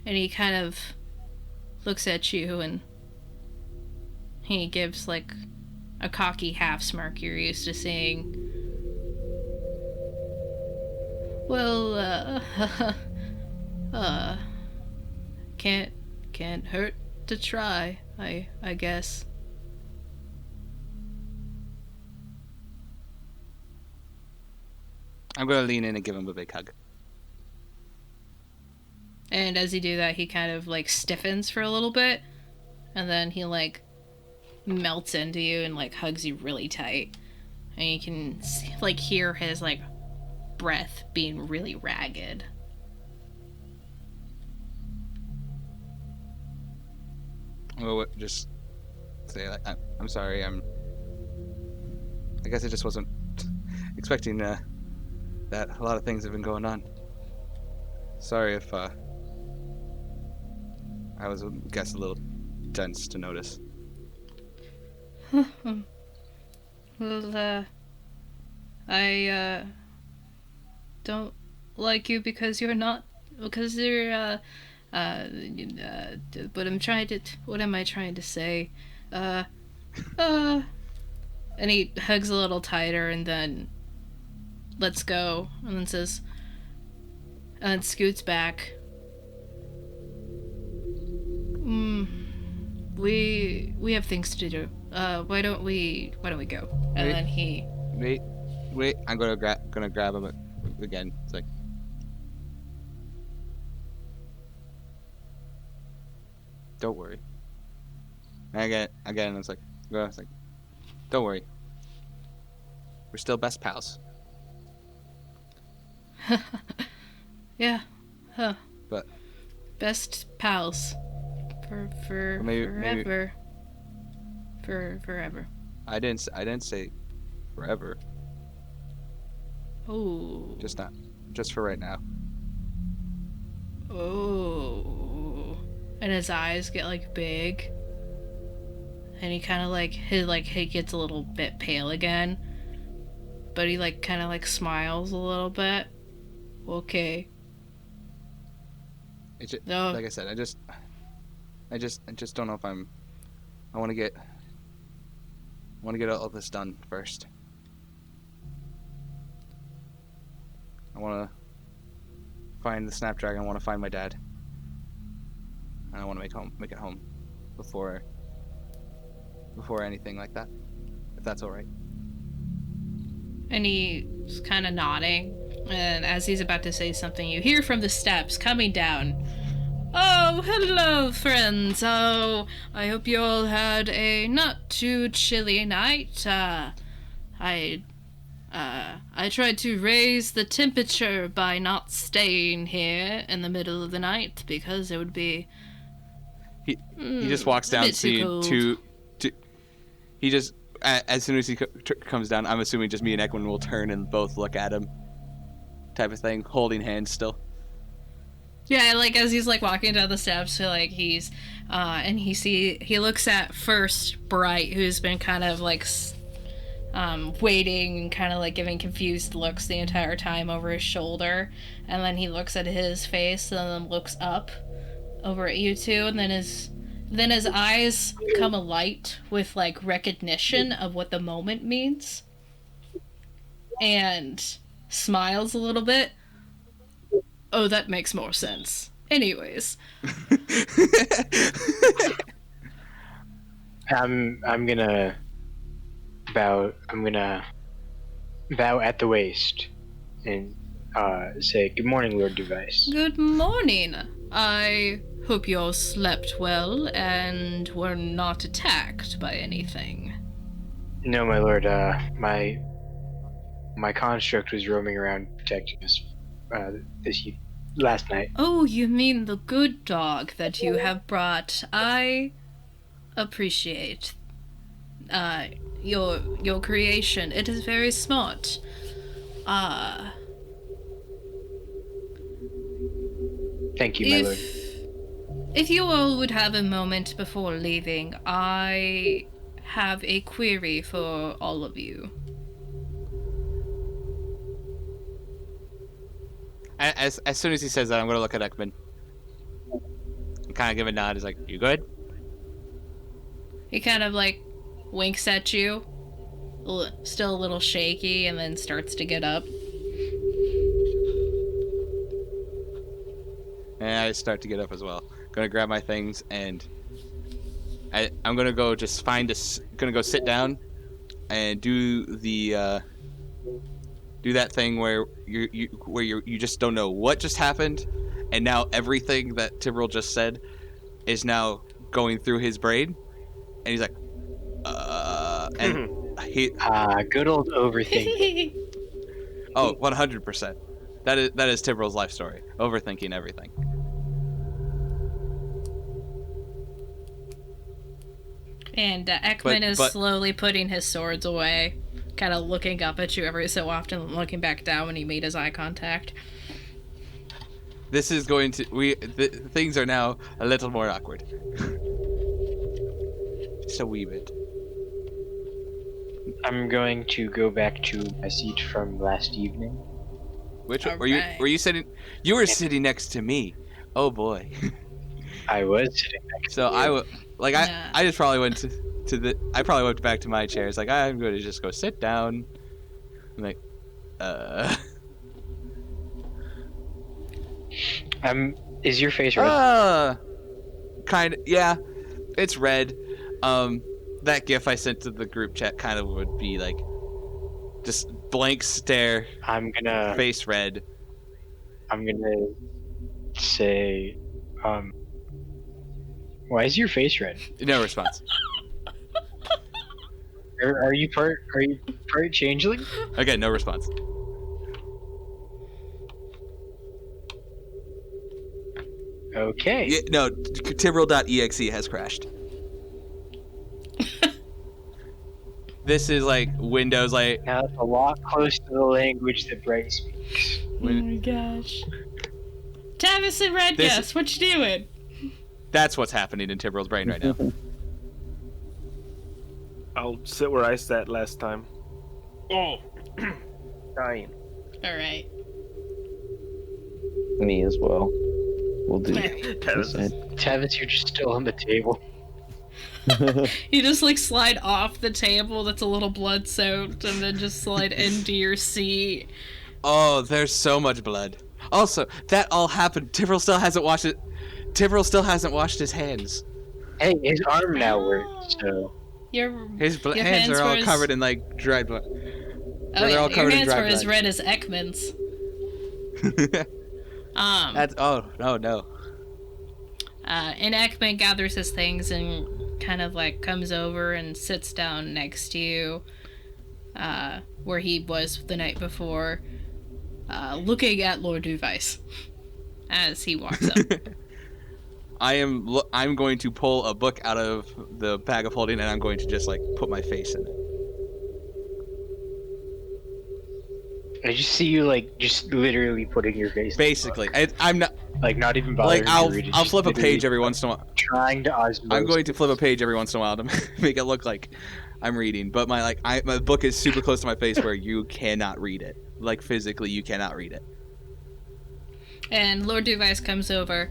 And he kind of looks at you and he gives, like, a cocky half smirk you're used to seeing. Well, can't hurt to try, I guess. I'm gonna lean in and give him a big hug. And as you do that, he kind of, like, stiffens for a little bit, and then he, like, melts into you and, like, hugs you really tight. And you can, like, hear his, like, breath being really ragged. Well, just say, like, I'm sorry, I guess I just wasn't expecting that a lot of things have been going on. Sorry if I was, I guess, a little dense to notice. Well, I don't like you because you're not, because you're, but I'm trying to, what am I trying to say? And he hugs a little tighter and then lets go and then says, and scoots back. We have things to do. why don't we go? And Wait. then he... Wait, I'm gonna grab him again. It's like, don't worry. And again, it's like, don't worry. We're still best pals. Yeah. Huh. But Best pals. For maybe- forever. For forever. I didn't say forever. Oh. Just for right now. Oh. And his eyes get like big. And he kind of like he gets a little bit pale again. But he like kind of like smiles a little bit. Okay. It's just, No. like I said, I just don't know if I want to get all this done first. I want to find the Snapdragon. I want to find my dad. And I want to make it home before anything like that. If that's all right. And he's kind of nodding. And as he's about to say something, you hear from the steps coming down. Oh, hello, friends. Oh, I hope you all had a not too chilly night. I tried to raise the temperature by not staying here in the middle of the night because it would be... He just walks a down, bit too seeing cold. two. He just as soon as he comes down, I'm assuming just me and Ekwin will turn and both look at him, type of thing, holding hands still. Yeah, like as he's like walking down the steps, so like he's and he looks at first Bright, who's been kind of like waiting and kind of like giving confused looks the entire time over his shoulder, and then he looks at his face and then looks up over at you two, and then his eyes come alight with like recognition of what the moment means, and smiles a little bit. Oh, that makes more sense. Anyways. I'm gonna bow at the waist and say, "Good morning, Lord Device." Good morning. I hope you all slept well and were not attacked by anything. No, my lord. My construct was roaming around protecting us last night. Oh, you mean the good dog that you have brought. I appreciate your creation. It is very smart. Thank you, my lord. If you all would have a moment before leaving, I have a query for all of you. As soon as he says that, I'm gonna look at Ekman and kind of give a nod. He's like, "You good?" He kind of like winks at you, still a little shaky, and then starts to get up. And I start to get up as well. Gonna grab my things and I'm gonna go just gonna go sit down and do the do that thing where you just don't know what just happened, and now everything that Tyrrell just said is now going through his brain, and he's like, and he good old overthinking. oh 100%. That is Tyrrell's life story, overthinking everything. And Ekman is but- slowly putting his swords away, kind of looking up at you every so often, and looking back down when he made his eye contact. This is going to things are now a little more awkward. Just a wee bit. I'm going to go back to my seat from last evening. Which All were you? right. Were you sitting? You were sitting next to me. Oh boy. I was sitting next So to you. I would like Yeah. I just probably went to the. I probably went back to my chair. It's like I'm going to just go sit down. I'm like, Is your face red? kind of, yeah. It's red. that GIF I sent to the group chat kind of would be like, just blank stare, I'm gonna face red. say, why is your face red? No response. Are you part changeling? Again, no response. Okay. Yeah, no, Tibral.exe has crashed. This is like Windows, like Now that's a lot close to the language that Bright speaks. Oh my gosh. Tavis and Red This- Guess, what you doing? that's what's happening in Tibral's brain right now. I'll sit where I sat last time. Oh, dying. Alright. Me as well. We'll do Tavis, you're just still on the table. You just like slide off the table that's a little blood soaked and then just slide into your seat. Oh, there's so much blood. Also, that all happened. Tibral still hasn't washed it. Tibral still hasn't washed his hands. Hey, his arm now works, so... His your hands are all were covered in like dried blood. Oh they're yeah, all your covered in hands dry were as blood. red as Ekman's. That's no. And Ekman gathers his things and kind of like comes over and sits down next to you, where he was the night before, looking at Lord Duvice as he walks up. I'm going to pull a book out of the bag of holding and I'm going to just like put my face in it. I just see you like just literally putting your face. Basically, I'm not Like not even bothering like to read it. I'll just flip a literally page every once in a while. Trying to osmose. I'm going to flip a page every once in a while to make it look like I'm reading, but my book is super close to my face where you cannot read it. Like physically, you cannot read it. And Lord Duvice comes over.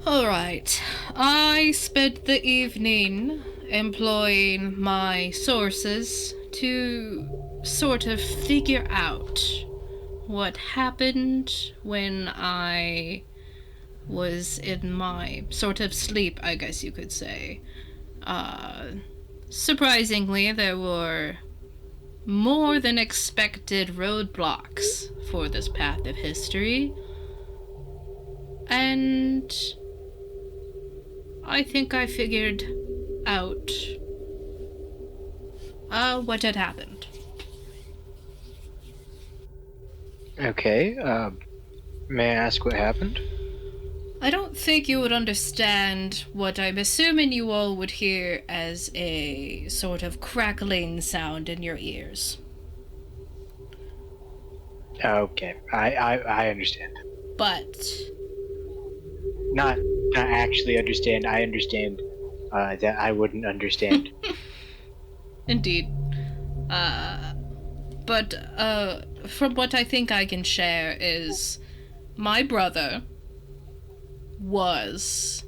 Alright, I spent the evening employing my sources to sort of figure out what happened when I was in my sort of sleep, I guess you could say. Surprisingly, there were more than expected roadblocks for this path of history. And I think I figured out what had happened. Okay. May I ask what happened? I don't think you would understand what I'm assuming you all would hear as a sort of crackling sound in your ears. Okay. I understand. But Not actually understand. I understand that I wouldn't understand. indeed. But from what I think I can share is my brother was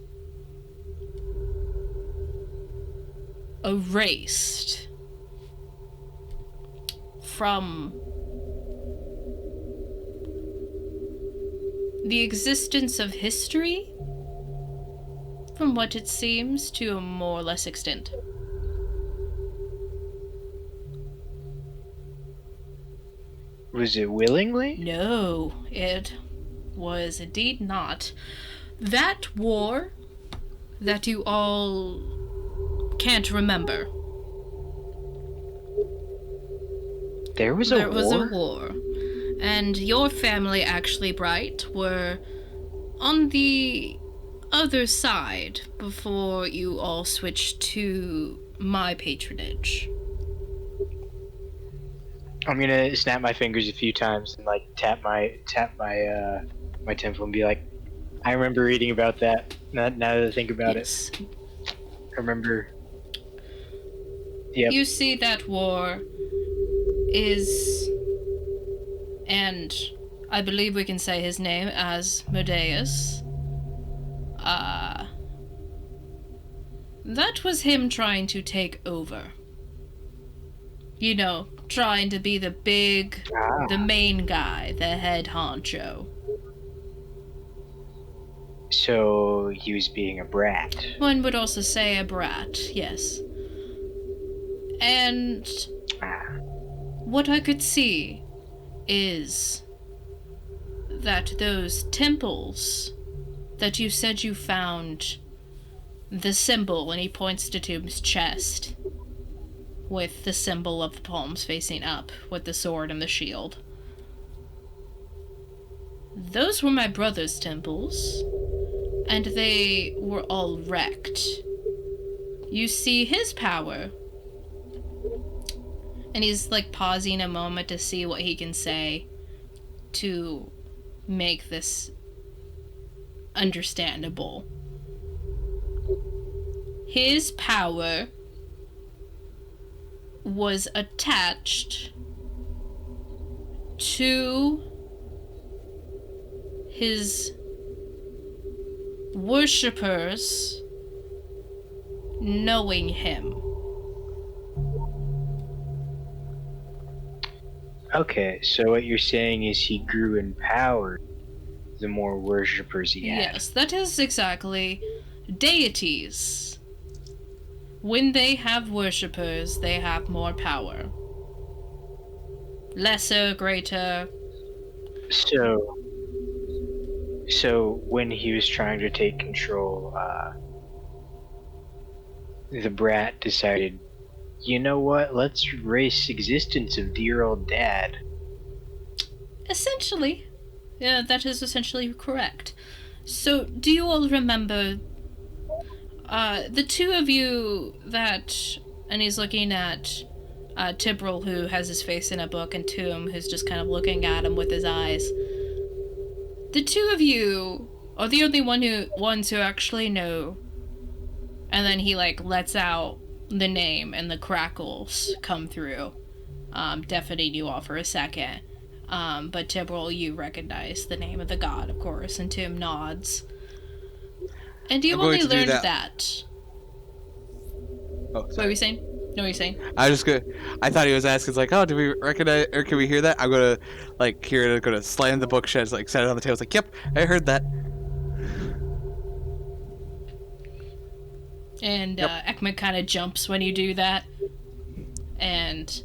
erased from the existence of history, from what it seems, to a more or less extent. Was it willingly? No, it was indeed not. That war that you all can't remember. There was a There war? was a war. And your family, actually, Bright, were on the other side before you all switched to my patronage. I'm gonna snap my fingers a few times and like tap my temple and be like, I remember reading about that. Now that I think about Yes. it, I remember. Yep. You see, that war is, and I believe we can say his name as Asmodeus. That was him trying to take over. You know, trying to be the main guy, the head honcho. So he was being a brat. One would also say a brat, yes. And what I could see is that those temples that you said you found the symbol, and he points to Tomb's chest with the symbol of the palms facing up with the sword and the shield. Those were my brother's temples, and they were all wrecked. You see his power. And he's like pausing a moment to see what he can say to make this understandable. His power was attached to his worshippers knowing him. Okay, so what you're saying is he grew in power the more worshippers he had. Yes, that is exactly. Deities. When they have worshippers, they have more power. Lesser, greater. So when he was trying to take control, the brat decided, you know what, let's erase existence of dear old dad. Essentially. Yeah, that is essentially correct. So, do you all remember the two of you that, and he's looking at Tibril, who has his face in a book, and Tomb, who's just kind of looking at him with his eyes. The two of you are the only ones who actually know. And then he lets out the name, and the crackles come through, deafening you all for a second. But Tibril, you recognize the name of the god, of course, and Tomb nods. And you only learned that. Oh, What were you saying? No, what were you saying? I thought he was asking, like, oh, do we recognize, or can we hear that? I'm gonna, hear it, I'm gonna slam the bookshelves, set it on the table. It's like, yep, I heard that. And Ekman kind of jumps when you do that, and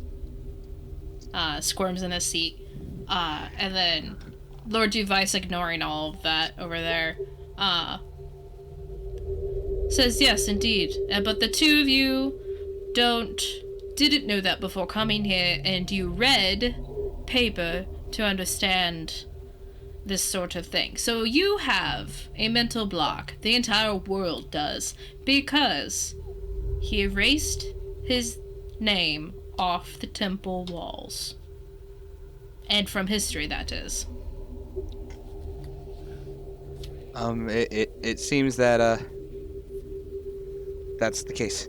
squirms in his seat. And then Lord Device, ignoring all of that over there, says, yes, indeed. But the two of you didn't know that before coming here, and you read paper to understand this sort of thing. So you have a mental block. The entire world does. Because he erased his name off the temple walls. And from history, that is. It seems that, that's the case.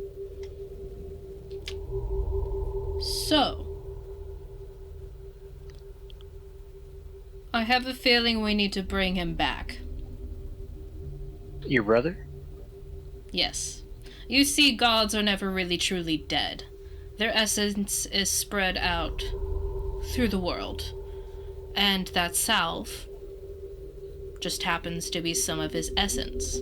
So, I have a feeling we need to bring him back. Your brother? Yes. You see, gods are never really truly dead. Their essence is spread out through the world. And that salve just happens to be some of his essence.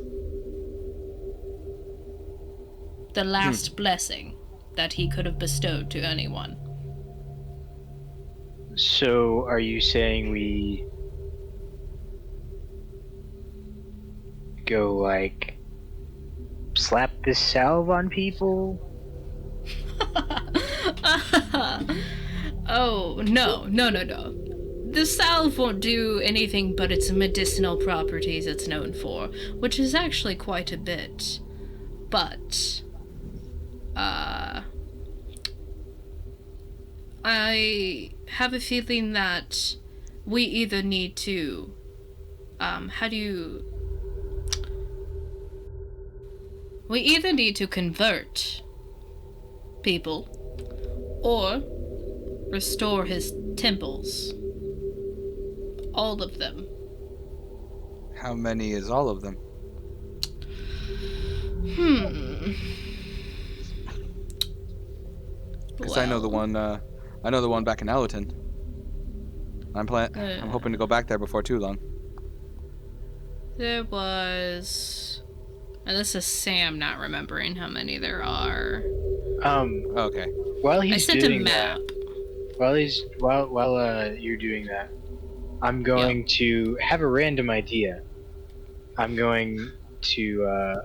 The last blessing that he could have bestowed to anyone. So, are you saying we go, slap this salve on people? Oh, no. The salve won't do anything but its medicinal properties it's known for, which is actually quite a bit. But, I have a feeling that we either need to, we either need to convert people or restore his temples. All of them. How many is all of them? Because I know the one back in Allerton. I'm hoping to go back there before too long. There was... And this is Sam not remembering how many there are. Okay. While I he's sent a doing map. that, while you're doing that, I'm going to have a random idea. I'm going to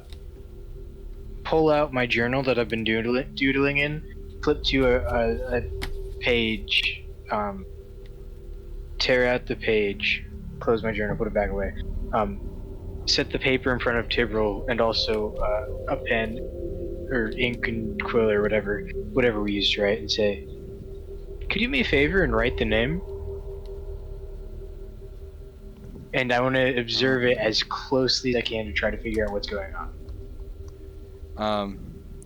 pull out my journal that I've been doodling in, flip to a page, tear out the page, close my journal, put it back away, set the paper in front of Tibril, and also a pen or ink and quill or whatever we used to write, and say, could you do me a favor and write the name? And I want to observe it as closely as I can to try to figure out what's going on.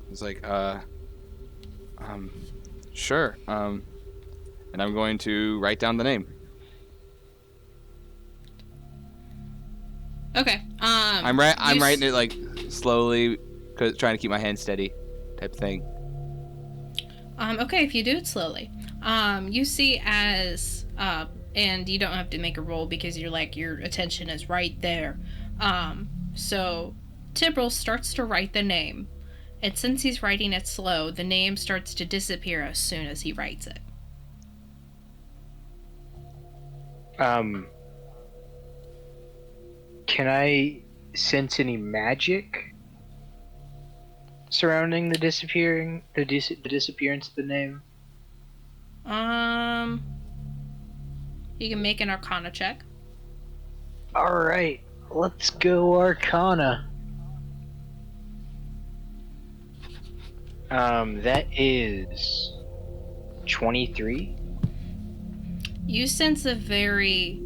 It's like, sure. And I'm going to write down the name. Okay. I'm writing it like slowly, trying to keep my hand steady, type thing. Okay, if you do it slowly. You see as and you don't have to make a roll because your attention is right there. So Tibril starts to write the name, and since he's writing it slow, the name starts to disappear as soon as he writes it. Can I sense any magic surrounding the disappearance of the name? You can make an Arcana check. Alright, let's go Arcana. That is 23. You sense a very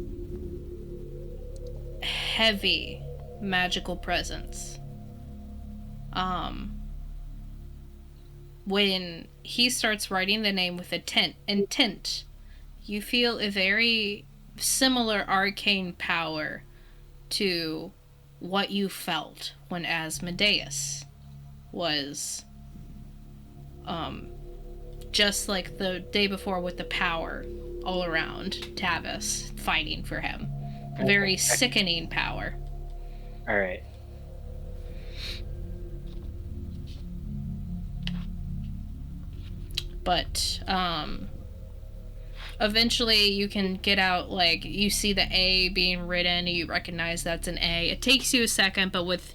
heavy magical presence. When he starts writing the name with intent, you feel a very similar arcane power to what you felt when Asmodeus was just like the day before with the power all around Tavis fighting for him. Very sickening power. Alright. But eventually you can get out, you see the A being written, you recognize that's an A. It takes you a second, but with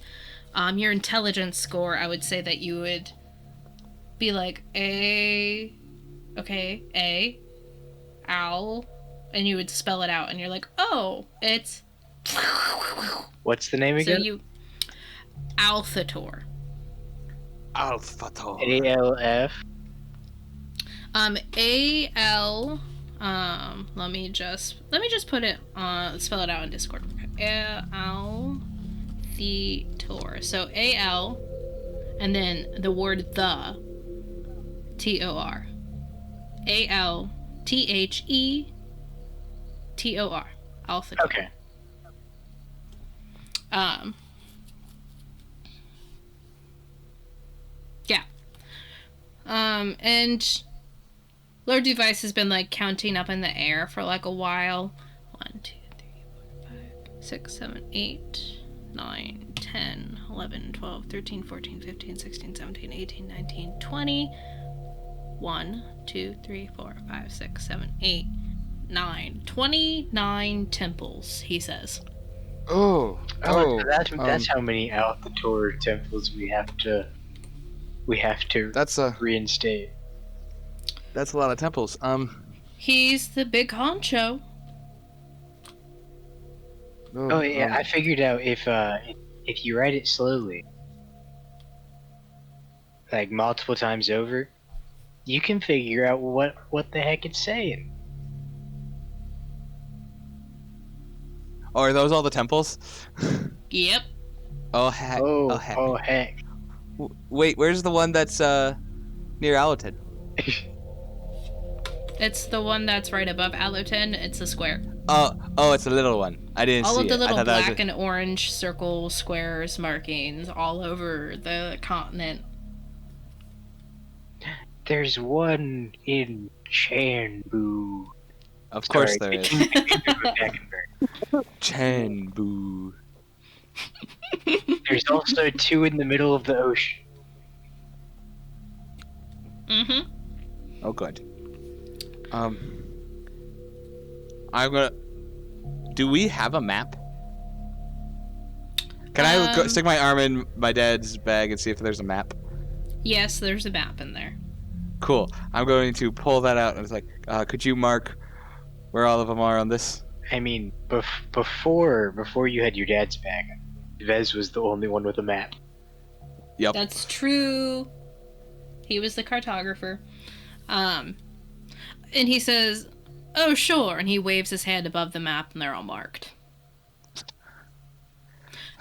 your intelligence score, I would say that you would be like, A, okay, A, owl, and you would spell it out, and you're like, oh, it's... What's the name again? So you... Althator. Alphator. ALF. A-L... let me just put it spell it out in Discord. Althator. So A-L, and then the word the, T-O-R. A-L-T-H-E-T-O-R. Althator. Okay. Yeah. And Lord Device has been counting up in the air for a while. 1, 2, 3, 4, 5, 6, 7, 8, 9, 10, 11, 12, 13, 14, 15, 16, 17, 18, 19, 20. 1, 2, 3, 4, 5, 6, 7, 8, 9. 29 temples, he says. So that's how many Althator temples we have to reinstate. That's a lot of temples. He's the big honcho. Oh yeah, I figured out if you write it slowly, multiple times over, you can figure out what the heck it's saying. Oh, are those all the temples? Yep. Oh heck. Oh heck. Wait, where's the one that's near Alatin? It's the one that's right above Alatin. It's a square. Oh, it's a little one. I didn't see it. All of the little black black and orange circle squares markings all over the continent. There's one in Chanbu. Of course there is. Chanbu. There's also 2 in the middle of the ocean. Mm-hmm. Oh, good. I'm gonna. Do we have a map? Can I stick my arm in my dad's bag and see if there's a map? Yes, there's a map in there. Cool. I'm going to pull that out and it's like, could you mark where all of them are on this? I mean, before you had your dad's bag, Vez was the only one with a map. Yep. That's true. He was the cartographer. And he says, "Oh, sure," and he waves his hand above the map, and they're all marked.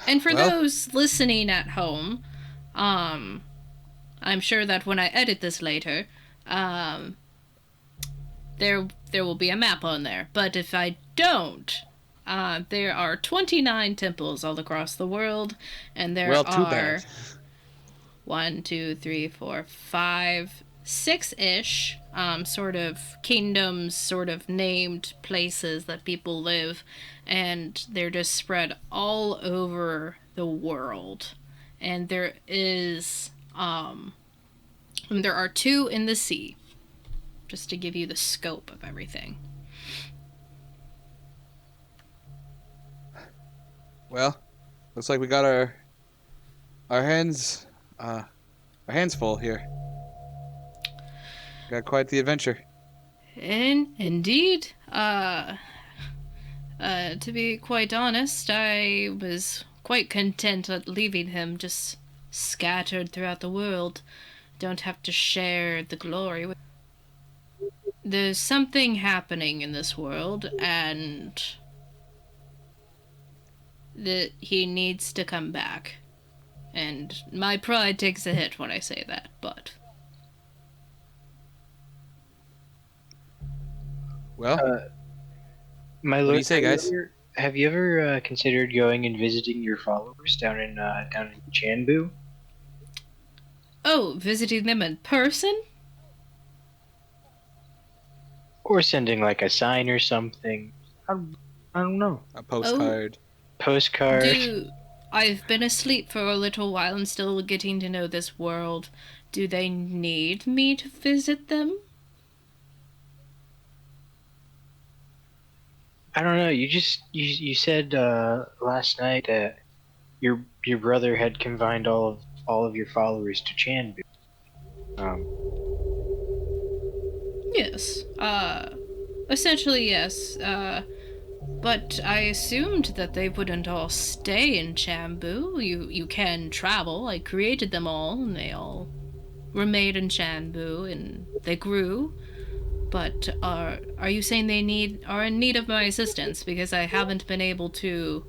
And for those listening at home, I'm sure that when I edit this later, there will be a map on there. But if I don't, there are 29 temples all across the world, and there Well, too are bad. 1, 2, 3, 4, 5, 6-ish sort of kingdoms, sort of named places that people live, and they're just spread all over the world. And there is there are 2 in the sea, just to give you the scope of everything. Well, looks like we got our hands full here. Got quite the adventure. Indeed. To be quite honest, I was quite content at leaving him just scattered throughout the world. Don't have to share the glory with. There's something happening in this world, and that he needs to come back. And my pride takes a hit when I say that, but... Well, My lord, what do you say, guys? Have you ever considered going and visiting your followers down in Chanbu? Oh, visiting them in person? Or sending like a sign or something? I don't know. A postcard. Postcard. I've been asleep for a little while and still getting to know this world. Do they need me to visit them? I don't know. You said last night that your brother had confined all of your followers to Chanbu. Yes. Essentially yes. But I assumed that they wouldn't all stay in Chanbu. You can travel. I created them all, and they all remained in Chanbu, and they grew. But are you saying they are in need of my assistance? Because I haven't been able to.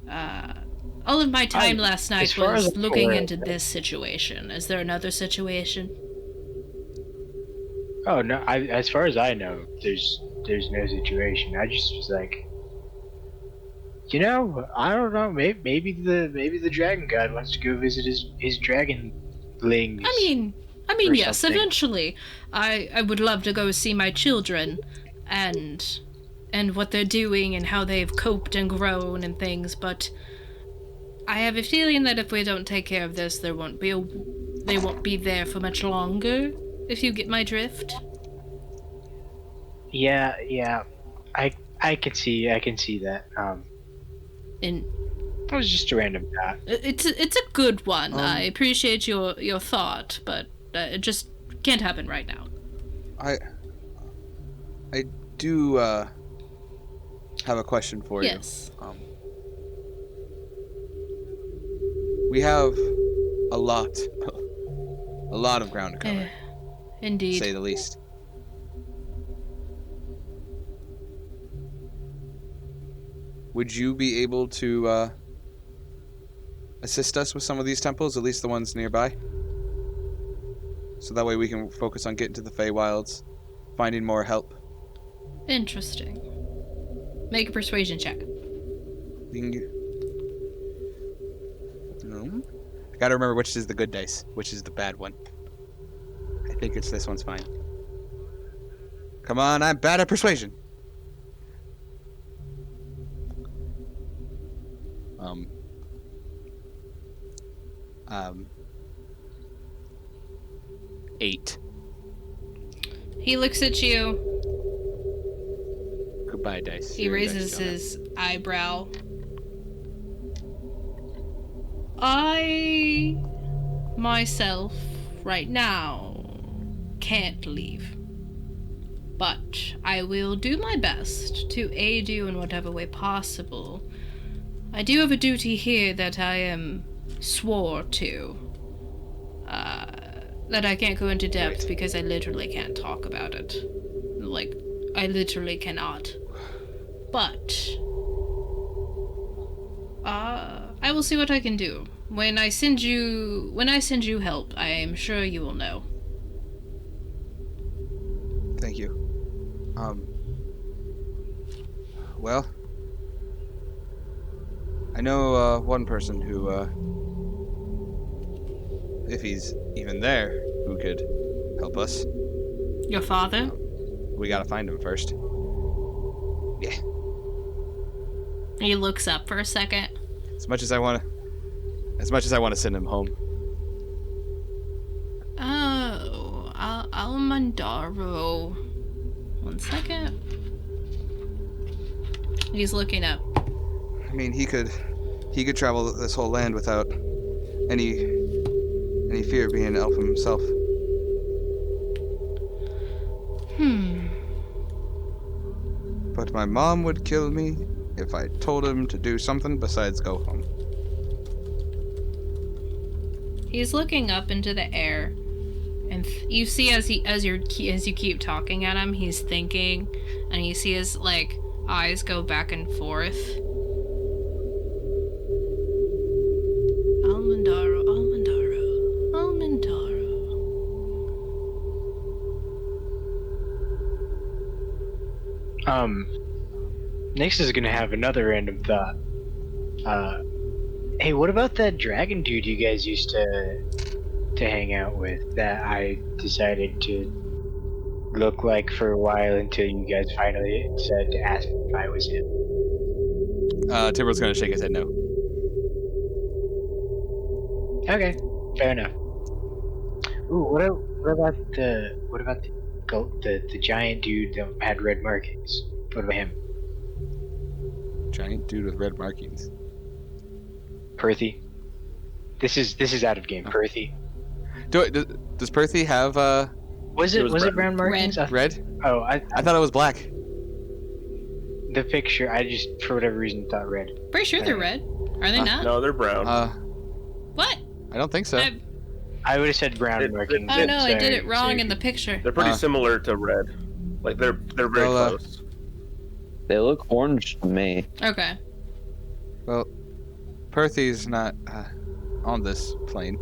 All of my time last night was looking into this situation. Is there another situation? Oh no! As far as I know, there's no situation. I just was like, I don't know. Maybe the dragon god wants to go visit his dragonlings. I mean, yes. Something. Eventually, I would love to go see my children, and what they're doing and how they've coped and grown and things. But I have a feeling that if we don't take care of this, they won't be there for much longer. If you get my drift. Yeah. I can see that. And it was just a random thought. it's a good one. I appreciate your thought, but it just can't happen right now. I do have a question for you. Yes. We have a lot of ground to cover. Indeed. To say the least. Would you be able to assist us with some of these temples, at least the ones nearby? So that way we can focus on getting to the Feywilds, finding more help. Interesting. Make a persuasion check. No. I gotta remember which is the good dice, which is the bad one. I think it's this one's fine. Come on, I'm bad at persuasion. 8. He looks at you. Goodbye, dice. He You're a raises dice donut. his eyebrow. I myself, right now, can't leave. But I will do my best to aid you in whatever way possible. I do have a duty here that I am swore to. That I can't go into depth because I literally can't talk about it. Like, I literally cannot. But I will see what I can do. When I send you help, I am sure you will know. Thank you. Well, I know one person who, if he's even there, who could help us. Your father? We gotta find him first. Yeah. He looks up for a second. As much as I want to send him home. Oh, Almandaro. 1 second. He's looking up. I mean, he could travel this whole land without any fear of being an elf himself. But my mom would kill me if I told him to do something besides go home. He's looking up into the air, and you see as you keep talking at him, he's thinking, and you see his eyes go back and forth. Almandaro. Nyx is gonna have another random thought. Hey, what about that dragon dude you guys used to hang out with that I decided to look like for a while until you guys finally decided to ask if I was him? Timber's gonna shake his head no. Okay, fair enough. Ooh, what about the giant dude that had red markings? What about him? Giant dude with red markings. Perthy. This is out of game. Perthy. Does Perthy have Was it brown markings? red? Oh, I I thought it was black. the picture. I just for whatever reason thought red. Pretty sure they're red. Are they not? No, they're brown. What? I don't think so. I would have said brown markings. Oh no, I did Sorry, it wrong sorry. in the picture. They're pretty similar to red. Like they're very Well, close. They look orange to me. Okay. Well, Perthy's not on this plane.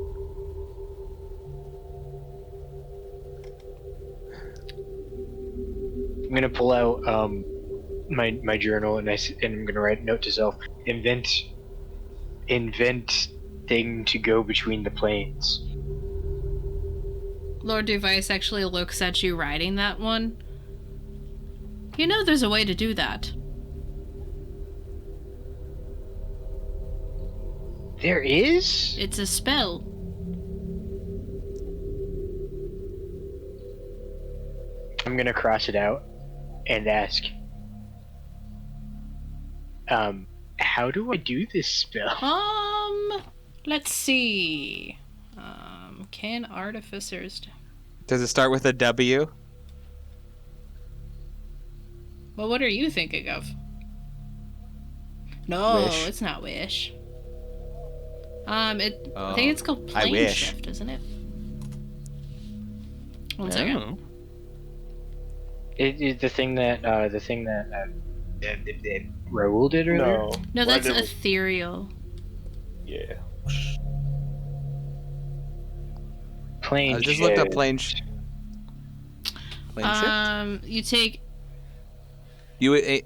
I'm gonna pull out my journal and I'm gonna write a note to self: invent thing to go between the planes. Lord Device actually looks at you writing that one. You know there's a way to do that. There is? It's a spell. I'm gonna cross it out and ask, how do I do this spell? Let's see. Can artificers... Does it start with a W? Well, what are you thinking of? No, Wish. it's not wish. I think it's called I plane wish. shift, isn't it? One second. It is the thing that Raoul did earlier? No. No, that's Red- ethereal. Yeah. Plane I just looked up shift. plane shift. You take... You would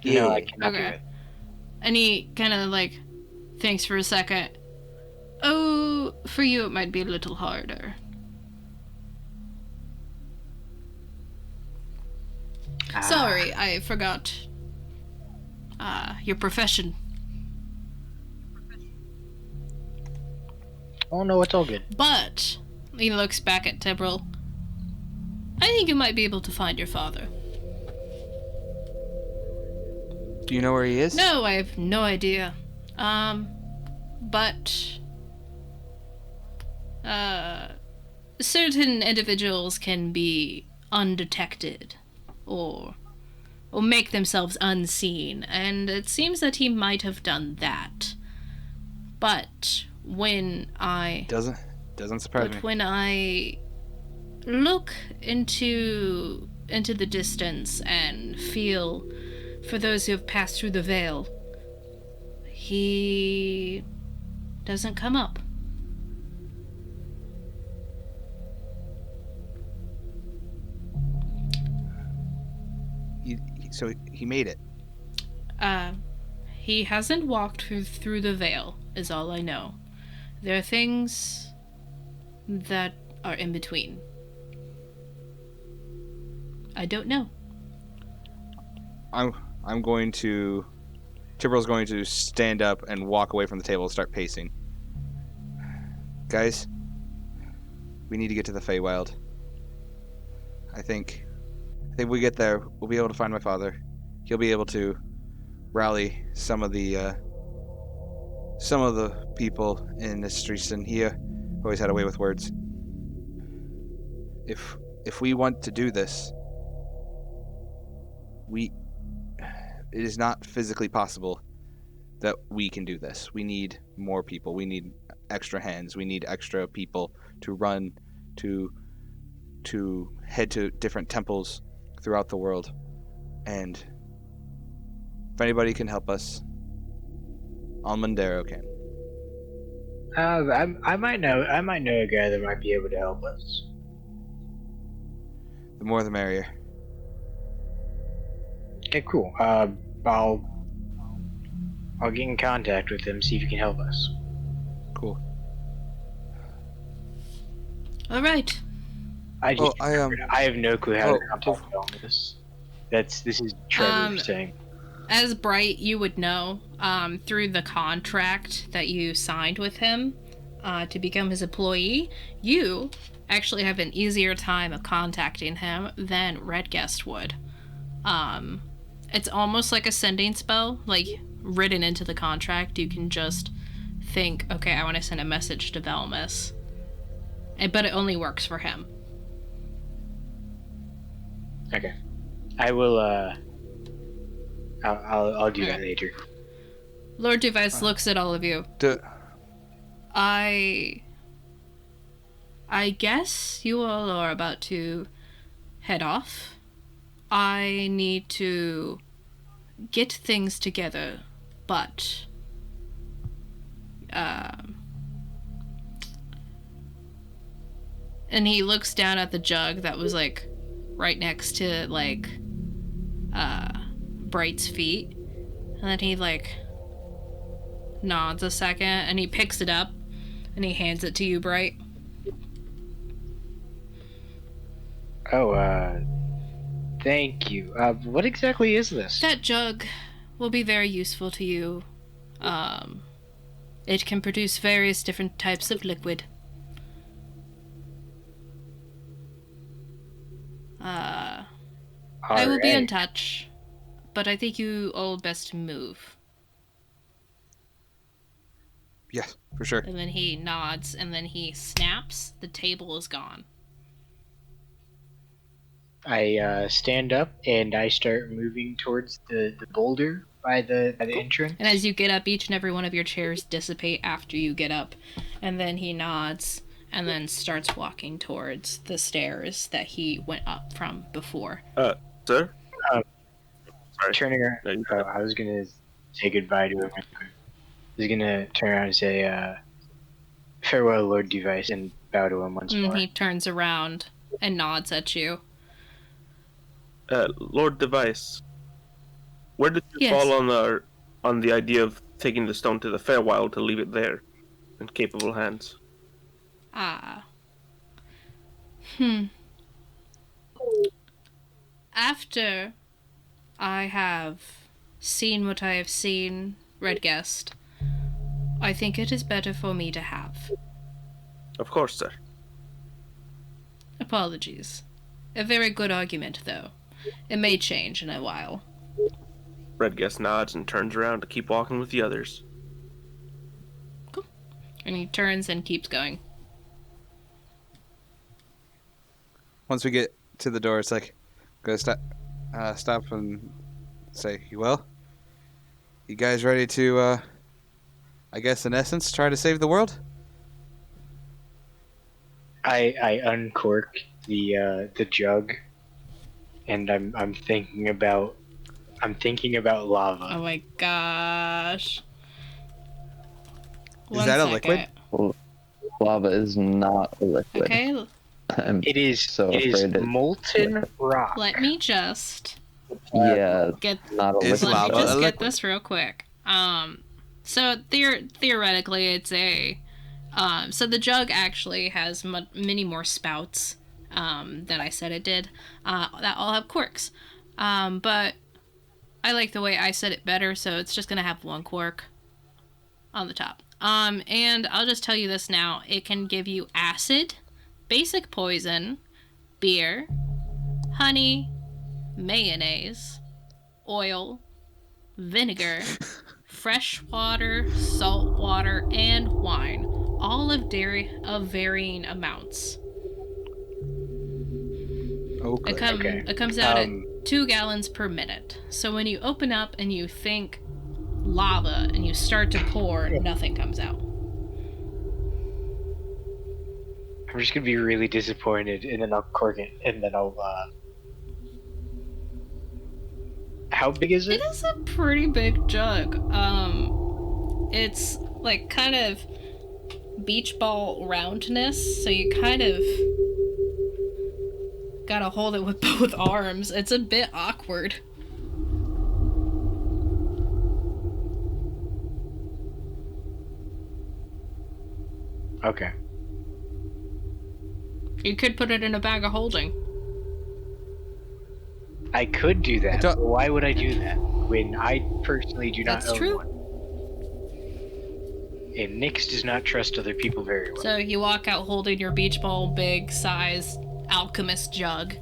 No, I cannot do Okay. it. And he kind of thinks for a second. Oh, for you it might be a little harder. Sorry, I forgot. Your profession. Oh no, it's all good. But he looks back at Tebril. I think you might be able to find your father. Do you know where he is? No, I have no idea. But certain individuals can be undetected or make themselves unseen, and it seems that he might have done that. But when I doesn't surprise me. when I look into the distance and feel for those who have passed through the veil, he doesn't come up. So he made it. He hasn't walked through the veil, is all I know. There are things that are in between. I don't know. I'm going to... Cjbeards going to stand up and walk away from the table and start pacing. Guys, we need to get to the Feywild. I think we get there, we'll be able to find my father. He'll be able to rally some of the people in this streets, and he always had a way with words. If we want to do this, it is not physically possible that we can do this. We need more people. We need extra hands. We need extra people to run, to head to different temples throughout the world. And if anybody can help us, Almondero can. I might know a guy that might be able to help us. The more the merrier. Okay, cool. I'll get in contact with him, see if he can help us. Cool. All right. I have no clue how to contact him on this. This is Trevor saying. As Bright, you would know through the contract that you signed with him to become his employee, you actually have an easier time of contacting him than Redguest would. It's almost like a sending spell, like written into the contract. You can just think, okay, I want to send a message to Velmus. But it only works for him. Okay. I will, I'll do that later. Lord Device looks at all of you. I guess you all are about to head off. I need to get things together, but and he looks down at the jug that was like right next to like Bright's feet, and then he like nods a second and he picks it up and he hands it to you, Bright. Oh, thank you. What exactly is this? That jug will be very useful to you. It can produce various different types of liquid. I will be in touch, but I think you all best move. Yes, for sure. And then he nods, and then he snaps. The table is gone. I stand up and I start moving towards the boulder by the entrance. And as you get up, each and every one of your chairs dissipate after you get up. And then he nods and then starts walking towards the stairs that he went up from before. Sir? Sorry. Turning around, I was gonna say goodbye to him. I was gonna turn around and say, farewell, Lord Device, and bow to him once more. He turns around and nods at you. Lord Device, where did you Yes. fall on the idea of taking the stone to the Feywild to leave it there in capable hands? After I have seen what I have seen, Redguest, I think it is better for me to have. Of course, sir. Apologies. A very good argument, though. It may change in a while. Redguest nods and turns around to keep walking with the others. Cool. And he turns and keeps going. Once we get to the door, it's like, go stop and say, "You well? You guys ready to, I guess in essence, try to save the world?" I uncork the jug, and I'm thinking about lava. Oh my gosh. Is that a liquid? Lava is not a liquid. Okay, It is so it is afraid molten rock. let me just Yeah, get not a Is liquid. let me lava just a get liquid? this real quick. So theoretically, it's a so the jug actually has many more spouts than I said it did. That all have corks. But I like the way I said it better, so it's just gonna have one cork on the top. And I'll just tell you this now: it can give you acid, basic poison, beer, honey, mayonnaise, oil, vinegar, fresh water, salt water, and wine, all of varying amounts. Okay. It comes out at 2 gallons per minute. So when you open up and you think lava and you start to pour, nothing comes out. I'm just gonna be really disappointed, and then I'll cork it, and then I'll. How big is It it? is a pretty big jug. It's like kind of beach ball roundness, so you kind of gotta hold it with both arms. It's a bit awkward. Okay. You could put it in a bag of holding. I could do that. don't- But why would I do that when I personally do not That's own true. one? And Nyx does not trust other people very well. So you walk out holding your beach ball big size alchemist jug.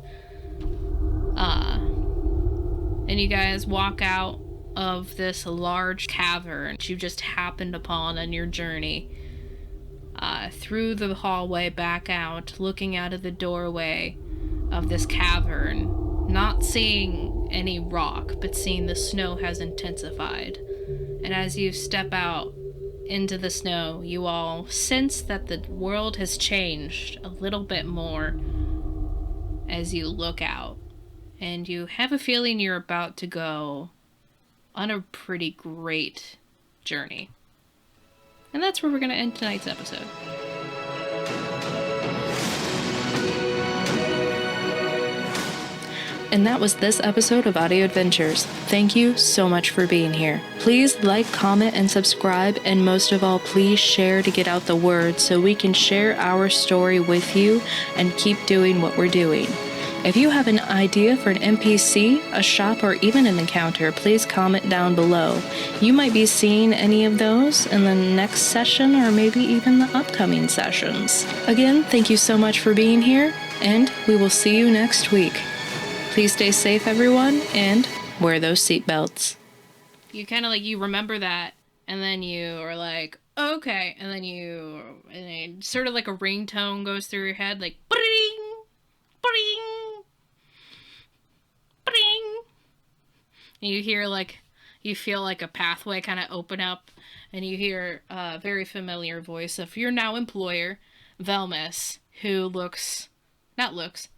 And you guys walk out of this large cavern you just happened upon on your journey. Through the hallway back out, looking out of the doorway of this cavern, not seeing any rock, but seeing the snow has intensified. And as you step out into the snow, you all sense that the world has changed a little bit more as you look out. And you have a feeling you're about to go on a pretty great journey. And that's where we're going to end tonight's episode. And that was this episode of Audio Adventures. Thank you so much for being here. Please like, comment, and subscribe, and most of all, please share to get out the word so we can share our story with you and keep doing what we're doing. If you have an idea for an NPC, a shop, or even an encounter, please comment down below. You might be seeing any of those in the next session or maybe even the upcoming sessions. Again, thank you so much for being here, and we will see you next week. Please stay safe, everyone, and wear those seatbelts. You kind of like, you remember that, and then you are like, okay, and then sort of like a ringtone goes through your head, like, bring, bring, bring. And you hear you feel like a pathway kind of open up, and you hear a very familiar voice of your now employer, Velmus, who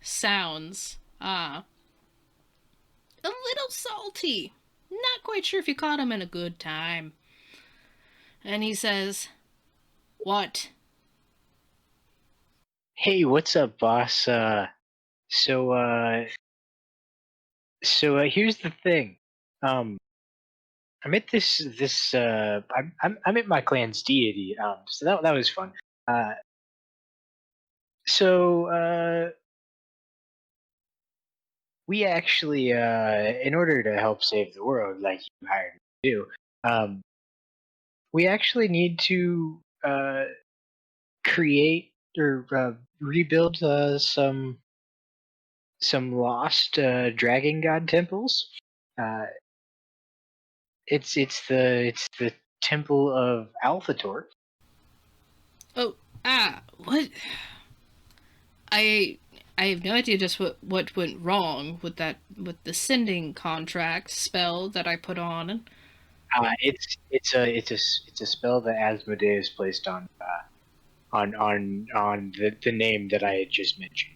sounds, a little salty. Not quite sure if you caught him in a good time. And he says, "What?" Hey, what's up, boss? So here's the thing. I'm at I'm at my clan's deity. So that was fun. We actually, in order to help save the world, like you hired me to do, we actually need to create or rebuild some some lost dragon god temples. It's the temple of Alphator. Oh, what? I have no idea just what went wrong with the sending contract spell that I put on. It's a spell that Asmodeus placed on the name that I had just mentioned.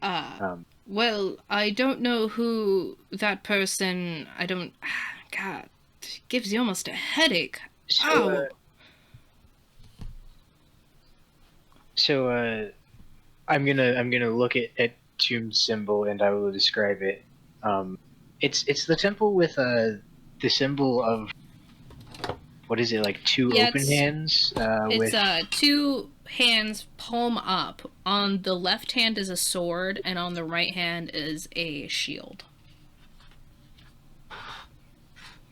Well, I don't know who that person. I don't. God, it gives you almost a headache. So I'm gonna look at Tomb's symbol and I will describe it. It's the temple with the symbol of, what is it, like two open hands? It's two hands palm up. On the left hand is a sword, and on the right hand is a shield.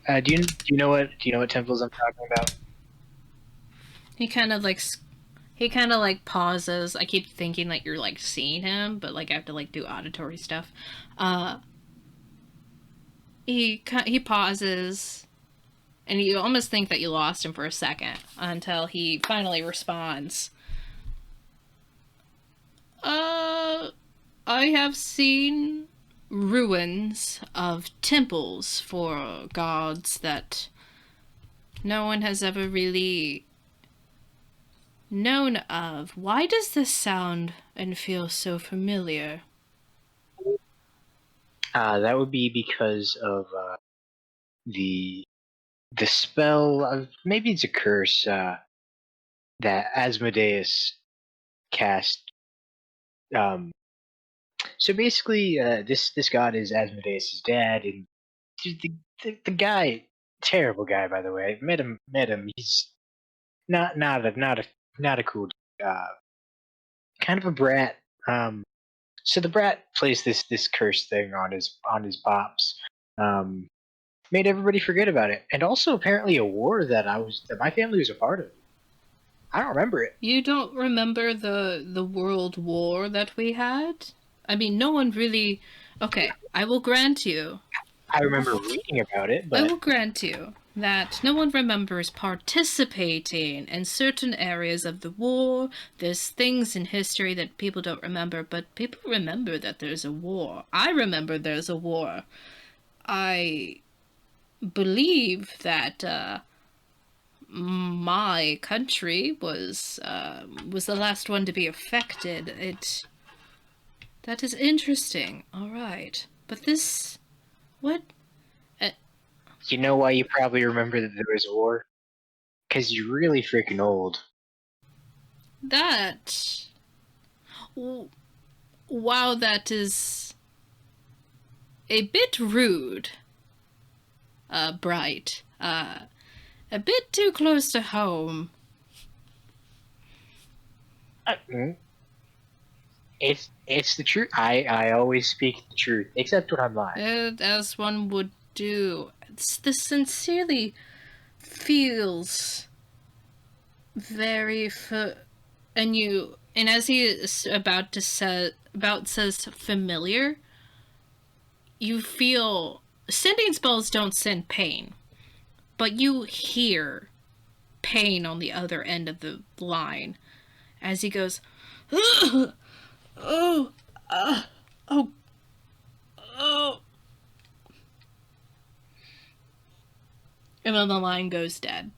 Do you know what temples I'm talking about? He kind of like pauses. I keep thinking like you're like seeing him, but like I have to like do auditory stuff. He pauses, and you almost think that you lost him for a second until he finally responds. I have seen ruins of temples for gods that no one has ever really known of. Why does this sound and feel so familiar? That would be because of the spell of, maybe it's a curse that Asmodeus cast. So basically, this god is Asmodeus' dad, and the guy, terrible guy, by the way. Met him. He's not a cool dude. Kind of a brat. So the brat placed this curse thing on his pops. Made everybody forget about it, and also apparently a war that my family was a part of. I don't remember it. You don't remember the World War that we had? I mean, no one really... Okay, I will grant you. I remember reading about it, but... I will grant you that no one remembers participating in certain areas of the war. There's things in history that people don't remember, but people remember that there's a war. I remember there's a war. I believe that my country was the last one to be affected. That is interesting. All right, but this, what? You know why you probably remember that there was a war? Because you're really freaking old. That. Wow, that is a bit rude. Bright. A bit too close to home. It's the truth. I always speak the truth, except when I'm lying. As one would do. This sincerely feels very and as he is says familiar, you feel sending spells don't send pain, but you hear pain on the other end of the line as he goes, oh. And then the line goes dead.